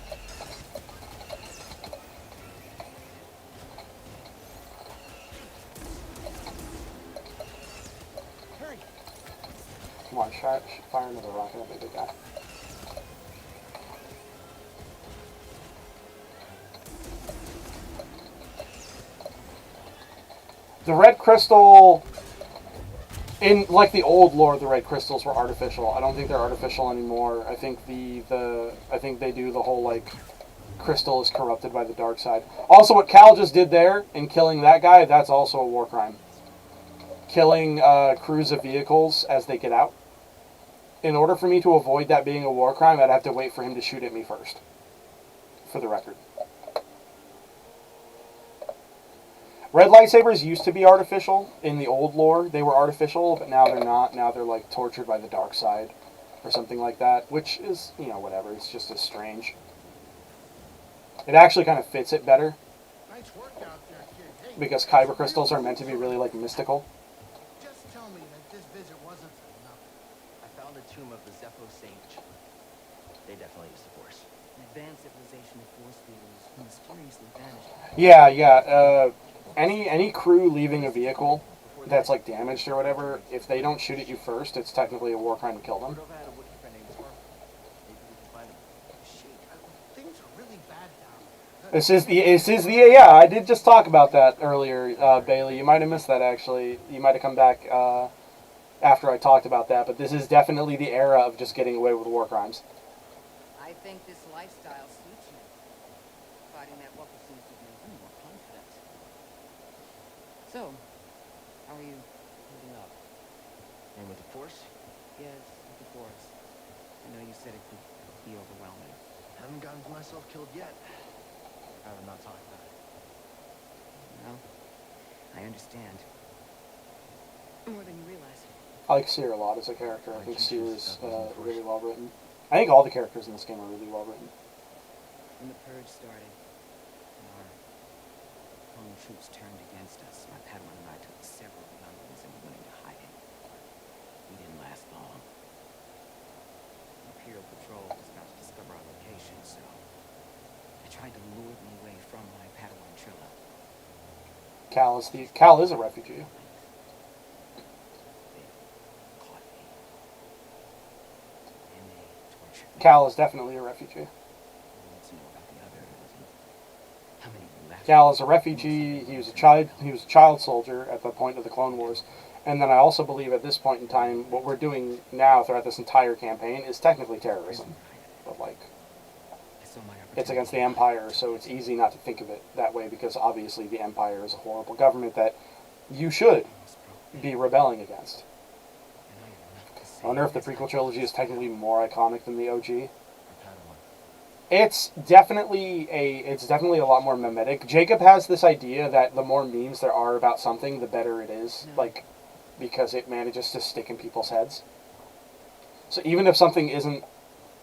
Come on, fire another rocket at the big guy. The red crystal, in like the old lore, the red crystals were artificial. I don't think they're artificial anymore. I think I think they do the whole like crystal is corrupted by the dark side. Also, what Cal just did there in killing that guy, that's also a war crime. Killing crews of vehicles as they get out. In order for me to avoid that being a war crime, I'd have to wait for him to shoot at me first. For the record. Red lightsabers used to be artificial in the old lore. They were artificial, but now they're not. Now they're like tortured by the dark side or something like that, which is, you know, whatever. It's just as strange. It actually kind of fits it better. Nice work out there, kid. Hey, Because kyber crystals are meant to be really like mystical. just tell me that this visit wasn't for nothing. I found the tomb of the Zepho Sage. They definitely used the Force. advanced civilization of force feeders who mysteriously vanished. Yeah. Any crew leaving a vehicle that's like damaged or whatever, if they don't shoot at you first, it's technically a war crime to kill them. Cordova had a Wookiee friend named Sparkle. Maybe we can find him. Shit, things are really bad down there. This is the yeah. I did just talk about that earlier, Bailey. You might have missed that actually. You might have come back after I talked about that. But this is definitely the era of just getting away with war crimes. I think this lifestyle suits you. Fighting that waffle seems to give you more confidence. So, how are you holding up? And with the Force, Yes, with the force. I know you said it could be overwhelming. Haven't gotten myself killed yet. I'd rather not talk about it. Well, I understand. More than you realize. I like Seer a lot as a character. I think Seer is really well written. I think all the characters in this game are really well written. When the purge started, and our home troops turned against us, my Padawan and I took several young ones and we went into hiding. We didn't last long. Imperial Patrol was about to discover our location, so they tried to lure me away from my Padawan Trilla. Cal is a refugee. They caught me. And they tortured me. Cal is definitely a refugee. I wanted to know about the others and how many were left. Cal is a refugee. He was a child soldier at the point of the Clone Wars. And then I also believe at this point in time, what we're doing now throughout this entire campaign is technically terrorism. But like, I saw my it's opportunity. against the Empire, so it's easy not to think of it that way because obviously the Empire is a horrible government that you should be rebelling against. And I am not the I same wonder if the as I prequel trilogy is technically more iconic than the OG. Or Padawan. It's definitely a lot more mimetic. Jacob has this idea that the more memes there are about something, the better it is. Like, because it manages to stick in people's heads. So even if something isn't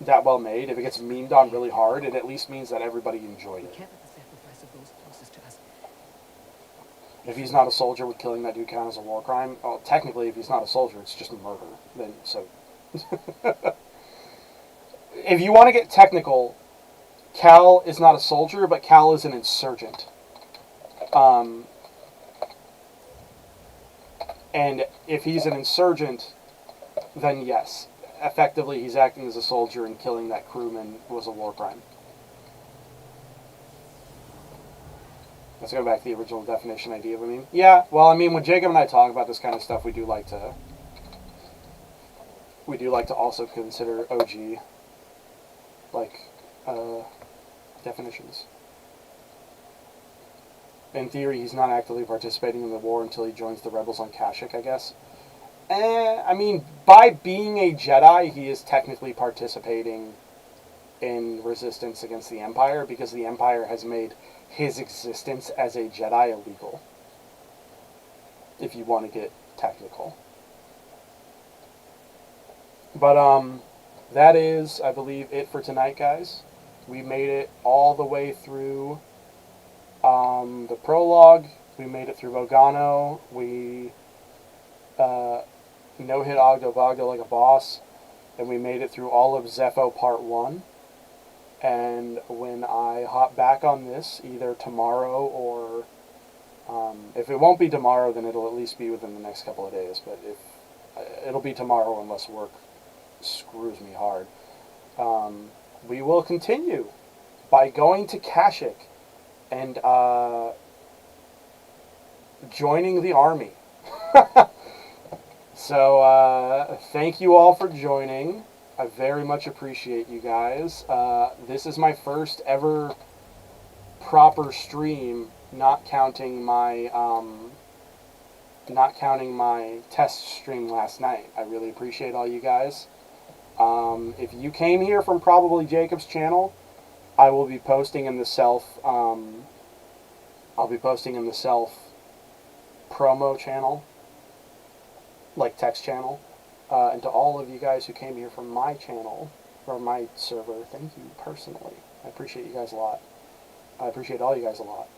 that well made, if it gets memed on really hard, it at least means that everybody enjoyed We it. can't let the sacrifice of those closest to us. If he's not a soldier, would killing that dude count as a war crime? Well, technically, if he's not a soldier, it's just murder. Then so, if you want to get technical, Cal is not a soldier, but Cal is an insurgent. And if he's an insurgent, then yes, effectively he's acting as a soldier and killing that crewman was a war crime. Let's go back to the original definition idea of a meme. Yeah, well, I mean, when Jacob and I talk about this kind of stuff, we do like to also consider OG, like, definitions. In theory, he's not actively participating in the war until he joins the rebels on Kashyyyk, I guess. I mean, by being a Jedi, he is technically participating in resistance against the Empire because the Empire has made his existence as a Jedi illegal. If you want to get technical. But, that is, I believe, it for tonight, guys. We made it all the way through the prologue. We made it through Vogano. We no-hit Ogdo Bogdo like a boss. And we made it through all of Zepho Part 1. And when I hop back on this, either tomorrow or... if it won't be tomorrow, then it'll at least be within the next couple of days. But if it'll be tomorrow unless work screws me hard. We will continue by going to Kashyyyk and joining the army. So, thank you all for joining. I very much appreciate you guys. This is my first ever proper stream, not counting my test stream last night. I really appreciate all you guys. If you came here from probably Jacob's channel, I will be posting in the self promo channel, like text channel. And to all of you guys who came here from my channel, from my server, thank you personally. I appreciate you guys a lot. I appreciate all you guys a lot.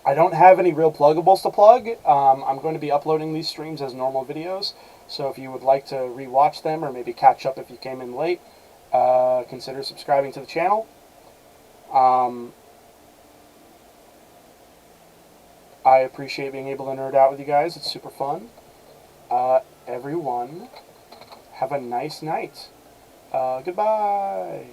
I don't have any real pluggables to plug. I'm going to be uploading these streams as normal videos, so if you would like to rewatch them or maybe catch up if you came in late, consider subscribing to the channel. I appreciate being able to nerd out with you guys. It's super fun. Everyone, have a nice night. Goodbye.